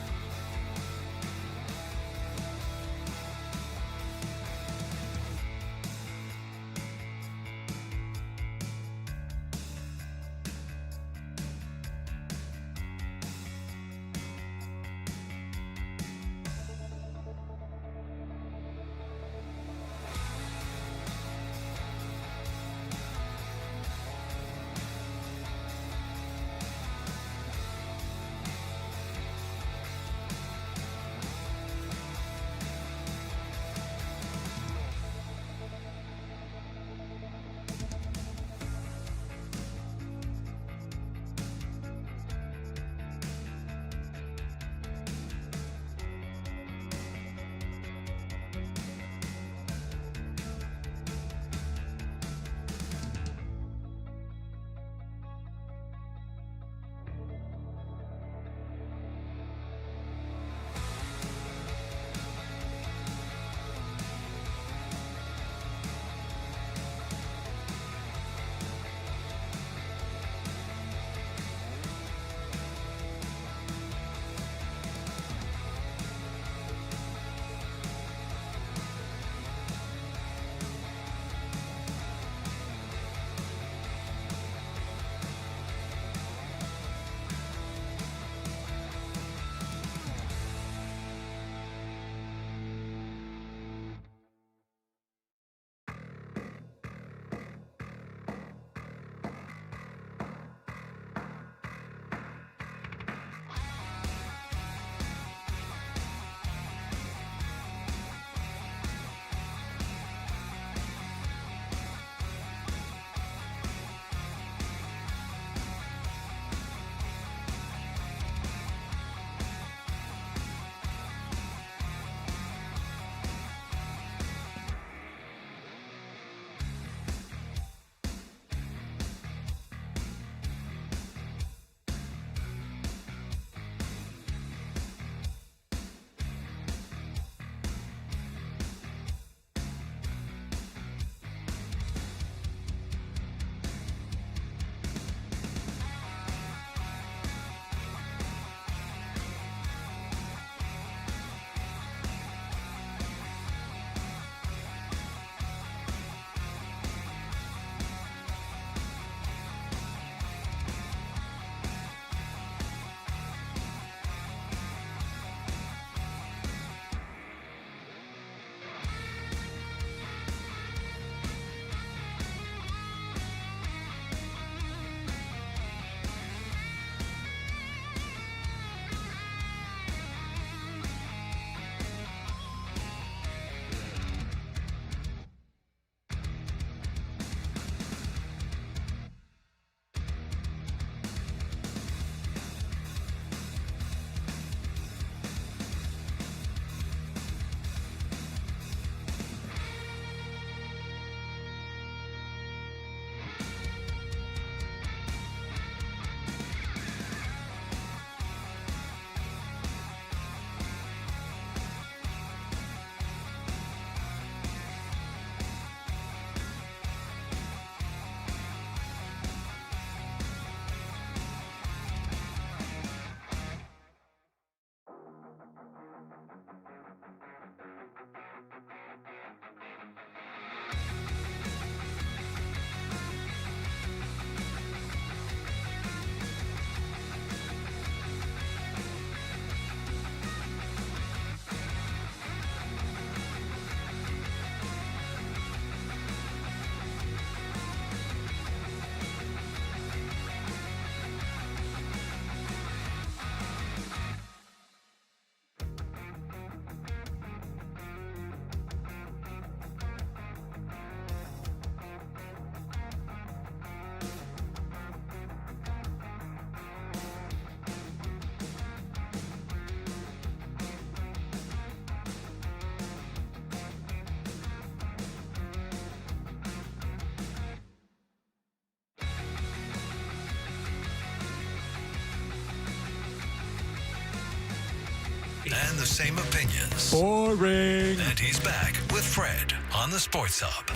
and the same opinions. Boring. And he's back with Fred on the Sports Hub.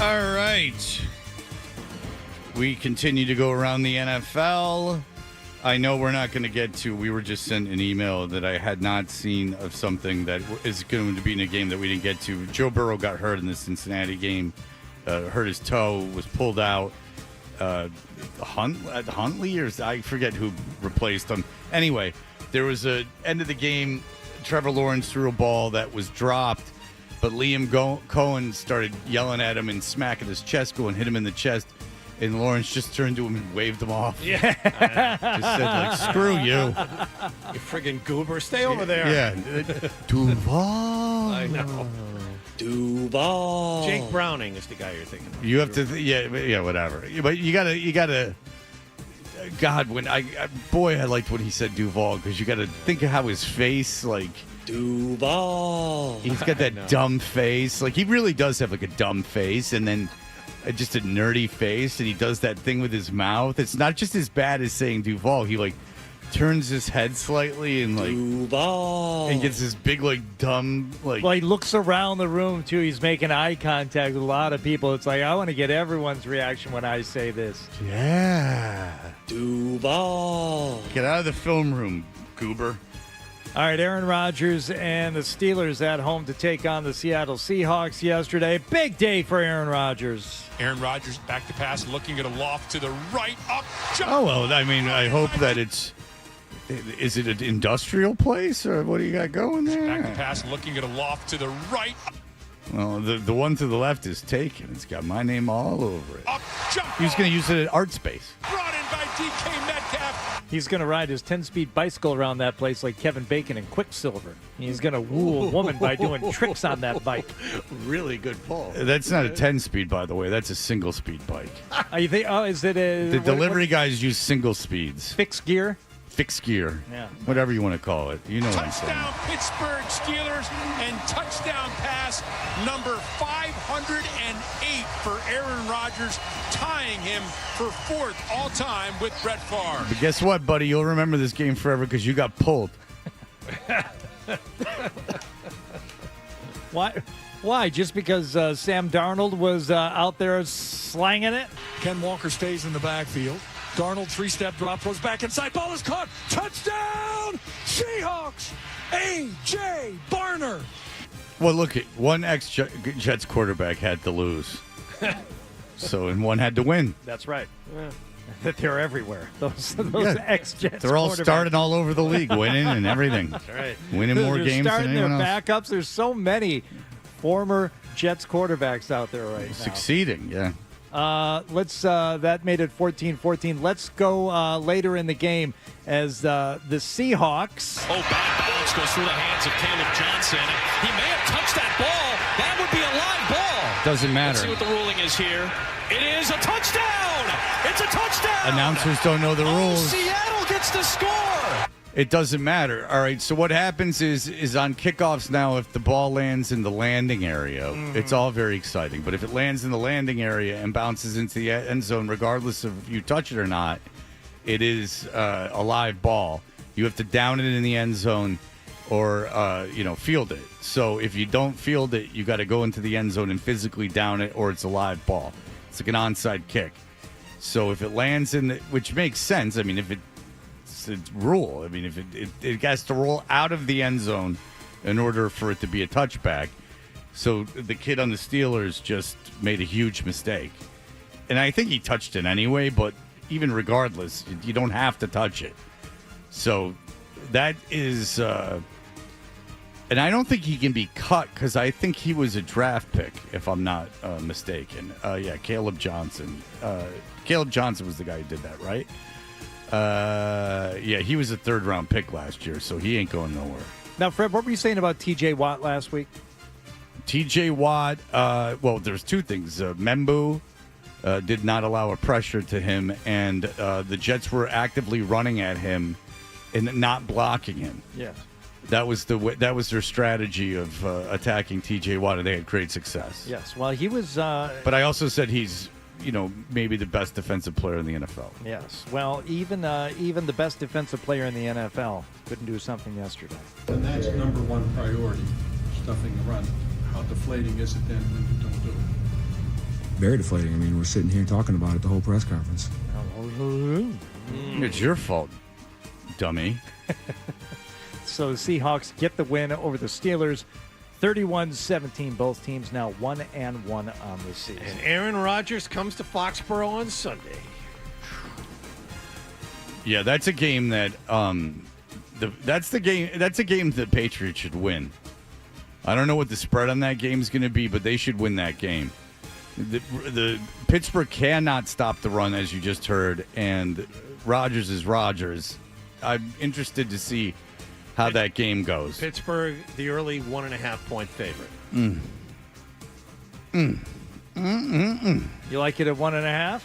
All right. We continue to go around the NFL. I know we're not going to get to, we were just sent an email that I had not seen of something that is going to be in a game that we didn't get to. Joe Burrow got hurt in the Cincinnati game, hurt his toe, was pulled out. Huntley, or I forget who replaced him. Anyway, there was a end of the game. Trevor Lawrence threw a ball that was dropped, but Liam Cohen started yelling at him and smacking his chest, going hit him in the chest. And Lawrence just turned to him and waved him off. Yeah. Just said, like, screw you. You friggin' goober. Stay over there. Yeah. Duval. I know. Duval. Jake Browning is the guy you're thinking of. You have to, yeah, whatever. But you gotta. God, I liked when he said Duval, because you gotta think of how his face, like. Duval. He's got that dumb face. Like, he really does have like a dumb face, and then just a nerdy face, and he does that thing with his mouth. It's not just as bad as saying Duval. He like turns his head slightly and like Duval, and gets this big like dumb like. Well, he looks around the room too. He's making eye contact with a lot of people. It's like, I want to get everyone's reaction when I say this. Yeah. Duval. Get out of the film room, goober. All right, Aaron Rodgers and the Steelers at home to take on the Seattle Seahawks yesterday. Big day for Aaron Rodgers. Aaron Rodgers back to pass, looking at a loft to the right, up, jump. Oh, well, I mean, I hope that is it an industrial place, or what do you got going there? Back to pass, looking at a loft to the right. Well, the one to the left is taken. It's got my name all over it. Up, jump. He's going to use it at Art Space. Brought in by DK Metcalf. He's going to ride his 10-speed bicycle around that place like Kevin Bacon and Quicksilver. He's going to woo a woman by doing tricks on that bike. Really good pull. That's not a 10-speed, by the way. That's a single-speed bike. You think? Oh, is it a... The delivery guys use single speeds. Fixed gear? Fixed gear. Yeah. Whatever you want to call it. You know what I'm saying. Touchdown Pittsburgh Steelers, and touchdown pass number 508 for Aaron Rodgers, tying him for fourth all-time with Brett Favre. But guess what, buddy? You'll remember this game forever because you got pulled. Why? Just because Sam Darnold was out there slanging it? Ken Walker stays in the backfield. Darnold, three-step drop, goes back inside. Ball is caught. Touchdown, Seahawks. A.J. Barner. Well, look, one ex-Jets quarterback had to lose. And one had to win. That's right. That they're everywhere. Those ex-Jets. They're all starting all over the league, winning and everything. That's right. Winning more They're games than starting anyone their else. backups. There's so many former Jets quarterbacks out there right now. Succeeding, yeah. That made it 14-14. Let's go later in the game as the Seahawks. Oh, bad bounce goes through the hands of Caleb Johnson. He may have touched that ball. That would be a live ball. Doesn't matter. Let's see what the ruling is here. It is a touchdown. It's a touchdown. Announcers don't know the rules. Seattle gets the score. It doesn't matter. All right, so what happens is on kickoffs now, if the ball lands in the landing area, it's all very exciting. But if it lands in the landing area and bounces into the end zone, regardless of if you touch it or not, it is a live ball. You have to down it in the end zone or, field it. So if you don't field it, you got to go into the end zone and physically down it, or it's a live ball. It's like an onside kick. So if it lands which makes sense. I mean, if it's rule. I mean, if it has to roll out of the end zone in order for it to be a touchback. So the kid on the Steelers just made a huge mistake. And I think he touched it anyway, but even regardless, you don't have to touch it. So that is... and I don't think he can be cut because I think he was a draft pick, if I'm not mistaken. Caleb Johnson. Caleb Johnson was the guy who did that, right? He was a third-round pick last year, so he ain't going nowhere. Now, Fred, what were you saying about T.J. Watt last week? T.J. Watt, there's two things. Membu did not allow a pressure to him, and the Jets were actively running at him and not blocking him. Yes. That was their strategy of attacking T.J. Watt, and they had great success. Yes. Well, he was. But I also said he's, maybe the best defensive player in the NFL. Yes. Well, even the best defensive player in the NFL couldn't do something yesterday. And that's number one priority, stuffing the run. How deflating is it then when you don't do it? Very deflating. I mean, we're sitting here talking about it the whole press conference. It's your fault, dummy. So the Seahawks get the win over the Steelers, 31-17. Both teams now 1-1 on the season. And Aaron Rodgers comes to Foxborough on Sunday. Yeah, that's a game that that's a game the Patriots should win. I don't know what the spread on that game is going to be, but they should win that game. The Pittsburgh cannot stop the run, as you just heard, and Rodgers is Rodgers. I'm interested to see how that game goes. Pittsburgh, the early 1.5-point favorite. You like it at 1.5?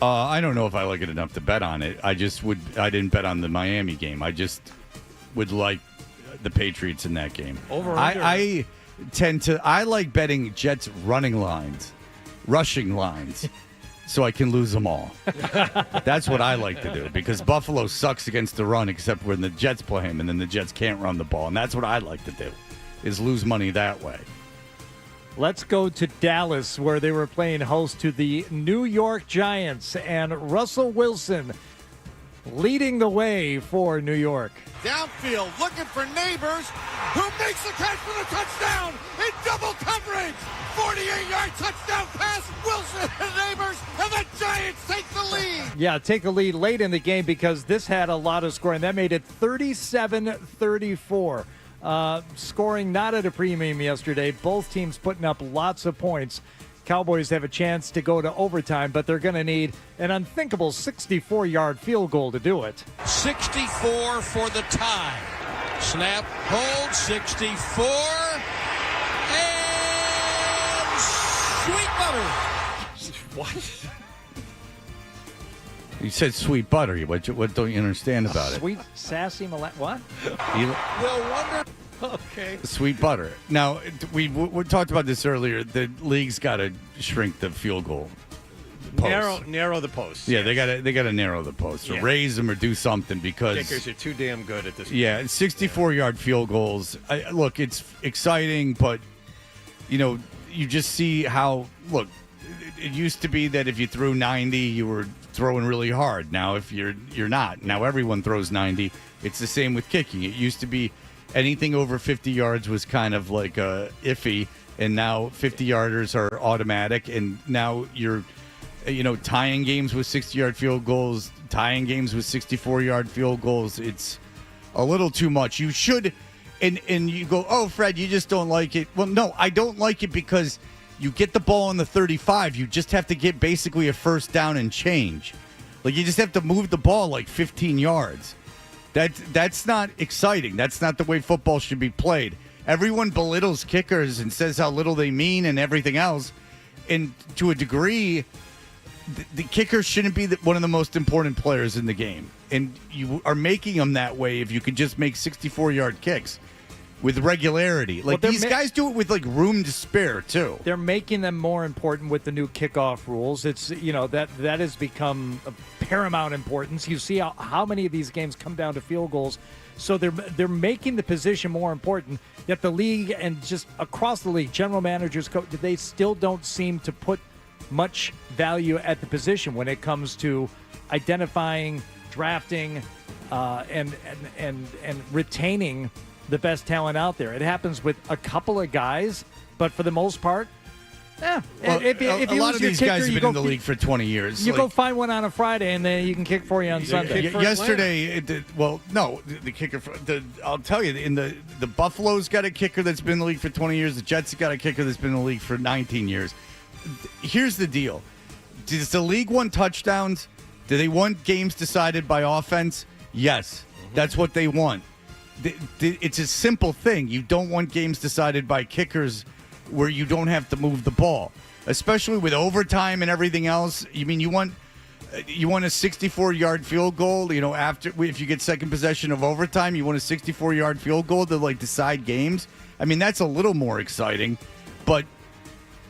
I don't know if I like it enough to bet on it. I didn't bet on the Miami game. I just would like the Patriots in that game. I like betting Jets rushing lines, so I can lose them all. That's what I like to do, because Buffalo sucks against the run, except when the Jets play him, and then the Jets can't run the ball, and that's what I like to do, is lose money that way. Let's go to Dallas, where they were playing host to the New York Giants, and Russell Wilson leading the way for New York. Downfield, looking for Neighbors, who makes the catch for the touchdown in double coverage. 48-yard touchdown pass, Wilson and Neighbors, and the Giants take the lead. Yeah, take a lead late in the game, because this had a lot of scoring. That made it 37-34. Scoring not at a premium yesterday. Both teams putting up lots of points. Cowboys have a chance to go to overtime, but they're going to need an unthinkable 64-yard field goal to do it. 64 for the tie. Snap, hold, 64. And sweet butter. What? You said sweet butter. What don't you understand about it? Sweet, sassy, what? Will wonder. Okay. Sweet butter. Now, we talked about this earlier. The league's got to shrink the field goal post. Narrow the post. Yeah, they got to narrow the post, or raise them, or do something, because kickers are too damn good at this point. Yeah, 64-yard field goals. Look, it's exciting, but you just see how. Look, it used to be that if you threw 90, you were throwing really hard. Now, if you're not, now everyone throws 90. It's the same with kicking. It used to be anything over 50 yards was kind of like iffy, and now 50-yarders are automatic, and now you're, tying games with 60-yard field goals, tying games with 64-yard field goals. It's a little too much. You should, and you go, oh, Fred, you just don't like it. Well, no, I don't like it because you get the ball on the 35. You just have to get basically a first down and change. Like, you just have to move the ball like 15 yards. That's not exciting. That's not the way football should be played. Everyone belittles kickers and says how little they mean and everything else. And to a degree, the kicker shouldn't be one of the most important players in the game. And you are making them that way if you could just make 64-yard kicks with regularity. Like, these guys do it with, like, room to spare, too. They're making them more important with the new kickoff rules. It's, that has become of paramount importance. You see how many of these games come down to field goals. So they're making the position more important, yet the league and just across the league, general managers, they still don't seem to put much value at the position when it comes to identifying, drafting, and retaining the best talent out there. It happens with a couple of guys, but for the most part, if a lot of these guys have been in the league for 20 years. You go find one on a Friday, and then you can kick for you on Sunday. Yesterday, the kicker. I'll tell you, the Buffalo's got a kicker that's been in the league for 20 years. The Jets have got a kicker that's been in the league for 19 years. Here's the deal: does the league want touchdowns? Do they want games decided by offense? Yes, that's what they want. It's a simple thing. You don't want games decided by kickers where you don't have to move the ball, especially with overtime and everything else. You want You want a 64-yard field goal, after if you get second possession of overtime, you want a 64-yard field goal to decide games. I mean, that's a little more exciting, but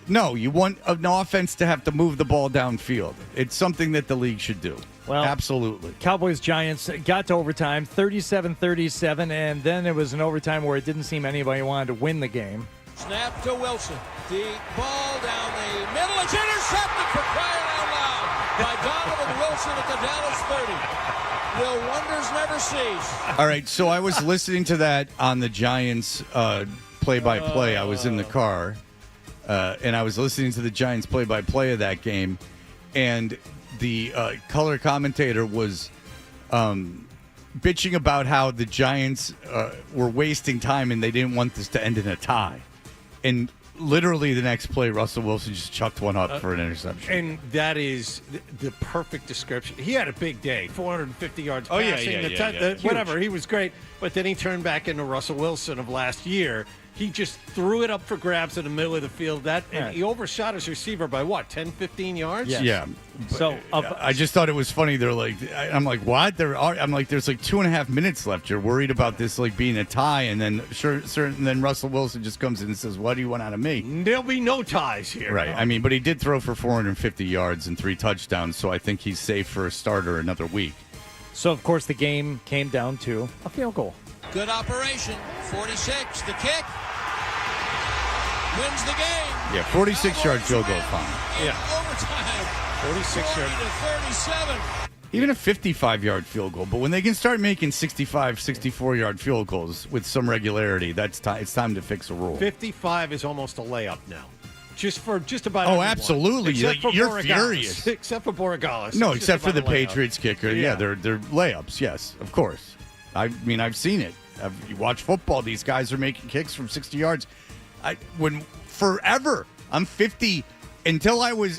no, you want an offense to have to move the ball downfield. It's something that the league should do. Well, absolutely. Cowboys-Giants got to overtime, 37-37, and then it was an overtime where it didn't seem anybody wanted to win the game. Snap to Wilson. Deep ball down the middle. It's intercepted for crying out loud by Donovan Wilson at the Dallas 30. Will wonders never cease? All right, so I was listening to that on the Giants play-by-play. I was in the car, and I was listening to the Giants play-by-play of that game, and the color commentator was bitching about how the Giants were wasting time and they didn't want this to end in a tie. And literally the next play, Russell Wilson just chucked one up for an interception. And that is the perfect description. He had a big day, 450 yards passing. Whatever, he was great. But then he turned back into Russell Wilson of last year. He just threw it up for grabs in the middle of the field. And he overshot his receiver by what, 10, 15 yards? Yes. Yeah. So I just thought it was funny. They're like, I'm like, what? I'm like, there's 2.5 minutes left. You're worried about this being a tie, and then and then Russell Wilson just comes in and says, "What do you want out of me?" There'll be no ties here. Right. I mean, but he did throw for 450 yards and 3 touchdowns, so I think he's safe for a starter another week. So of course the game came down to a field goal. Good operation. 46. The kick wins the game. Yeah, 46-yard field goal, fine. Yeah. Overtime. 46-yard. 40-37. Even a 55-yard field goal, but when they can start making 65, 64-yard field goals with some regularity, it's time to fix a rule. 55 is almost a layup now. Just about Oh, everyone. Absolutely. You're furious. Except for Borregales. No, It's except just for the about a layup. Patriots kicker. Yeah, they're layups, yes, of course. I mean, I've seen it. You watch football, these guys are making kicks from 60 yards. Forever, I'm 50. Until I was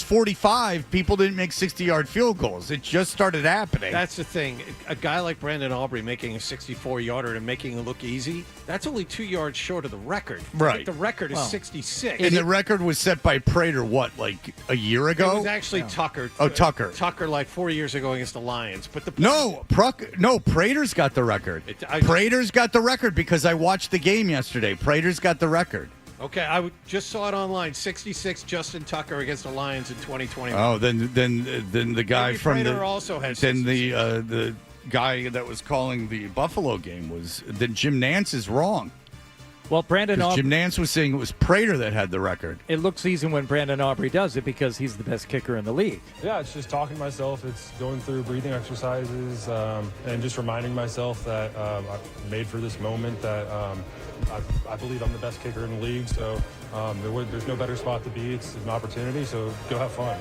45, people didn't make 60-yard field goals. It just started happening. That's the thing. A guy like Brandon Aubrey making a 64-yarder and making it look easy, that's only 2 yards short of the record. I Right. think the record is 66. And the record was set by Prater, a year ago? It was actually Tucker. Oh, Tucker. Tucker, 4 years ago against the Lions. But Prater's got the record. Prater's got the record because I watched the game yesterday. Prater's got the record. Okay, I just saw it online. 66, Justin Tucker against the Lions in 2021. Oh, then the guy Maybe from Prater the also has then the guy that was calling the Buffalo game was that Jim Nance is wrong. Well, Brandon Aubrey, Jim Nance was saying it was Prater that had the record. it looks easy when Brandon Aubrey does it because he's the best kicker in the league. Yeah, it's just talking to myself. It's going through breathing exercises and just reminding myself that I'm made for this moment, that I believe I'm the best kicker in the league. So there's no better spot to be. It's an opportunity, so go have fun.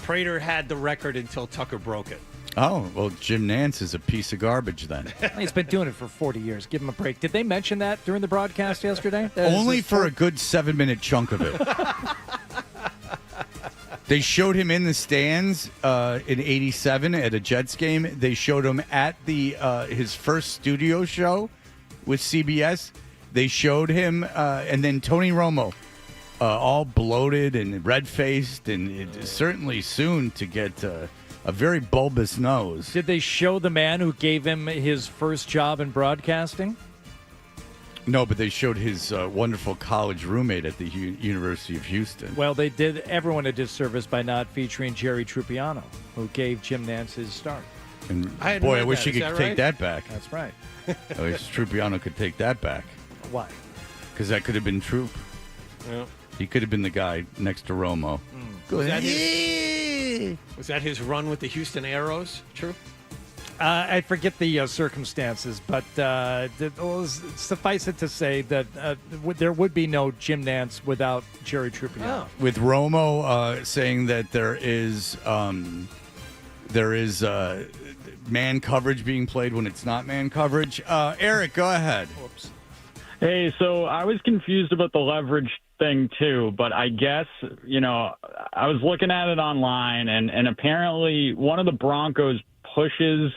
Prater had the record until Tucker broke it. Oh, well, Jim Nance is a piece of garbage then. He's been doing it for 40 years. Give him a break. Did they mention that during the broadcast yesterday? Only for a good 7-minute chunk of it. They showed him in the stands in '87 at a Jets game. They showed him at his first studio show with CBS. They showed him, and then Tony Romo, all bloated and red-faced, and certainly soon to get a very bulbous nose. Did they show the man who gave him his first job in broadcasting? No, but they showed his wonderful college roommate at the University of Houston. Well, they did everyone a disservice by not featuring Jerry Trupiano, who gave Jim Nance his start. And boy, I wish he could take that back. That's right. I wish Trupiano could take that back. Why? Because that could have been Troop. Yeah. He could have been the guy next to Romo. Was that his run with the Houston Aeros? True. I forget the circumstances, but suffice it to say that there would be no Jim Nance without Jerry Trupiano. With Romo saying that there is man coverage being played when it's not man coverage. Eric, go ahead. Whoops. Hey, so I was confused about the leverage thing too, but I guess, I was looking at it online and apparently one of the Broncos pushes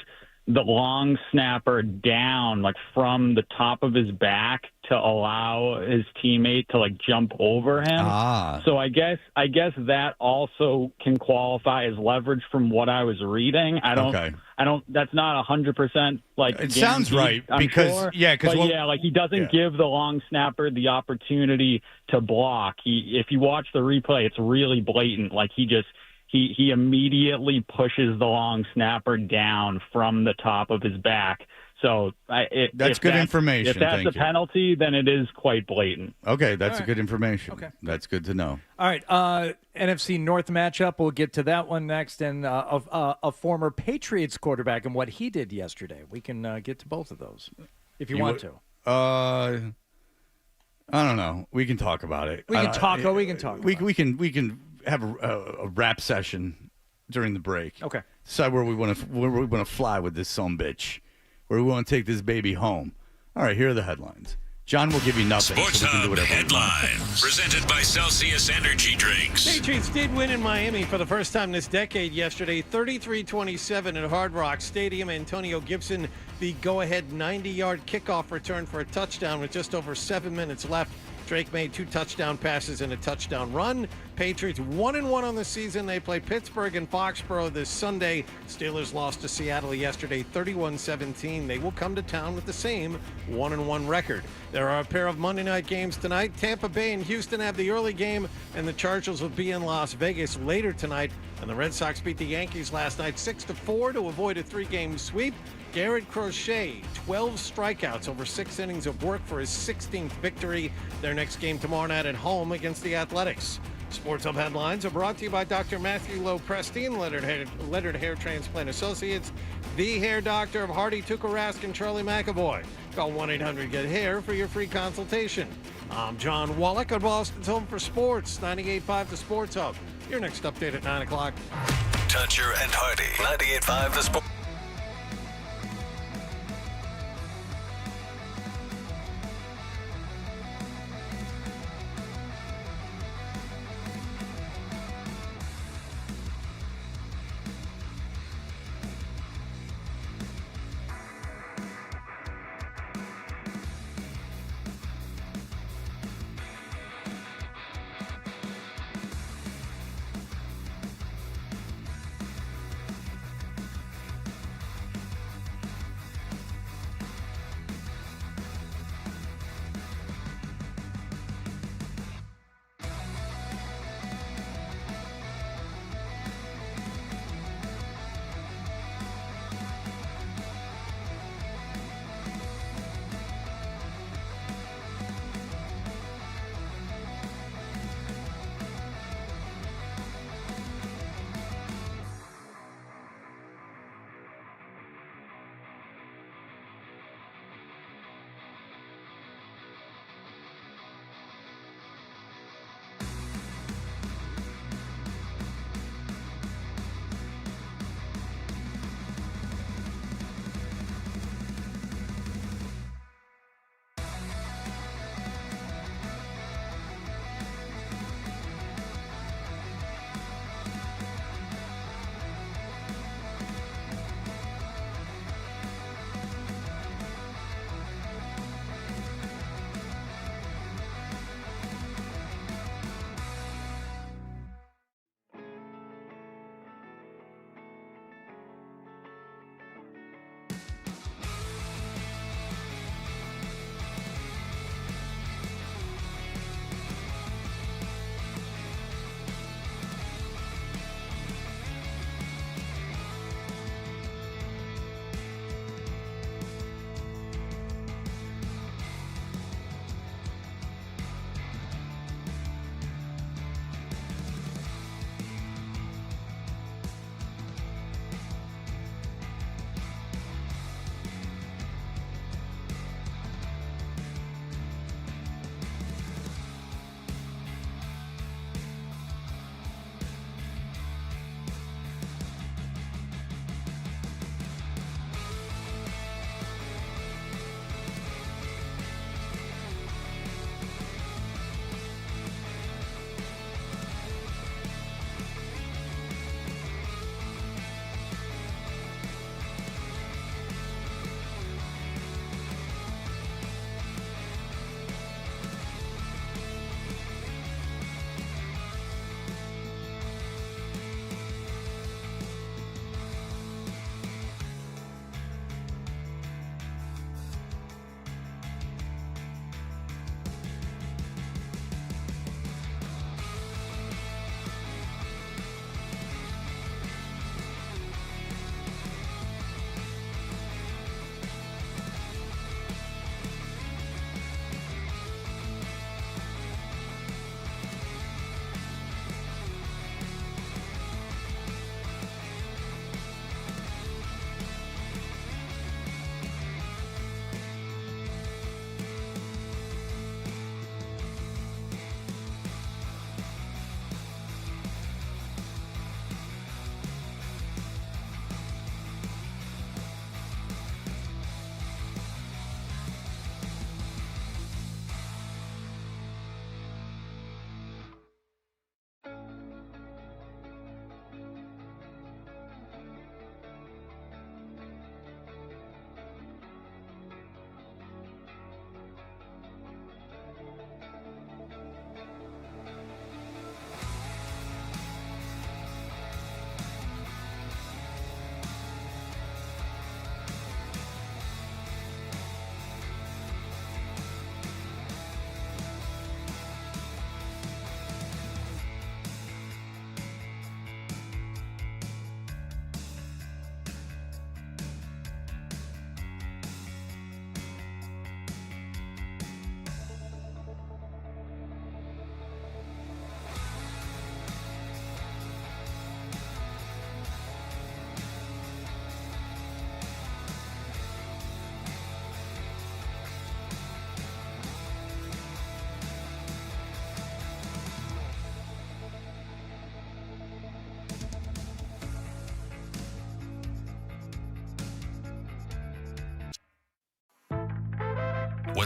the long snapper down, like from the top of his back to allow his teammate to like jump over him. So I guess that also can qualify as leverage from what I was reading. I don't, that's not 100% like It sounds right I'm because, sure, because like he doesn't give the long snapper the opportunity to block. If you watch the replay, it's really blatant. Like he immediately pushes the long snapper down from the top of his back. So that's good information. If that's a penalty, then it is quite blatant. Okay, that's good information. Okay. That's good to know. All right, NFC North matchup. We'll get to that one next, and a former Patriots quarterback and what he did yesterday. We can get to both of those if you want to. I don't know. We can talk about it. We can talk. We can talk. We can have a rap session during the break. Okay. Decide where we want to fly with this sumbitch. Where we want to take this baby home. All right, here are the headlines. John will give you nothing. Sports so we can do Hub whatever we want. headlines presented by Celsius Energy Drinks. Patriots did win in Miami for the first time this decade yesterday, 33-27 at Hard Rock Stadium. Antonio Gibson, the go-ahead 90-yard kickoff return for a touchdown with just over 7 minutes left. Drake made 2 touchdown passes and a touchdown run. Patriots 1-1 on the season. They play Pittsburgh and Foxborough this Sunday. Steelers lost to Seattle yesterday, 31-17. They will come to town with the same 1-1 record. There are a pair of Monday night games tonight. Tampa Bay and Houston have the early game, and the Chargers will be in Las Vegas later tonight. And the Red Sox beat the Yankees last night 6-4 to avoid a 3-game sweep. Garrett Crochet, 12 strikeouts over 6 innings of work for his 16th victory. Their next game tomorrow night at home against the Athletics. Sports Hub headlines are brought to you by Dr. Matthew Lowe Prestine, Lettered Hair Transplant Associates, the hair doctor of Hardy Tukarask and Charlie McAvoy. Call 1-800-GET-HAIR for your free consultation. I'm John Wallach on Boston's Home for Sports, 98.5 The Sports Hub. Your next update at 9 o'clock. Toucher and Hardy, 98.5 The Sports.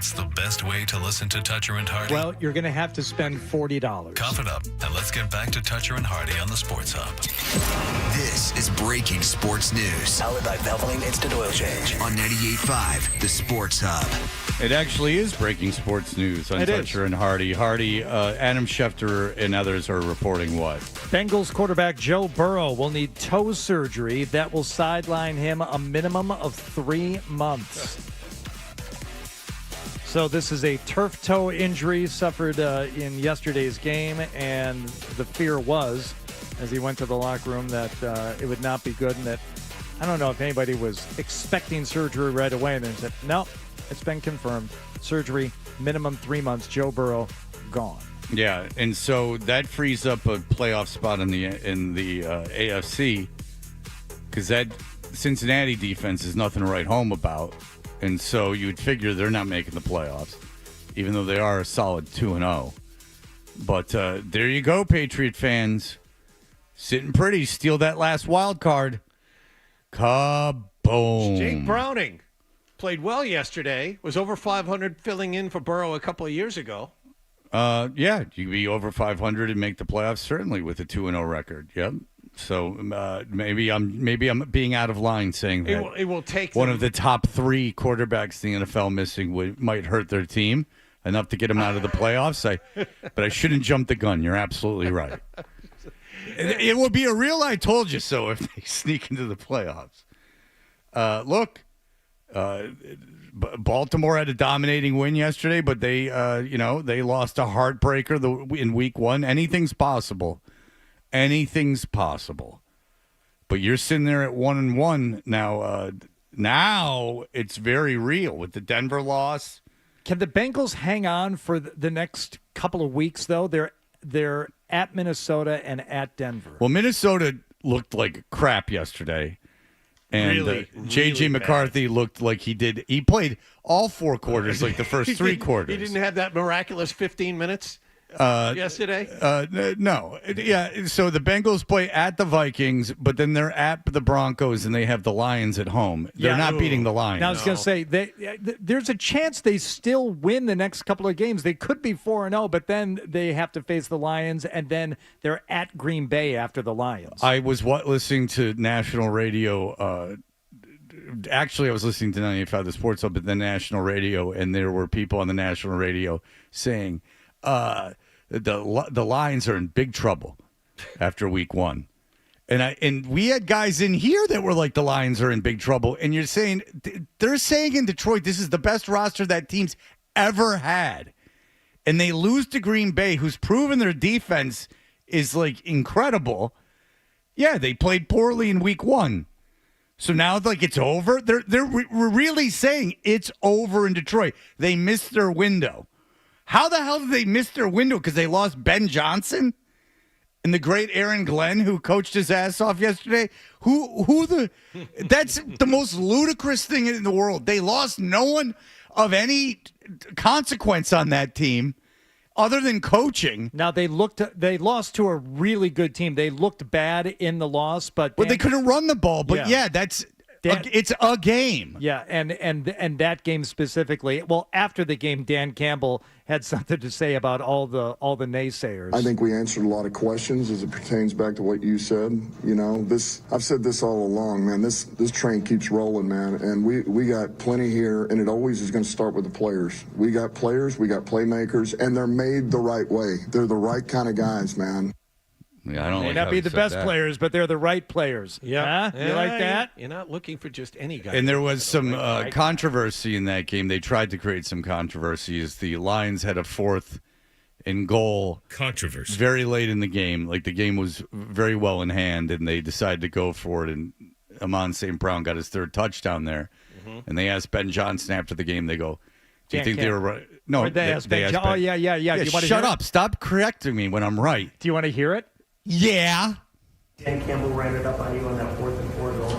What's the best way to listen to Toucher and Hardy? Well, you're going to have to spend $40. Cough it up, and let's get back to Toucher and Hardy on the Sports Hub. This is breaking sports news. Powered by Valvoline Instant Oil Change on 98.5, the Sports Hub. It actually is breaking sports news on Toucher and Hardy. Hardy, Adam Schefter and others are reporting what? Bengals quarterback Joe Burrow will need toe surgery that will sideline him a minimum of 3 months. So this is a turf toe injury suffered in yesterday's game, and the fear was, as he went to the locker room, that it would not be good, and that I don't know if anybody was expecting surgery right away, and then said, no, it's been confirmed. Surgery, minimum 3 months. Joe Burrow, gone. Yeah, and so that frees up a playoff spot in the AFC, because that Cincinnati defense is nothing to write home about, and so you'd figure they're not making the playoffs, even though they are a solid 2-0. But there you go, Patriot fans, sitting pretty. Steal that last wild card. Kaboom! Jake Browning played well yesterday. Was over 500 filling in for Burrow a couple of years ago. Yeah, you could be over 500 and make the playoffs, certainly with a 2-0 record. Yep. So maybe I'm being out of line saying that It will take one of the top 3 quarterbacks in the NFL missing might hurt their team enough to get them out of the playoffs. But I shouldn't jump the gun. You're absolutely right. It would be a real "I told you so" if they sneak into the playoffs. Look. Baltimore had a dominating win yesterday, but they lost a heartbreaker in week 1. Anything's possible. Anything's possible. But you're sitting there at 1-1 now. Now it's very real with the Denver loss. Can the Bengals hang on for the next couple of weeks, though? They're at Minnesota and at Denver. Well, Minnesota looked like crap yesterday. And J.J. McCarthy looked like he did. He played all 4 quarters, like the first 3 quarters. He didn't have that miraculous 15 minutes yesterday? No. Yeah, so the Bengals play at the Vikings, but then they're at the Broncos, and they have the Lions at home. They're not beating the Lions. Now, I was going to say, there's a chance they still win the next couple of games. They could be 4-0, but then they have to face the Lions, and then they're at Green Bay after the Lions. I was listening to national radio. Actually, I was listening to 95 the Sports Hub, but then national radio, and there were people on the national radio saying the Lions are in big trouble after week 1. And we had guys in here that were like, the Lions are in big trouble. And you're saying, they're saying in Detroit, this is the best roster that team's ever had. And they lose to Green Bay, who's proven their defense is like incredible. Yeah, they played poorly in week 1. So now like it's over. We're really saying it's over in Detroit. They missed their window. How the hell did they miss their window? Because they lost Ben Johnson and the great Aaron Glenn, who coached his ass off yesterday. That's the most ludicrous thing in the world. They lost no one of any consequence on that team other than coaching. Now they lost to a really good team. They looked bad in the loss, but they couldn't run the ball. But it's a game. Yeah, and that game specifically. Well, after the game, Dan Campbell had something to say about all the naysayers. I think we answered a lot of questions as it pertains back to what you said. You know, I've said this all along, man. This train keeps rolling, man, and we got plenty here, and it always is going to start with the players. We got players, we got playmakers, and they're made the right way. They're the right kind of guys, man. Yeah, I don't may not be the best players, but they're the right players. Yeah, huh? You like that? You're not looking for just any guy. And there was some controversy in that game. They tried to create some controversy as the Lions had a 4th and goal. Controversy. Very late in the game. Like the game was very well in hand, and they decided to go for it. And Amon St. Brown got his 3rd touchdown there. Mm-hmm. And they asked Ben Johnson after the game, they go, do you think they were right? No, they asked Ben. Oh, yeah. Yeah, Do you want to shut up. Stop correcting me when I'm right. Do you want to hear it? Yeah. Dan Campbell ran it up on you on that 4th and 4 goal.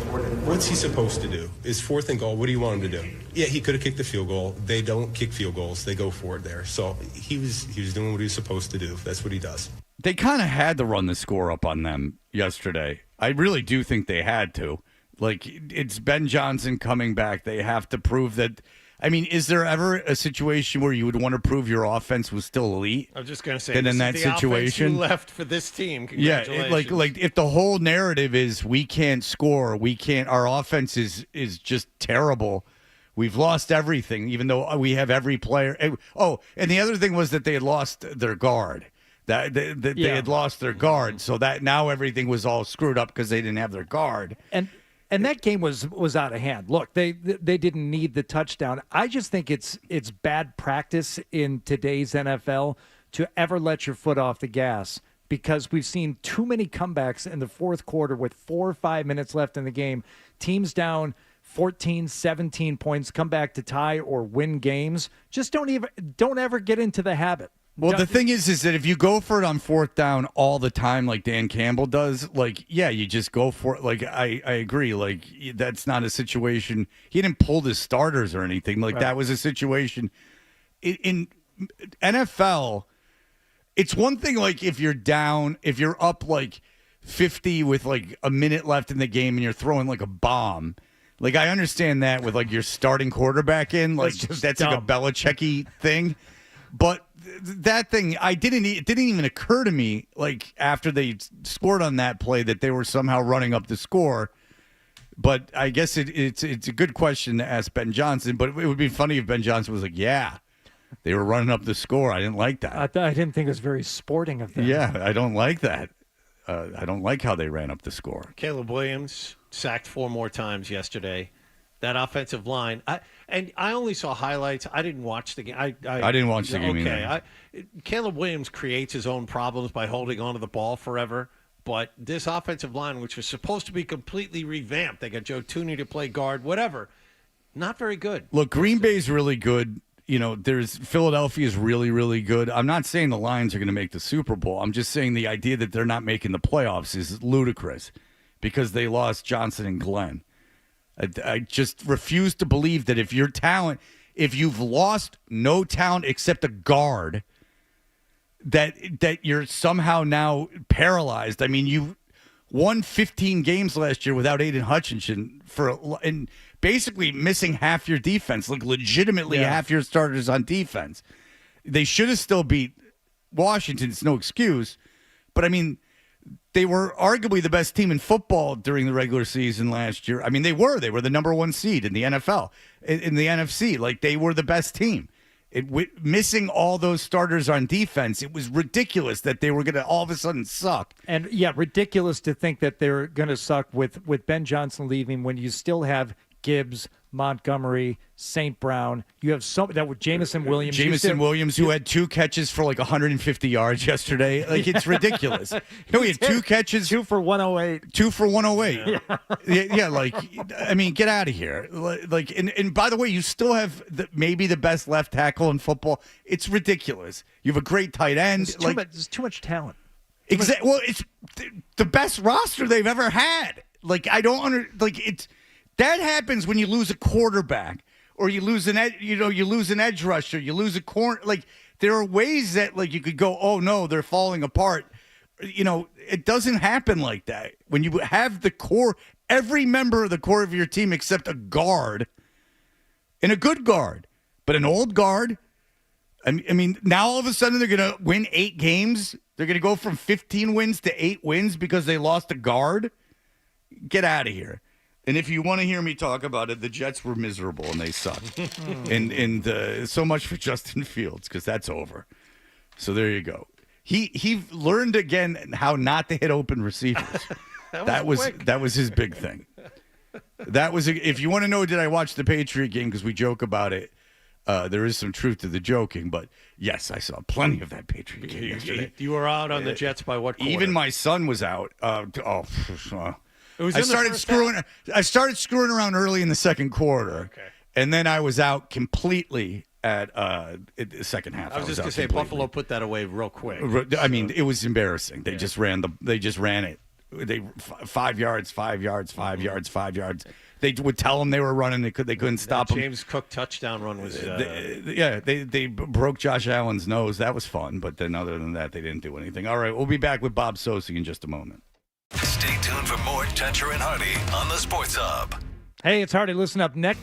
What's he supposed to do? It's 4th and goal. What do you want him to do? Yeah, he could have kicked the field goal. They don't kick field goals. They go for it there. So he was doing what he was supposed to do. That's what he does. They kind of had to run the score up on them yesterday. I really do think they had to. Like, it's Ben Johnson coming back. They have to prove that. I mean, is there ever a situation where you would want to prove your offense was still elite? I'm just going to say, and in that the situation, offense you left for this team. yeah, Congratulations. like if the whole narrative is we can't score, our offense is just terrible. We've lost everything, even though we have every player. Oh, and the other thing was that they had lost their guard. That they had lost their guard, so that now everything was all screwed up because they didn't have their guard. And that game was out of hand. Look, they didn't need the touchdown. I just think it's bad practice in today's NFL to ever let your foot off the gas, because we've seen too many comebacks in the fourth quarter with 4 or 5 minutes left in the game. Teams down 14, 17 points, come back to tie or win games. Just don't ever get into the habit. Well, the thing is that if you go for it on fourth down all the time, like Dan Campbell does, like, yeah, you just go for it. Like, I agree. Like, that's not a situation. He didn't pull his starters or anything. Like, that was a situation. In NFL, it's one thing, like, if you're up, like, 50 with, like, a minute left in the game and you're throwing, like, a bomb. Like, I understand that with, like, your starting quarterback in. Like, that's like a Belichick-y thing. But that thing, it didn't even occur to me, like, after they scored on that play, that they were somehow running up the score. But I guess it's a good question to ask Ben Johnson. But it would be funny if Ben Johnson was like, yeah, they were running up the score. I didn't like that. I didn't think it was very sporting of them. Yeah, I don't like that. I don't like how they ran up the score. Caleb Williams sacked 4 more times yesterday. That offensive line, I only saw highlights. I didn't watch the game. I didn't watch the game either. Caleb Williams creates his own problems by holding onto the ball forever. But this offensive line, which was supposed to be completely revamped, they got Joe Tooney to play guard, whatever, not very good. Look, Green Bay's really good. You know, Philadelphia's really, really good. I'm not saying the Lions are going to make the Super Bowl. I'm just saying the idea that they're not making the playoffs is ludicrous because they lost Johnson and Glenn. I just refuse to believe that if you've lost no talent except a guard, that you're somehow now paralyzed. I mean, you won 15 games last year without Aiden Hutchinson and basically missing half your defense, like legitimately half your starters on defense. They should have still beat Washington. It's no excuse. But, I mean, they were arguably the best team in football during the regular season last year. I mean, they were the number 1 seed in the NFL, in the NFC. Like, they were the best team. Missing all those starters on defense, it was ridiculous that they were going to all of a sudden suck. And, yeah, ridiculous to think that they're going to suck with Ben Johnson leaving when you still have Gibbs, Montgomery, St. Brown. You have that with Jameson Williams. Williams, who had 2 catches for like 150 yards yesterday. Like, it's ridiculous. He had 2 catches. 2 for 108. 2 for 108. Yeah, like, I mean, get out of here. Like, and by the way, you still have maybe the best left tackle in football. It's ridiculous. You have a great tight end. There's too much talent. Exactly. Well, it's the best roster they've ever had. Like, I don't it's. That happens when you lose a quarterback or you lose an edge rusher, you lose a corner. Like, there are ways that, like, you could go, oh no, they're falling apart. You know, it doesn't happen like that. When you have the core, every member of the core of your team except a guard, and a good guard, but an old guard. I mean, now all of a sudden they're going to win 8 games. They're going to go from 15 wins to 8 wins because they lost a guard. Get out of here. And if you want to hear me talk about it, the Jets were miserable and they sucked. and so much for Justin Fields, because that's over. So there you go. He learned again how not to hit open receivers. that was his big thing. If you want to know, did I watch the Patriot game? Because we joke about it. There is some truth to the joking, but yes, I saw plenty of that Patriot game yesterday. You were out on the Jets by what quarter? Even my son was out. I started screwing around early in the second quarter, and then I was out completely at the second half. I was just going to say Buffalo put that away real quick. I mean, it was embarrassing. They just ran it. They 5 yards, 5 yards, 5 yards, 5 yards. They would tell them they were running. They couldn't stop them. James Cook touchdown run was. They broke Josh Allen's nose. That was fun, but then other than that, they didn't do anything. All right, we'll be back with Bob Sosi in just a moment. Stay tuned for more Toucher and Hardy on the Sports Hub. Hey, it's Hardy. Listen up next.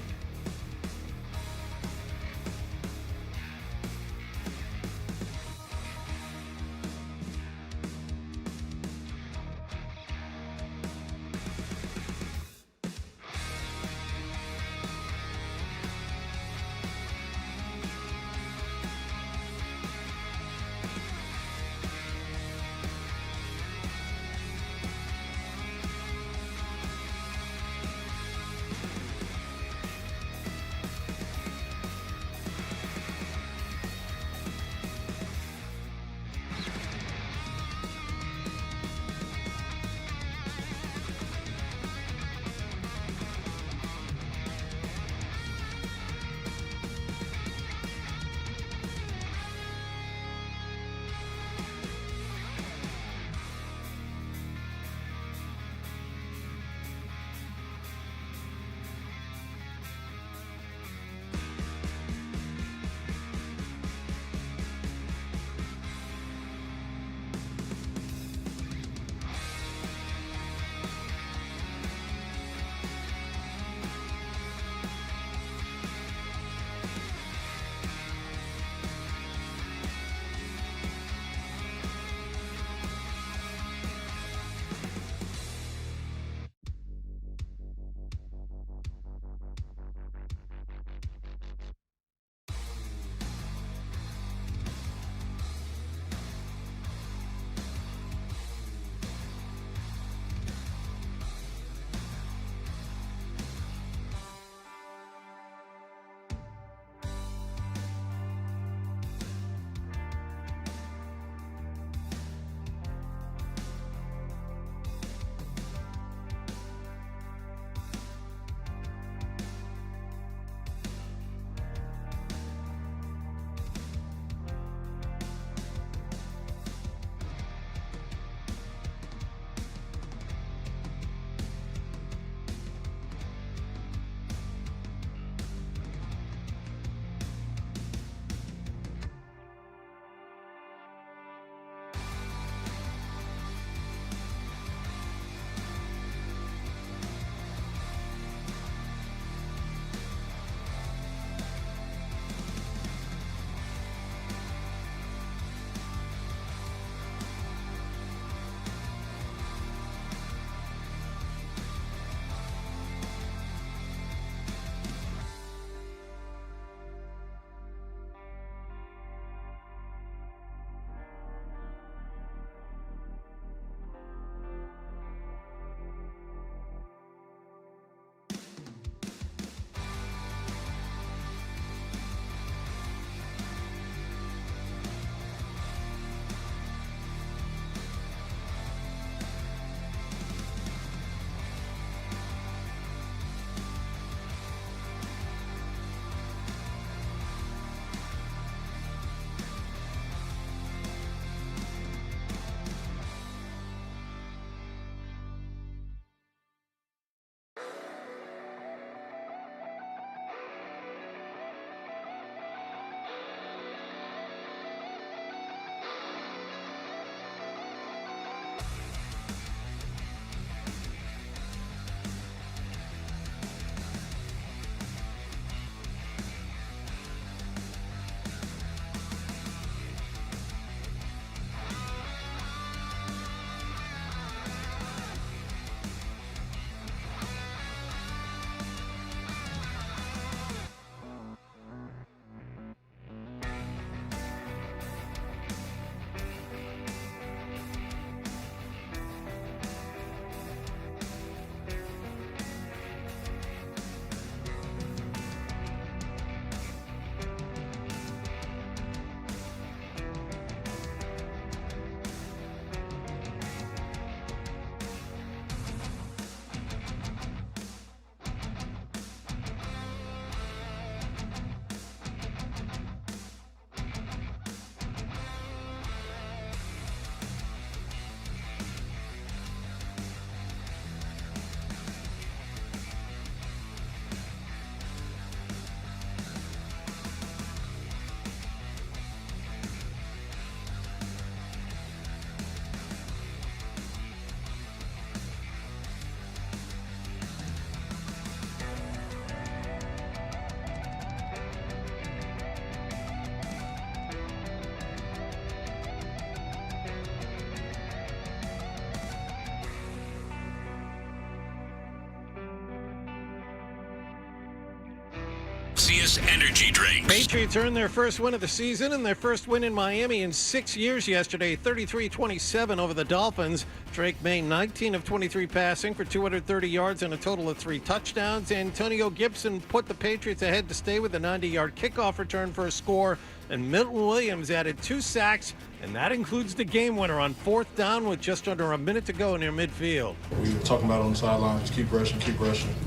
Celsius energy drinks. Patriots earned their first win of the season and their first win in Miami in 6 years yesterday, 33-27 over the Dolphins. Drake made 19 of 23 passing for 230 yards and a total of 3 touchdowns. Antonio Gibson put the Patriots ahead to stay with a 90-yard kickoff return for a score. And Milton Williams added 2 sacks, and that includes the game winner on 4th down with just under a minute to go near midfield. We were talking about on the sideline, just keep rushing,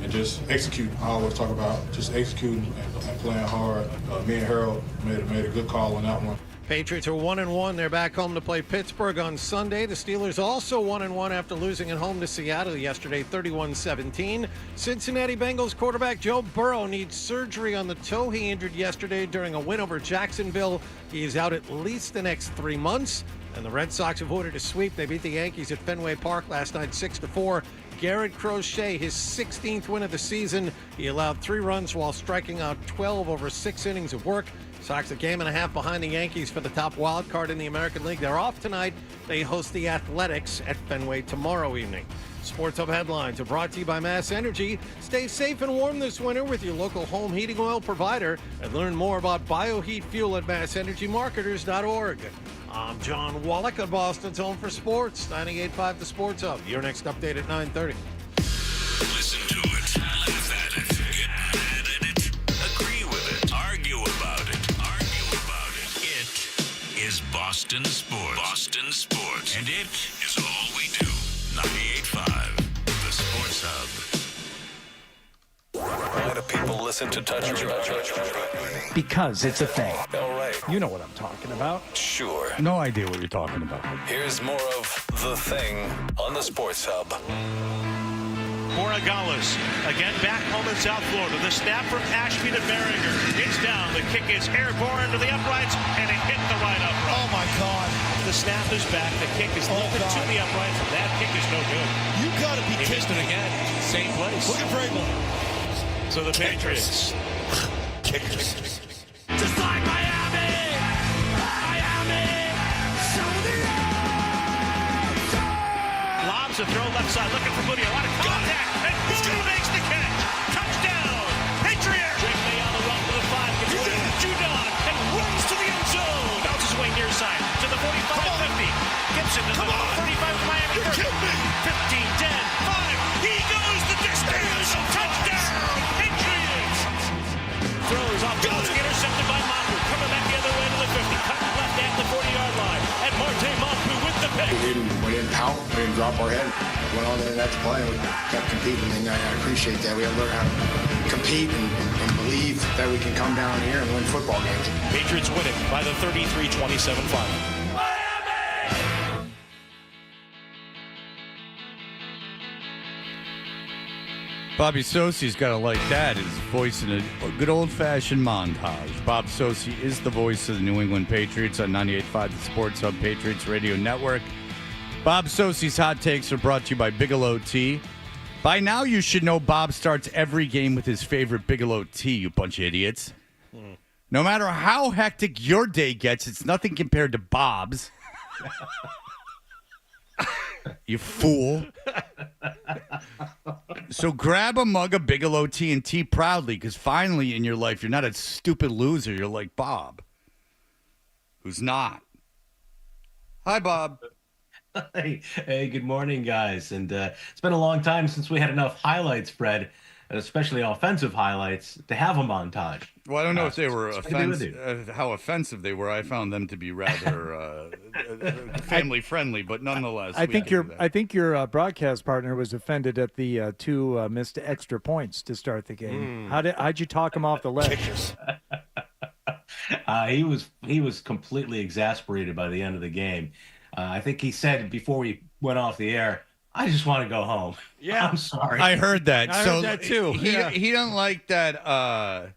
and just execute. I always talk about just executing and playing hard. Me and Harold made a good call on that one. Patriots are 1-1. They're back home to play Pittsburgh on Sunday. The Steelers also 1-1 after losing at home to Seattle yesterday, 31-17. Cincinnati Bengals quarterback Joe Burrow needs surgery on the toe he injured yesterday during a win over Jacksonville. He is out at least the next 3 months. And the Red Sox have ordered a sweep. They beat the Yankees at Fenway Park last night 6-4. Garrett Crochet, his 16th win of the season. He allowed 3 runs while striking out 12 over 6 innings of work. Sox a game and a half behind the Yankees for the top wild card in the American League. They're off tonight. They host the Athletics at Fenway tomorrow evening. Sports Hub headlines are brought to you by Mass Energy. Stay safe and warm this winter with your local home heating oil provider. And learn more about BioHeat Fuel at massenergymarketers.org. I'm John Wallach at Boston's Home for Sports, 98.5 The Sports Hub. Your next update at 9:30. Listen to it, laugh at it, get mad at it, agree with it, argue about it. It is Boston Sports. Boston Sports. And it is all we do. 98.5 The Sports Hub. Why do people listen to Toucher? Because it's a thing. All right. You know what I'm talking about. Sure. No idea what you're talking about. Here's more of The Thing on the Sports Hub. Moragales again back home in South Florida. The snap from Ashby to Berringer. It's down. The kick is airborne to the uprights, and it hit the right upright. Oh, my God. The snap is back. The kick is lifted to the uprights. That kick is no good. You got to be He missed kidding it me. again. Same place. Look at Vrabel. So the Patriots. Kickers. Just like Miami. Lobs a throw left side, looking for Moody. A lot of contact, and Moody makes the catch. Touchdown, Patriots! Drake May on the run to the 5, gets away from Judon, and runs to the end zone. Bounces away near side to the 45-50. Gibson to the 35 to Miami 30. 15, 10, 5. He goes the distance. Touchdown, Patriots! Throws off balance, intercepted by Moncrief. Coming back the other way to the 50. Cut left at the 40-yard line. And Marte Moncrief with the pick. We didn't pout. We didn't drop our head. Went on to the next play. We kept competing, and I appreciate that. We have to learn how to compete and believe that we can come down here and win football games. Patriots win it by the 33-27 final. Bobby Sosi's got to like that, his voice in a good old-fashioned montage. Bob Sosi is the voice of the New England Patriots on 98.5 The Sports Hub Patriots Radio Network. Bob Sosi's hot takes are brought to you by Bigelow Tea. By now, you should know Bob starts every game with his favorite Bigelow tea, you bunch of idiots. No matter how hectic your day gets, it's nothing compared to Bob's. You fool. So grab a mug of Bigelow tea and tea proudly, because finally in your life, you're not a stupid loser. You're like Bob, who's not. Hi, Bob. Hey, good morning, guys. And it's been a long time since we had enough highlights, Fred, and especially offensive highlights, to have a montage. Well, I don't know if they were how offensive they were. I found them to be rather family friendly, but nonetheless, I think your broadcast partner was offended at the 2 missed extra points to start the game. How'd you talk him off the ledge? He was completely exasperated by the end of the game. I think he said before we went off the air, "I just want to go home." Yeah, I'm sorry. I heard that. I heard that too. He don't like that.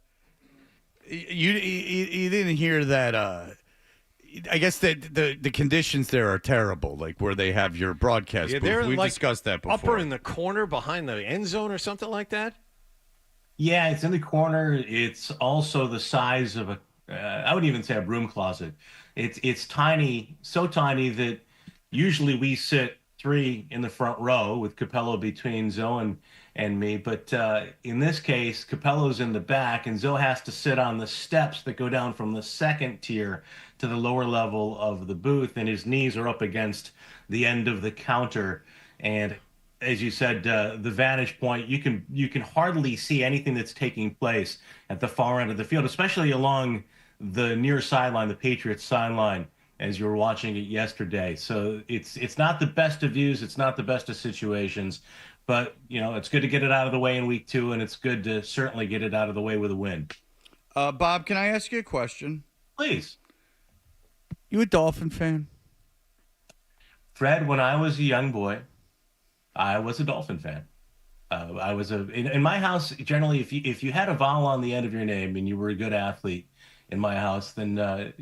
You didn't hear that. I guess that the conditions there are terrible, like where they have your broadcast booth. They're We've like discussed that before. Upper in the corner behind the end zone or something like that. Yeah, it's in the corner. It's also the size of I would even say a broom closet. It's tiny, so tiny that usually we sit 3 in the front row with Capello between Zoe and me. But in this case, Capello's in the back, and Zoe has to sit on the steps that go down from the second tier to the lower level of the booth, and his knees are up against the end of the counter. And as you said, the vantage point, you can hardly see anything that's taking place at the far end of the field, especially along the near sideline, the Patriots sideline, as you were watching it yesterday. So it's not the best of views, it's not the best of situations, but it's good to get it out of the way in week 2, and it's good to certainly get it out of the way with a win. Bob, can I ask you a question? Please. You a Dolphin fan? Fred, when I was a young boy, I was a Dolphin fan. I was in my house, generally, if you had a vowel on the end of your name and you were a good athlete in my house, then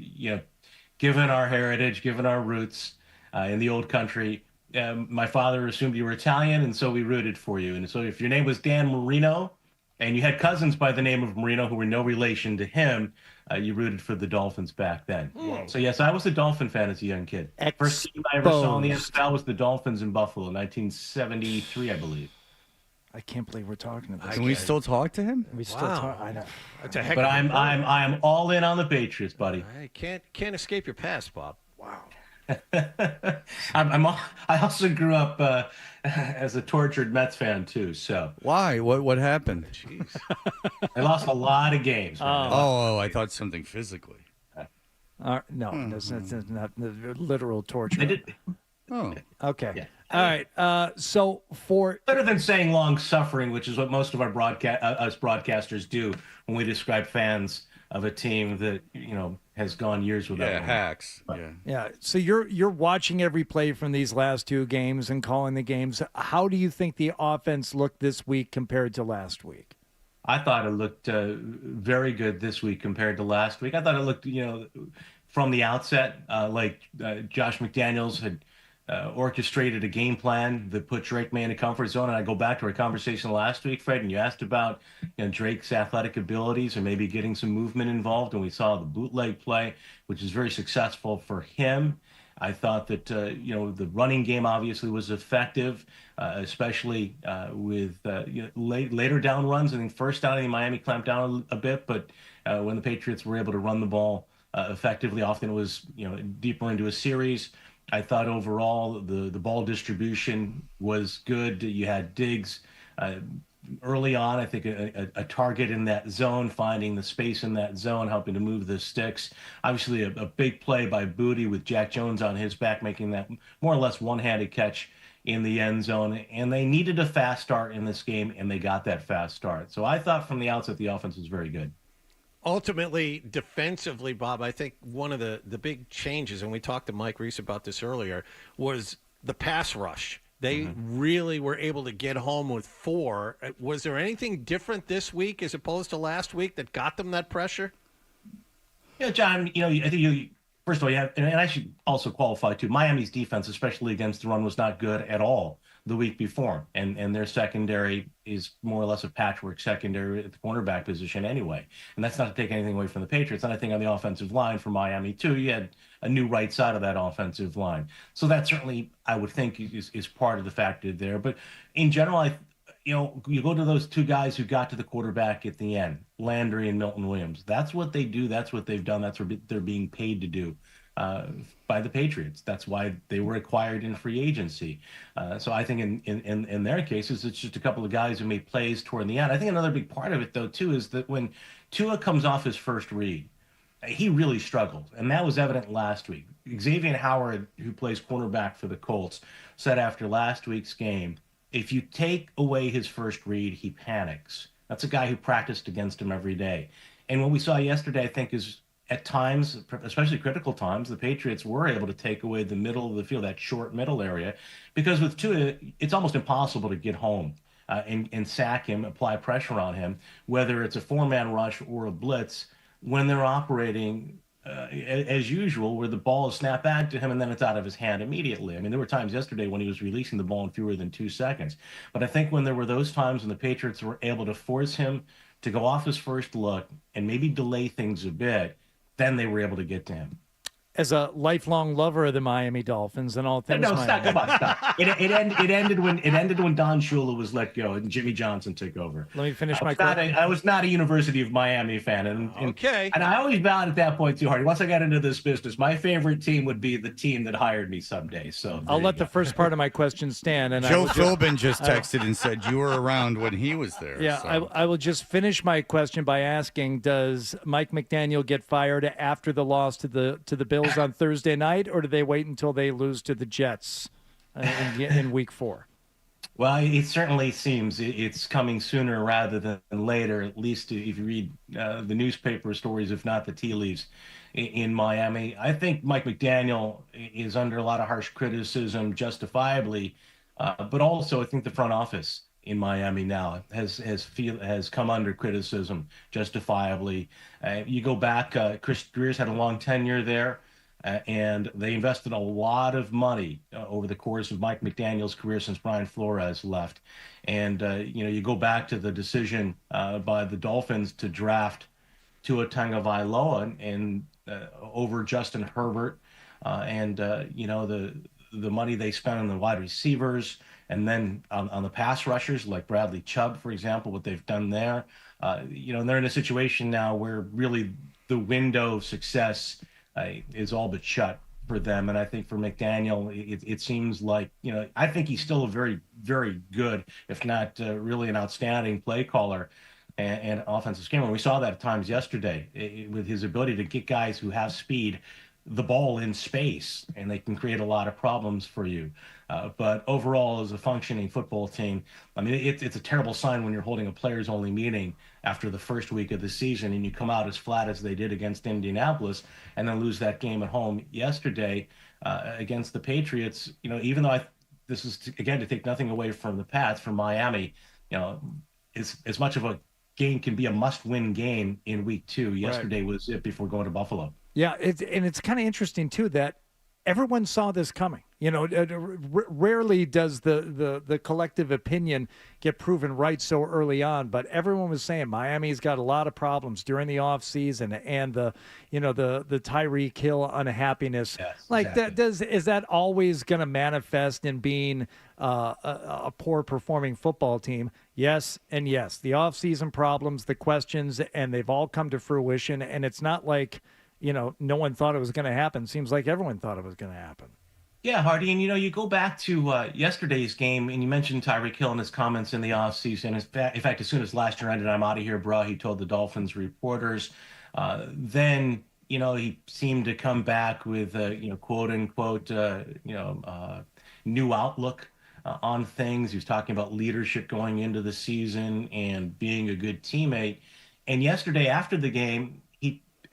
given our heritage, given our roots in the old country, my father assumed you were Italian, and so we rooted for you. And so if your name was Dan Marino and you had cousins by the name of Marino who were no relation to him, you rooted for the Dolphins back then. So yes, I was a Dolphin fan as a young kid. First team I ever saw in the NFL was the Dolphins in Buffalo, 1973, I believe. I can't believe we're talking about. Can we still talk to him? We still talk. I know. That's a heck But of a I'm all in on the Patriots, buddy. I can't escape your past, Bob. Wow. I also grew up as a tortured Mets fan too. So why? What happened? Jeez. I lost a lot of games. Oh, I thought something physically. No, that's not the literal torture. Oh, okay. Yeah. All right. So for better than saying long suffering, which is what most of our us broadcasters do when we describe fans of a team that has gone years without. Yeah, hacks. Yeah. So you're watching every play from these last 2 games and calling the games. How do you think the offense looked this week compared to last week? I thought it looked very good this week compared to last week. I thought it looked, from the outset, like Josh McDaniels had orchestrated a game plan that put Drake May in a comfort zone. And I go back to our conversation last week, Fred, and you asked about Drake's athletic abilities and maybe getting some movement involved. And we saw the bootleg play, which is very successful for him. I thought that, the running game obviously was effective, especially with later down runs. I think first down, I think Miami clamped down a bit, but when the Patriots were able to run the ball effectively, often it was, deeper into a series. I thought overall the ball distribution was good. You had Diggs early on, I think a target in that zone, finding the space in that zone, helping to move the sticks. Obviously a big play by Booty with Jack Jones on his back, making that more or less one-handed catch in the end zone. And they needed a fast start in this game, and they got that fast start. So I thought from the outset the offense was very good. Ultimately, defensively, Bob, I think one of the big changes, and we talked to Mike Reese about this earlier, was the pass rush. They really were able to get home with 4. Was there anything different this week as opposed to last week that got them that pressure? Yeah, John, I think you first of all, and I should also qualify too, Miami's defense, especially against the run, was not good at all the week before. And their secondary is more or less a patchwork secondary at the cornerback position anyway. And that's not to take anything away from the Patriots. And I think on the offensive line for Miami too, you had a new right side of that offensive line. So that certainly, I would think, is part of the factor there. But in general, you go to those 2 guys who got to the quarterback at the end, Landry and Milton Williams. That's what they do. That's what they've done. That's what they're being paid to do by the Patriots. That's why they were acquired in free agency. So I think in their cases, it's just a couple of guys who made plays toward the end. I think another big part of it, though, too, is that when Tua comes off his first read, he really struggled, and that was evident last week. Xavier Howard, who plays cornerback for the Colts, said after last week's game, if you take away his first read, he panics. That's a guy who practiced against him every day. And what we saw yesterday, I think, is at times, especially critical times, the Patriots were able to take away the middle of the field, that short middle area, because with Tua, it's almost impossible to get home and sack him, apply pressure on him, whether it's a 4-man rush or a blitz, when they're operating as usual, where the ball is snapped back to him and then it's out of his hand immediately. I mean, there were times yesterday when he was releasing the ball in fewer than 2 seconds. But I think when there were those times when the Patriots were able to force him to go off his first look and maybe delay things a bit, then they were able to get to him. as a lifelong lover of the Miami Dolphins and all things. No, Miami. stop! Come on, stop! It ended when Don Shula was let go and Jimmy Johnson took over. Let me finish my question. I was not a University of Miami fan, and I always vowed at that point too hard. Once I got into this business, my favorite team would be the team that hired me someday. So I'll let the first part of my question stand. And Joe Philbin just texted and said you were around when he was there. Yeah, so. I will just finish my question by asking: does Mike McDaniel get fired after the loss to the Bills on Thursday night, or do they wait until they lose to the Jets in Week 4? Well, it certainly seems it's coming sooner rather than later, at least if you read the newspaper stories, if not the tea leaves in Miami. I think Mike McDaniel is under a lot of harsh criticism, justifiably, but also I think the front office in Miami now has come under criticism, justifiably. You go back, Chris Greer's had a long tenure there. And they invested a lot of money over the course of Mike McDaniel's career since Brian Flores left. And, you go back to the decision by the Dolphins to draft Tua Tagovailoa and over Justin Herbert and, the money they spent on the wide receivers and then on the pass rushers like Bradley Chubb, for example, what they've done there. And they're in a situation now where really the window of success is all but shut for them. And I think for McDaniel, it seems like, I think he's still a very, very good, if not really an outstanding play caller and offensive schemer. We saw that at times yesterday with his ability to get guys who have speed the ball in space, and they can create a lot of problems for you. But overall, as a functioning football team, I mean, it's a terrible sign when you're holding a players-only meeting after the first week of the season and you come out as flat as they did against Indianapolis and then lose that game at home yesterday against the Patriots. Even though this is, again, to take nothing away from the Pats, from Miami, as much of a game can be a must-win game in week 2. Yesterday was it before going to Buffalo. Yeah, it's kind of interesting, too, that everyone saw this coming. Rarely does the collective opinion get proven right so early on, but everyone was saying Miami's got a lot of problems during the offseason and the Tyreek Hill unhappiness. Yes, like exactly. Is that always going to manifest in being a poor performing football team? Yes and yes. The offseason problems, the questions, and they've all come to fruition, and it's not like no one thought it was going to happen. Seems like everyone thought it was going to happen. Yeah, Hardy, and you go back to yesterday's game, and you mentioned Tyreek Hill and his comments in the offseason. In fact, as soon as last year ended, I'm out of here, bro, he told the Dolphins reporters. Then, he seemed to come back with, quote unquote, new outlook on things. He was talking about leadership going into the season and being a good teammate. And yesterday, after the game,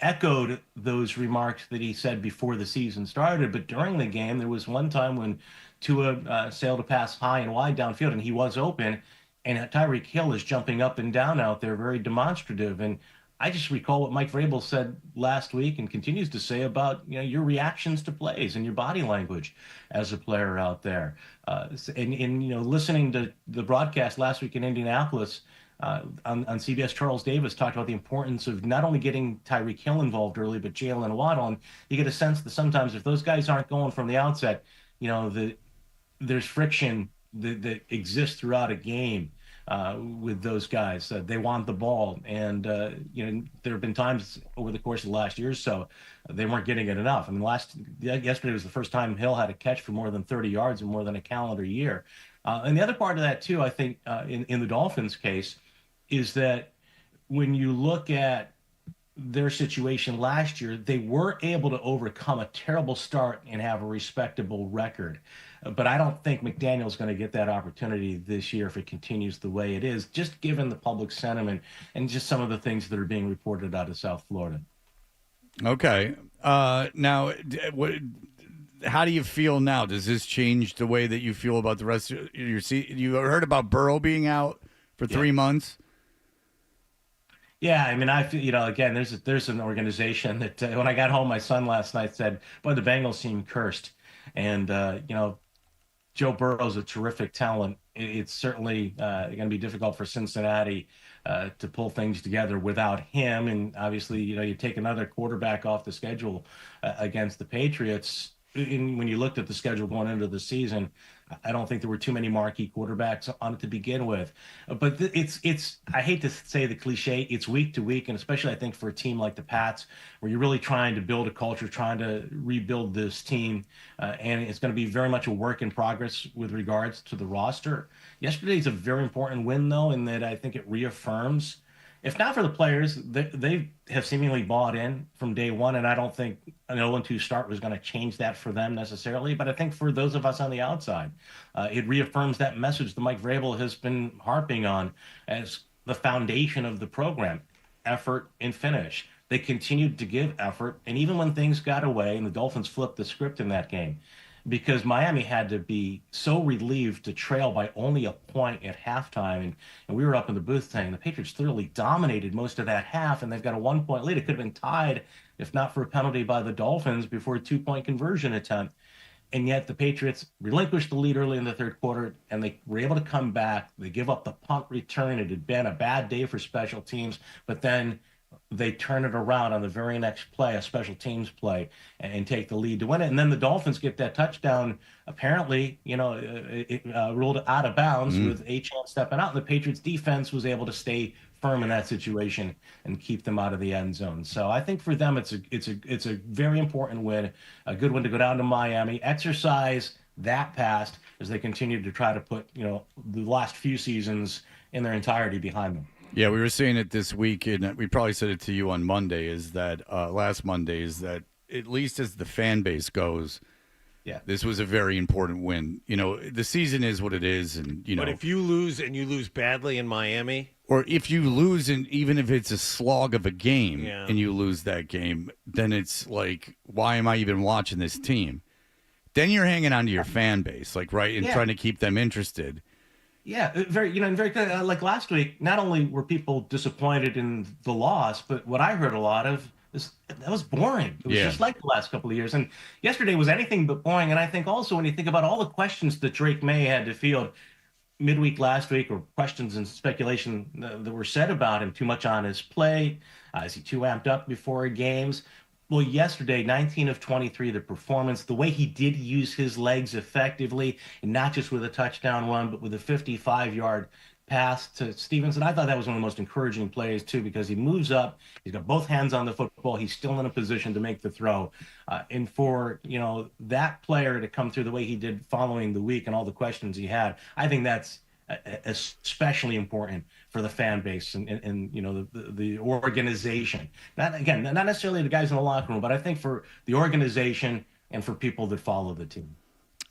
echoed those remarks that he said before the season started. But during the game, there was one time when Tua sailed a pass high and wide downfield, and he was open, and Tyreek Hill is jumping up and down out there, very demonstrative. And I just recall what Mike Vrabel said last week and continues to say about your reactions to plays and your body language as a player out there. And listening to the broadcast last week in Indianapolis, on CBS, Charles Davis talked about the importance of not only getting Tyreek Hill involved early, but Jalen Waddle. And you get a sense that sometimes if those guys aren't going from the outset, there's friction that exists throughout a game with those guys. They want the ball. And, there have been times over the course of the last year or so, they weren't getting it enough. I mean, yesterday was the first time Hill had a catch for more than 30 yards in more than a calendar year. And the other part of that, too, I think, in the Dolphins' case, is that when you look at their situation last year, they were able to overcome a terrible start and have a respectable record. But I don't think McDaniel's going to get that opportunity this year if it continues the way it is, just given the public sentiment and just some of the things that are being reported out of South Florida. Okay. Now, how do you feel now? Does this change the way that you feel about the rest of your season? You heard about Burrow being out for 3 months? Yeah, I mean, I feel, again, there's an organization that when I got home, my son last night said, boy, the Bengals seem cursed. And, Joe Burrow's a terrific talent it's certainly going to be difficult for Cincinnati to pull things together without him. And obviously, you take another quarterback off the schedule against the Patriots. When you looked at the schedule going into the season, I don't think there were too many marquee quarterbacks on it to begin with. But it's I hate to say the cliche, it's week to week, and especially I think for a team like the Pats, where you're really trying to build a culture, trying to rebuild this team, and it's going to be very much a work in progress with regards to the roster. Yesterday's a very important win, though, in that I think it reaffirms, if not for the players, they have seemingly bought in from day one, and I don't think an 0-2 start was going to change that for them necessarily. But I think for those of us on the outside, it reaffirms that message that Mike Vrabel has been harping on as the foundation of the program: effort and finish. They continued to give effort, and even when things got away, and the Dolphins flipped the script in that game, because Miami had to be so relieved to trail by only a point at halftime. And we were up in the booth saying the Patriots thoroughly dominated most of that half, and they've got a 1-point lead. It could have been tied if not for a penalty by the Dolphins before a 2-point conversion attempt. And yet the Patriots relinquished the lead early in the third quarter, and they were able to come back. They give up the punt return. It had been a bad day for special teams, but then they turn it around on the very next play, a special teams play, and take the lead to win it. And then the Dolphins get that touchdown, apparently, ruled out of bounds with Achane stepping out. And the Patriots defense was able to stay firm in that situation and keep them out of the end zone. So I think for them, it's a very important win, a good one to go down to Miami, exercise that past as they continue to try to put, the last few seasons in their entirety behind them. Yeah, we were saying it this week, and we probably said it to you on Monday, is that last Monday, is that at least as the fan base goes, this was a very important win. The season is what it is, and But if you lose and you lose badly in Miami, or if you lose, and even if it's a slog of a game and you lose that game, then it's like, why am I even watching this team? Then you're hanging on to your fan base, and trying to keep them interested. Yeah, very good. Like last week, not only were people disappointed in the loss, but what I heard a lot of is that was boring. It was just like the last couple of years. And yesterday was anything but boring. And I think also when you think about all the questions that Drake May had to field midweek last week, or questions and speculation that were said about him, too much on his play, is he too amped up before games? Well, yesterday, 19 of 23, the performance, the way he did use his legs effectively, and not just with a touchdown run, but with a 55-yard pass to Stevenson. I thought that was one of the most encouraging plays, too, because he moves up, he's got both hands on the football, he's still in a position to make the throw. And for, that player to come through the way he did following the week and all the questions he had, I think that's especially important for the fan base and the organization. Not necessarily the guys in the locker room, but I think for the organization and for people that follow the team.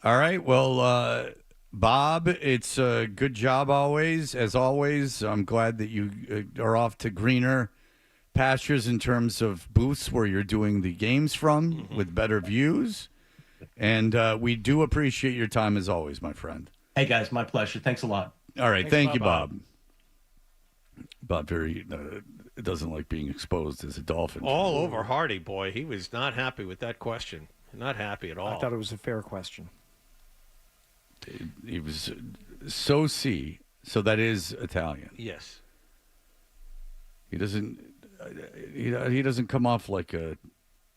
All right. Well, Bob, it's a good job always. As always, I'm glad that you are off to greener pastures in terms of booths where you're doing the games from with better views. And we do appreciate your time as always, my friend. Hey, guys, my pleasure. Thanks a lot. All right. Thank you, Bob. Bob very doesn't like being exposed as a Dolphin. All over Hardy, boy. He was not happy with that question. Not happy at all. I thought it was a fair question. He was so that is Italian. Yes. He doesn't come off like a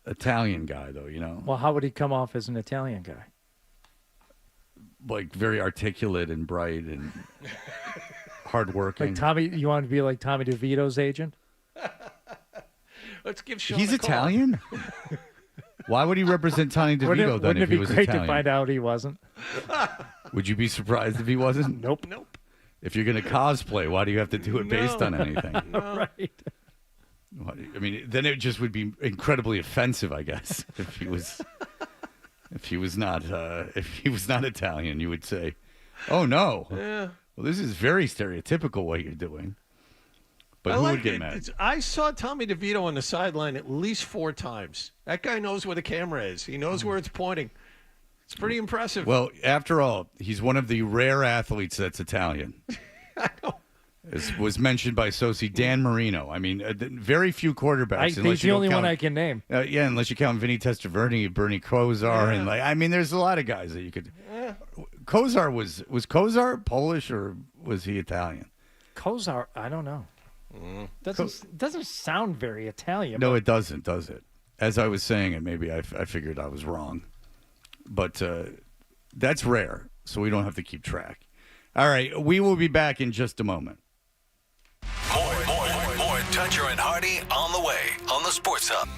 Italian guy, though, Well, how would he come off as an Italian guy? Like very articulate and bright and hardworking. Like Tommy, you want to be like Tommy DeVito's agent? Let's give Sean He's a call. Italian? Why would he represent Tommy DeVito then if he was Italian? Wouldn't it be great to find out he wasn't? Would you be surprised if he wasn't? Nope. If you're going to cosplay, why do you have to do it based on anything? Right. I mean, then it just would be incredibly offensive, I guess, if he was not Italian. You would say, "Oh no, yeah. Well, this is very stereotypical what you're doing." But who would get mad? I saw Tommy DeVito on the sideline at least 4 times. That guy knows where the camera is. He knows where it's pointing. It's pretty impressive. Well, after all, he's one of the rare athletes that's Italian. I know. As was mentioned by Sosi, Dan Marino. I mean, very few quarterbacks. He's the only one I can name. Yeah, unless you count Vinny Testaverde, Bernie Kosar, and there's a lot of guys that you could. Kosar was Kosar Polish or was he Italian? Kosar, I don't know. Doesn't sound very Italian. No, it doesn't, does it? As I was saying it, maybe I figured I was wrong. But that's rare, so we don't have to keep track. All right, we will be back in just a moment. More Toucher and Hardy on the way on the Sports Hub.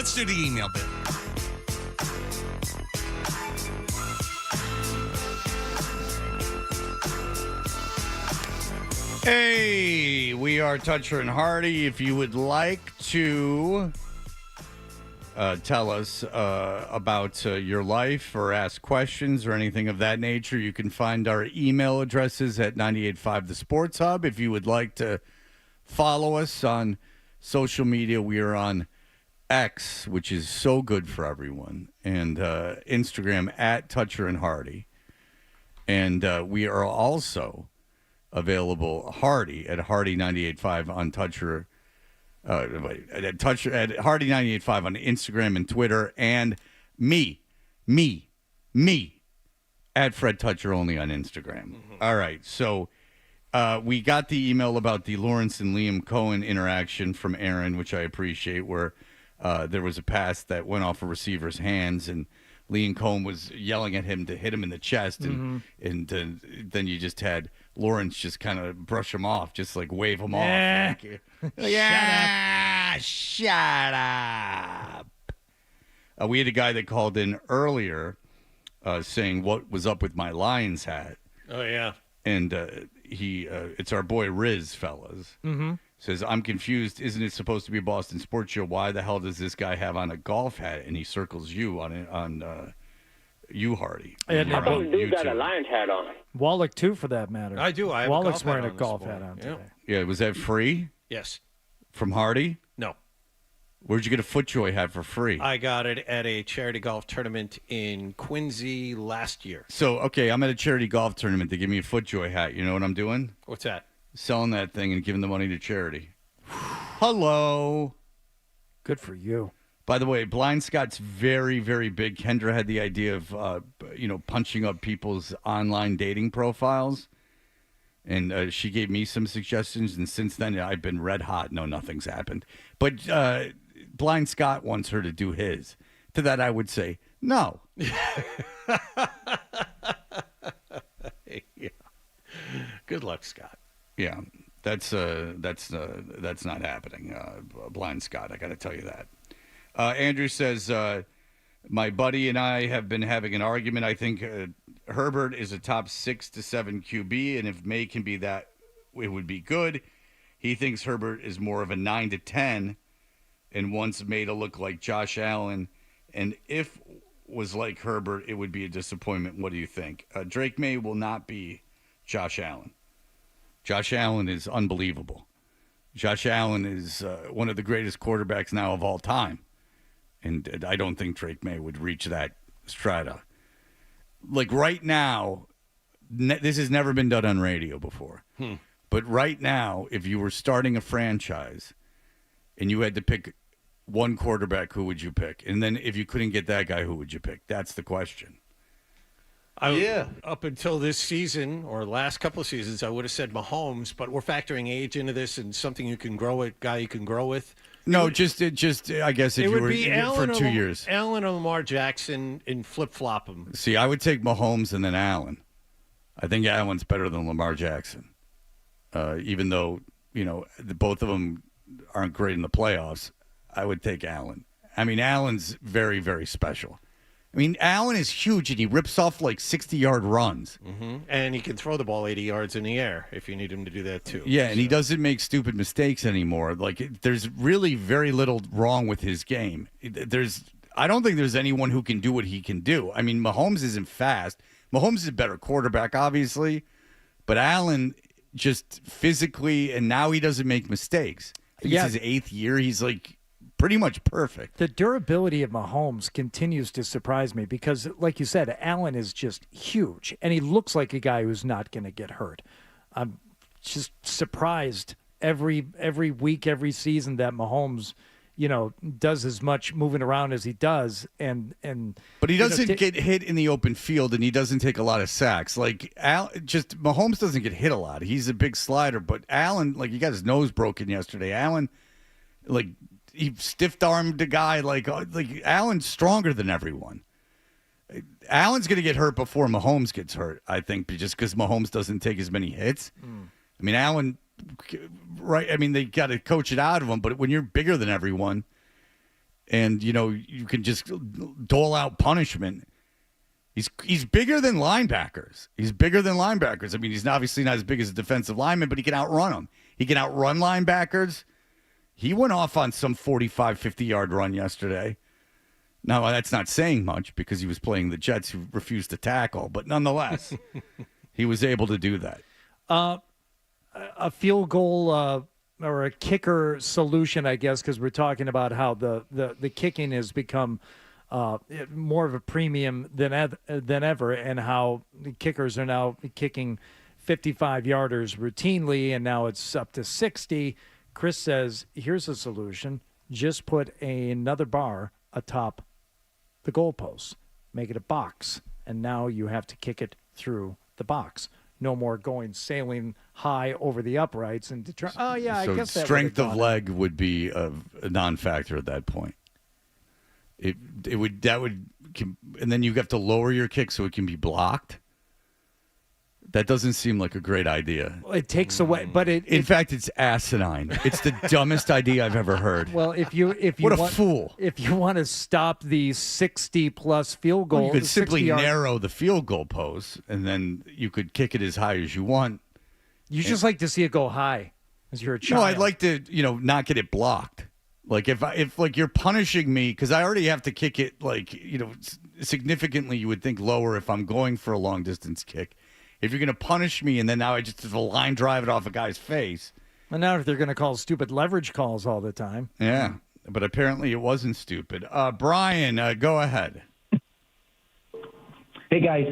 Let's do the email bit. Hey, we are Toucher and Hardy. If you would like to tell us about your life or ask questions or anything of that nature, you can find our email addresses at 985 The Sports Hub. If you would like to follow us on social media, we are on X, which is so good for everyone, and Instagram at Toucher and Hardy. And we are also available Hardy at Hardy985 on Toucher. At Hardy985 on Instagram and Twitter, and me at Fred Toucher only on Instagram. Mm-hmm. All right, so we got the email about the Lawrence and Liam Cohen interaction from Aaron, which I appreciate, where there was a pass that went off a receiver's hands, and Liam Cohen was yelling at him to hit him in the chest, and then you just had Lawrence just kind of brush him off, just like wave him off. Shut up. We had a guy that called in earlier saying what was up with my Lions hat. Oh, yeah. And it's our boy Riz, fellas. Mm-hmm. Says, I'm confused. Isn't it supposed to be a Boston Sports Show? Why the hell does this guy have on a golf hat? And he circles you on you, Hardy. And dude got a Lions hat on. Wallach, too, for that matter. I do. I have Wallach's a golf wearing hat a on golf this hat morning. on today. Yeah, was that free? Yes. From Hardy? No. Where'd you get a FootJoy hat for free? I got it at a charity golf tournament in Quincy last year. So, okay, I'm at a charity golf tournament. They give me a FootJoy hat. You know what I'm doing? What's that? Selling that thing and giving the money to charity. Hello. Good for you. By the way, Blind Scott's very, very big. Kendra had the idea of, punching up people's online dating profiles. And she gave me some suggestions. And since then, I've been red hot. No, nothing's happened. But Blind Scott wants her to do his. To that, I would say, no. Yeah. Good luck, Scott. Yeah, that's not happening. Blind Scott, I got to tell you that. Andrew says, my buddy and I have been having an argument. I think Herbert is a top 6 to 7 QB, and if May can be that, it would be good. He thinks Herbert is more of a 9 to 10 and wants May to look like Josh Allen. And if was like Herbert, it would be a disappointment. What do you think? Drake May will not be Josh Allen. Josh Allen is unbelievable. Josh Allen is one of the greatest quarterbacks now of all time. And I don't think Drake May would reach that strata. Like right now, this has never been done on radio before. But right now, if you were starting a franchise and you had to pick one quarterback, who would you pick? And then if you couldn't get that guy, who would you pick? That's the question. Up until this season or last couple of seasons, I would have said Mahomes, but we're factoring age into this and something you can grow with, guy you can grow with. No, just I guess if you were for 2 years. Allen or Lamar Jackson and flip-flop them. See, I would take Mahomes and then Allen. I think Allen's better than Lamar Jackson. Even though, both of them aren't great in the playoffs, I would take Allen. I mean, Allen's very, very special. I mean, Allen is huge, and he rips off like 60-yard runs. Mm-hmm. And he can throw the ball 80 yards in the air if you need him to do that, too. Yeah, and he doesn't make stupid mistakes anymore. Like, there's really very little wrong with his game. I don't think there's anyone who can do what he can do. I mean, Mahomes isn't fast. Mahomes is a better quarterback, obviously. But Allen just physically, and now he doesn't make mistakes. I think it's his 8th year. He's like pretty much perfect. The durability of Mahomes continues to surprise me because, like you said, Allen is just huge, and he looks like a guy who's not going to get hurt. I'm just surprised every week, every season that Mahomes, does as much moving around as he does, but he doesn't get hit in the open field, and he doesn't take a lot of sacks. Like Mahomes doesn't get hit a lot. He's a big slider, but Allen, like, he got his nose broken yesterday. Allen, like, he stiff-armed a guy. Like Allen's stronger than everyone. Allen's going to get hurt before Mahomes gets hurt, I think, just because Mahomes doesn't take as many hits. I mean, Allen, right? I mean, they got to coach it out of him, but when you're bigger than everyone, and you can just dole out punishment. He's bigger than linebackers. I mean, he's obviously not as big as a defensive lineman, but he can outrun them. He can outrun linebackers. He went off on some 45, 50-yard run yesterday. Now, that's not saying much because he was playing the Jets who refused to tackle, but nonetheless, he was able to do that. A field goal or a kicker solution, I guess, because we're talking about how the kicking has become more of a premium than ever, and how the kickers are now kicking 55-yarders routinely, and now it's up to 60. Chris says, here's a solution. Just put another bar atop the goalposts. Make it a box, and now you have to kick it through the box. No more going sailing high over the uprights and I guess that strength of leg would be a non-factor at that point. It would, and then you have to lower your kick so it can be blocked. That doesn't seem like a great idea. It takes away, but in fact, it's asinine. It's the dumbest idea I've ever heard. Well, if you fool! If you want to stop the 60-plus field goal, you could simply narrow the field goal post, and then you could kick it as high as you want. You just like to see it go high, as you're a child. No, I'd like to, not get it blocked. Like if you're punishing me, because I already have to kick it significantly, you would think lower if I'm going for a long distance kick. If you're going to punish me and then now I just have a line drive it off a guy's face. And now they're going to call stupid leverage calls all the time. Yeah, but apparently it wasn't stupid. Brian, go ahead. Hey, guys.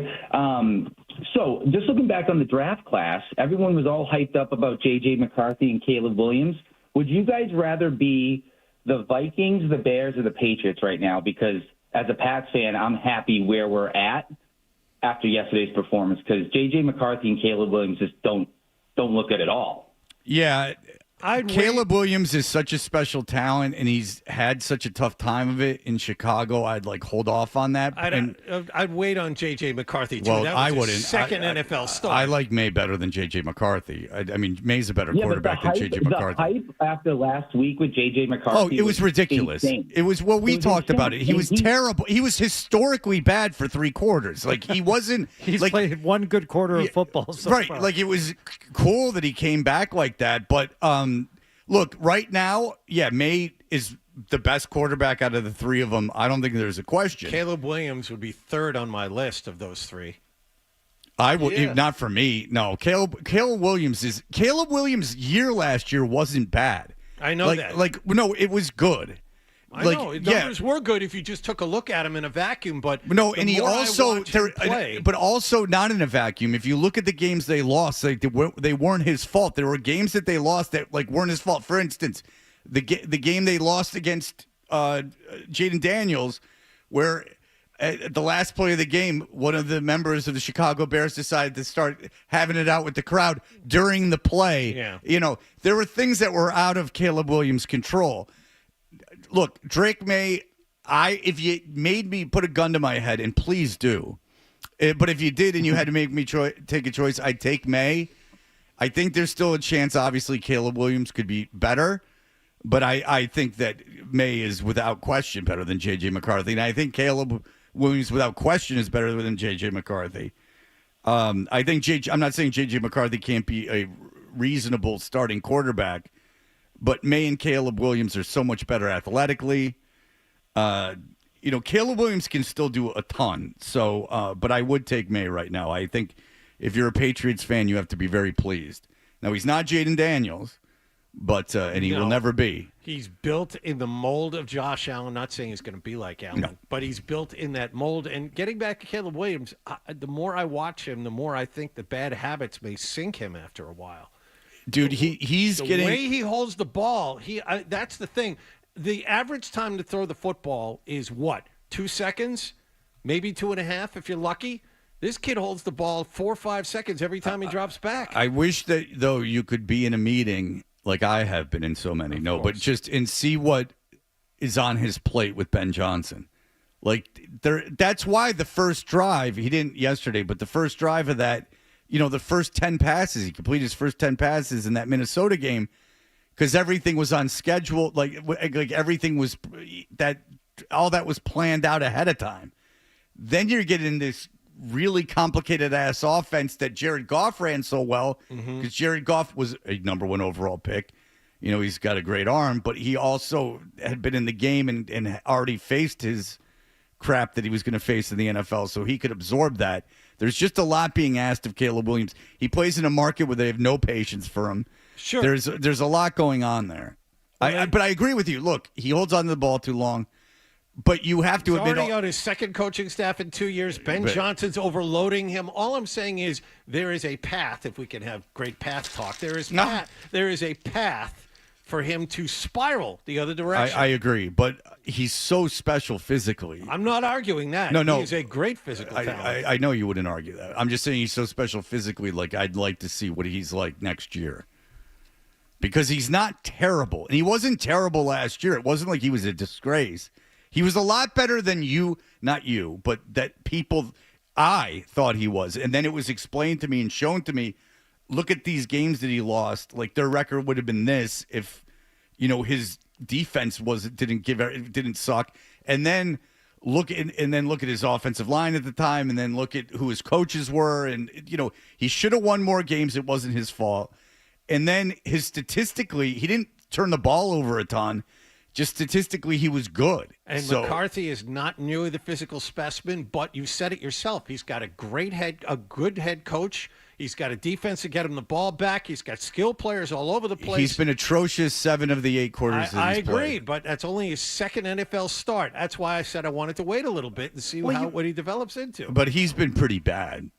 So just looking back on the draft class, everyone was all hyped up about J.J. McCarthy and Caleb Williams. Would you guys rather be the Vikings, the Bears, or the Patriots right now? Because as a Pats fan, I'm happy where we're at after yesterday's performance, because J.J. McCarthy and Caleb Williams just don't look good at all. Yeah, Caleb Williams is such a special talent, and he's had such a tough time of it in Chicago. I'd hold off on that. I'd wait on J.J. McCarthy, too. Well, that was I wouldn't. His second NFL start. I like May better than J.J. McCarthy. I mean, May's a better quarterback than J.J. McCarthy. The hype after last week with J.J. McCarthy. Oh, it was ridiculous. Insane. It was we talked about it. He was terrible. He was historically bad for 3 quarters. He wasn't. He's played one good quarter of football so far. Right. It was cool that he came back like that. But look, right now, May is the best quarterback out of the 3 of them. I don't think there's a question. Caleb Williams would be third on my list of those 3. I would not for me. No, Caleb Williams' year last year wasn't bad. I know that. No, it was good. I know. Numbers were good if you just took a look at him in a vacuum, but no, and he also but also not in a vacuum. If you look at the games they lost, they weren't his fault. There were games that they lost that weren't his fault. For instance, the game they lost against Jaden Daniels, where at the last play of the game, one of the members of the Chicago Bears decided to start having it out with the crowd during the play. Yeah. There were things that were out of Caleb Williams' control. Look, Drake May, if you made me put a gun to my head, and please do, but if you did and you had to make me take a choice, I'd take May. I think there's still a chance, obviously, Caleb Williams could be better, but I think that May is without question better than J.J. McCarthy, and I think Caleb Williams without question is better than J.J. McCarthy. I'm not saying J.J. McCarthy can't be a reasonable starting quarterback, but May and Caleb Williams are so much better athletically. Caleb Williams can still do a ton. So, but I would take May right now. I think if you're a Patriots fan, you have to be very pleased. Now, he's not Jaden Daniels, but and he will never be. He's built in the mold of Josh Allen. Not saying he's going to be like Allen, but he's built in that mold. And getting back to Caleb Williams, the more I watch him, the more I think the bad habits may sink him after a while. Dude, he's the getting... way he holds the ball, that's the thing. The average time to throw the football is what? 2 seconds? Maybe 2.5 if you're lucky? This kid holds the ball 4 or 5 seconds every time he drops back. I wish that, though, you could be in a meeting like I have been in so many. But just and see what is on his plate with Ben Johnson. That's why the first drive, he didn't yesterday, but the first drive of that, the first 10 passes, he completed his first 10 passes in that Minnesota game. because everything was on schedule. Like everything was all that was planned out ahead of time. Then you're getting this really complicated ass offense that Jared Goff ran so well because Jared Goff was a number 1 overall pick. You know, he's got a great arm, but he also had been in the game and already faced his crap that he was going to face in the NFL, so he could absorb that. There's just a lot being asked of Caleb Williams. He plays in a market where they have no patience for him. Sure. There's a lot going on there. But I agree with you. Look, he holds on to the ball too long. But you have to He's admit, already on his second coaching staff in 2 years. Ben Johnson's overloading him. All I'm saying is there is a path, if we can have great path talk. There is a path for him to spiral the other direction. I agree, but he's so special physically. I'm not arguing that. No. He's a great physical talent. I know you wouldn't argue that. I'm just saying he's so special physically. Like, I'd like to see what he's like next year. Because he's not terrible. And he wasn't terrible last year. It wasn't like he was a disgrace. He was a lot better than not you, but that I thought he was. And then it was explained to me and shown to me, look at these games that he lost. Like, their record would have been this if, his defense didn't suck. And then look at his offensive line at the time, and then look at who his coaches were. And, he should have won more games. It wasn't his fault. And then statistically, he didn't turn the ball over a ton. Just statistically, he was good. And McCarthy is not nearly the physical specimen, but you said it yourself. He's got a good head coach. He's got a defense to get him the ball back. He's got skill players all over the place. He's been atrocious 7 of the 8 quarters that I he's agree, played. but that's only his second NFL start. That's why I said I wanted to wait a little bit and see what he develops into. But he's been pretty bad.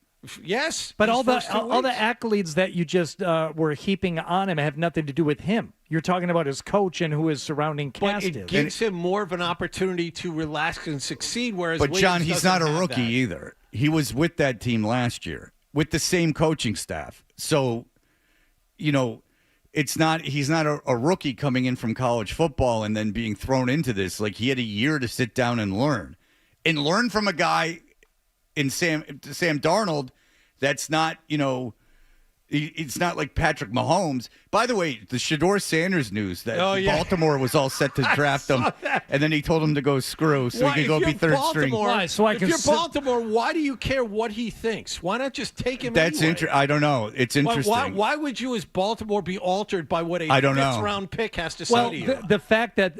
Yes, but all the accolades that you just were heaping on him have nothing to do with him. You're talking about his coach and who his surrounding cast is. But it gives him more of an opportunity to relax and succeed. Whereas, but John, he's not a rookie that. either. He was with that team last year with the same coaching staff. So, he's not a rookie coming in from college football and then being thrown into this. Like, he had a year to sit down and learn from a guy in Sam Darnold. That's not, it's not like Patrick Mahomes. By the way, the Shedeur Sanders news that Baltimore was all set to draft him, and then he told him to go screw so he could go be third string. If you're Baltimore, why do you care what he thinks? Why not just take him That's anyway? I don't know. It's interesting. Why would you, as Baltimore, be altered by what a fifth-round pick has to say to you? The fact that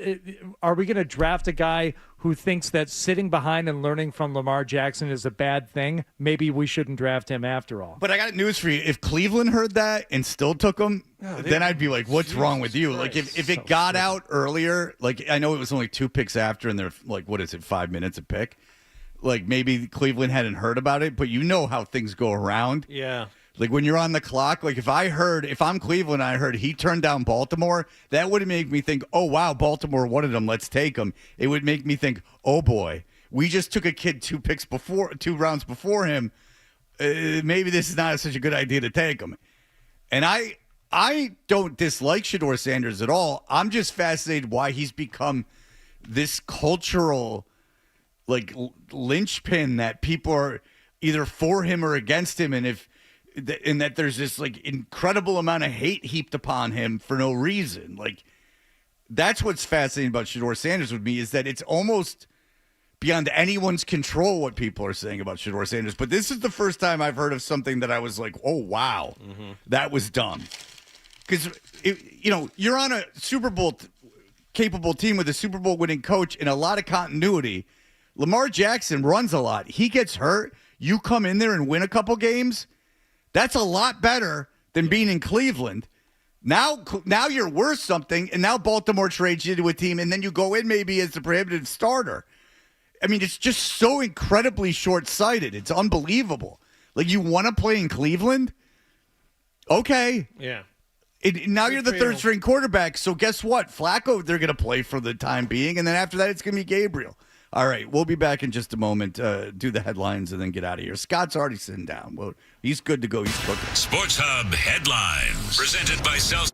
are we going to draft a guy who thinks that sitting behind and learning from Lamar Jackson is a bad thing? Maybe we shouldn't draft him after all. But I got news for you. If Cleveland heard that and still took him, then I'd be like, what's wrong with you? Like, if it got out earlier, like, I know it was only 2 picks after, and they're like, 5 minutes a pick? Like, maybe Cleveland hadn't heard about it, but you know how things go around. Yeah. Like, when you're on the clock, like, if I'm Cleveland, I heard he turned down Baltimore, that would make me think, oh, wow, Baltimore wanted him, let's take him. It would make me think, oh, boy, we just took a kid 2 rounds before him. Maybe this is not such a good idea to take him. And I don't dislike Shedeur Sanders at all. I'm just fascinated why he's become this cultural, like, linchpin that people are either for him or against him, and that there's this, like, incredible amount of hate heaped upon him for no reason. Like, that's what's fascinating about Shedeur Sanders with me, is that it's almost beyond anyone's control what people are saying about Shedeur Sanders. But this is the first time I've heard of something that I was like, oh, wow, that was dumb. Because, you're on a Super Bowl capable team with a Super Bowl winning coach and a lot of continuity. Lamar Jackson runs a lot. He gets hurt. You come in there and win a couple games. That's a lot better than being in Cleveland. Now you're worth something, and now Baltimore trades you to a team, and then you go in maybe as the prohibited starter. I mean, it's just so incredibly short-sighted. It's unbelievable. Like, you want to play in Cleveland? Okay. Yeah. Now you're the third-string quarterback, so guess what? Flacco, they're going to play for the time being, and then after that, it's going to be Gabriel. All right, we'll be back in just a moment, do the headlines, and then get out of here. Scott's already sitting down. Well, he's good to go. He's cooking. Sports Hub Headlines, presented by Celsius.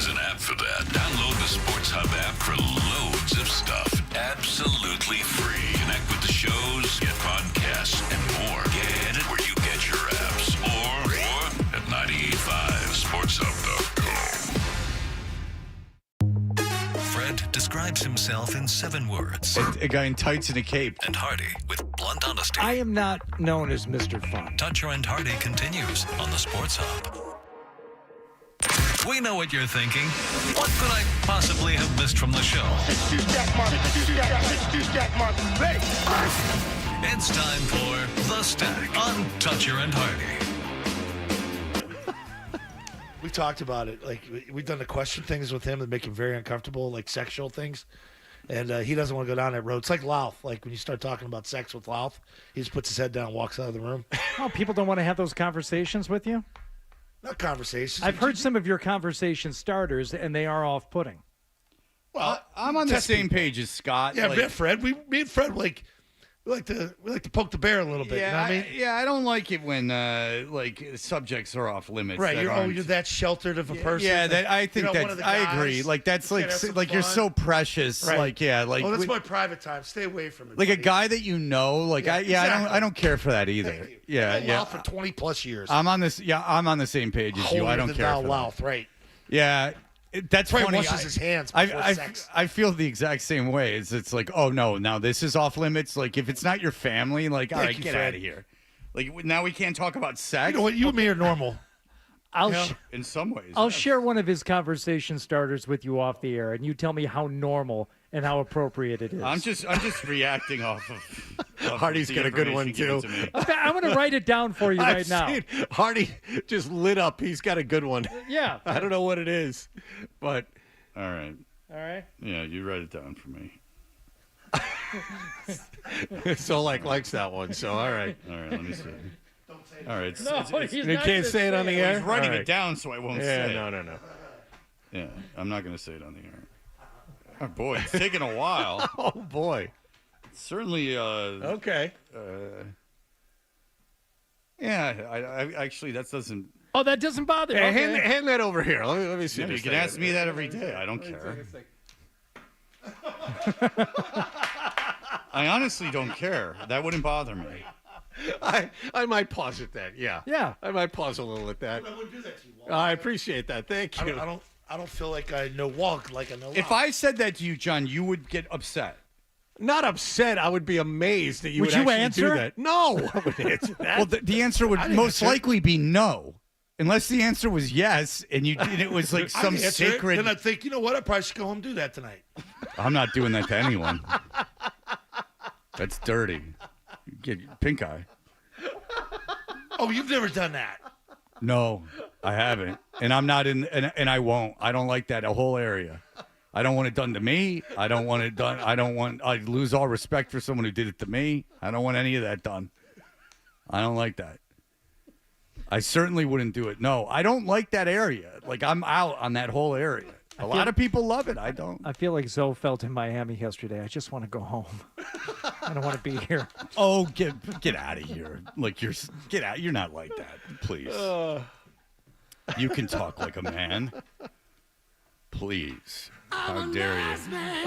There's an app for that. Download the Sports Hub app for loads of stuff. Absolutely free. Connect with the shows, get podcasts, and more. Get it where you get your apps. Or at 985sportshub.com. Fred describes himself in 7 words. A guy in tights and a cape. And Hardy with blunt honesty. I am not known as Mr. Fun. Toucher and Hardy continues on the Sports Hub. We know what you're thinking. What could I possibly have missed from the show? It's time for The Stack on Toucher and Hardy. We talked about it. Like, we've done the question things with him that make him very uncomfortable, like sexual things. And he doesn't want to go down that road. It's like Louth. Like, when you start talking about sex with Louth, he just puts his head down and walks out of the room. Oh, people don't want to have those conversations with you? Not conversations. I've heard some of your conversation starters, and they are off-putting. Well, I'm on the same page as Scott. Yeah, me and Fred. Me and Fred, we like to poke the bear a little bit. Yeah, you know what I mean? I don't like it when subjects are off limits. Right, that you're that sheltered of a person. Yeah, I think one that of the I guys. agree. Like that's Let's have some like you're fun. so precious. Right. Like that's my private time. Stay away from it. like a buddy. guy that you know. Like exactly. I don't care for that either. Thank you. Yeah, I've been yeah. Louth for 20 plus years. I'm on this. Yeah, I'm on the same page as you. I don't care for that. Louth, right? Yeah. That's Probably funny. washes his hands before sex. I feel the exact same way. It's like, oh no, now this is off limits. Like if it's not your family, like all right, get out of here. Like now we can't talk about sex. You know what? You and me are normal. In some ways. I'll share one of his conversation starters with you off the air, and you tell me how normal and how appropriate it is. I'm just reacting off of Hardy's the got a good one, information too. given to me. I'm going to write it down for you right now. Seen Hardy just lit up. He's got a good one. Yeah. I don't know what it is, but. All right. All right. Yeah, you write it down for me. So likes that one. So all right. All right. Let me see. All right. You can't say it on the air. He's writing All right. it down, so I won't Yeah, say it. no. Yeah, I'm not going to say it on the air. Oh boy, it's taking a while. Oh boy. Certainly. Okay. Yeah. I actually that doesn't. Oh, that doesn't bother you. Hey, Okay. hand that over here. Let me see. Yeah, you this can thing. ask me that every day. I don't care. I honestly don't care. That wouldn't bother me. I might pause at that. Yeah. Yeah. I might pause a little at that. I wouldn't do that to you. I appreciate that. Thank you. I don't feel like I know walk like I know. If I said that to you, John, you would get upset. Not upset. I would be amazed that you would you actually answer? do that. No, I would answer that. Well, the answer would most likely be no, unless the answer was yes, and it was like some I'd answer it, sacred. Then I'd think, you know what? I probably should go home and do that tonight. I'm not doing that to anyone. That's dirty. You get pink eye. Oh, you've never done that. No, I haven't, and I'm not in, and I won't. I don't like that whole area. I don't want it done to me. I don't want it done. I lose all respect for someone who did it to me. I don't want any of that done. I don't like that. I certainly wouldn't do it. No, I don't like that area. Like I'm out on that whole area. A lot of people love it. I don't. I feel like Zoe felt in Miami yesterday. I just want to go home. I don't want to be here. Oh, get out of here! Like get out. You're not like that. Please. You can talk like a man. Please. How dare you?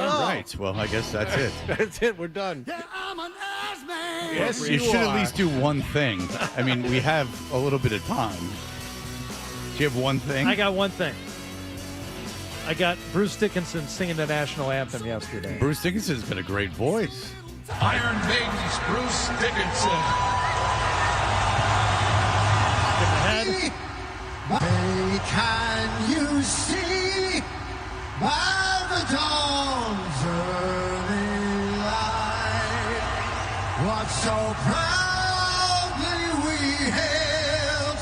All right. Well, I guess that's it. That's it. We're done. Yes, You should are. at least do one thing. I mean, we have a little bit of time. Do you have one thing? I got one thing. I got Bruce Dickinson singing the national anthem yesterday. Bruce Dickinson's got a great voice. Iron Maiden's Bruce Dickinson. Skip ahead. Hey, can you see by the dawn's early light what so proudly we hailed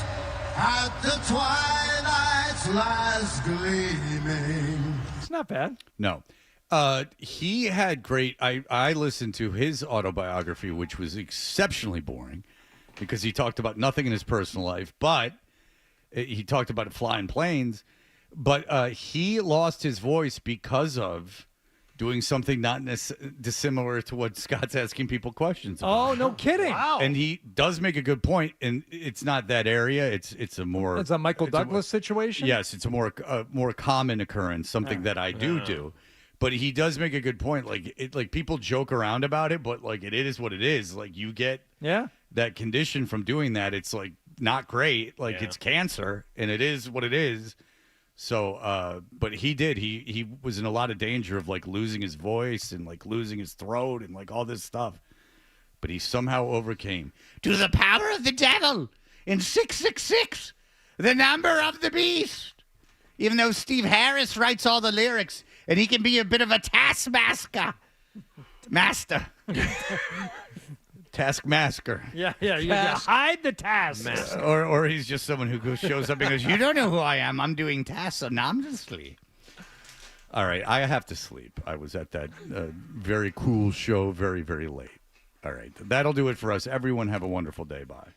at the twilight's last gleaming? It's not bad. No. He had great. I listened to his autobiography, which was exceptionally boring because he talked about nothing in his personal life, but he talked about flying planes. But he lost his voice because of doing something not dissimilar to what Scott's asking people questions about. Oh, no kidding! Wow. And he does make a good point, and it's not that area. It's a more. It's a Michael Douglas situation. Yes, it's a more common occurrence, something that I do. But he does make a good point. Like people joke around about it, but like it is what it is. Like you get that condition from doing that. It's like not great. Like it's cancer, and it is what it is. So, but he did. He was in a lot of danger of like losing his voice and like losing his throat and like all this stuff. But he somehow overcame. To the power of the devil in 666, the number of the beast. Even though Steve Harris writes all the lyrics and he can be a bit of a taskmaster. Taskmaster. Yeah. You hide the task. Or he's just someone who shows up and goes, you don't know who I am. I'm doing tasks anonymously. All right, I have to sleep. I was at that very cool show very, very late. All right, that'll do it for us. Everyone have a wonderful day. Bye.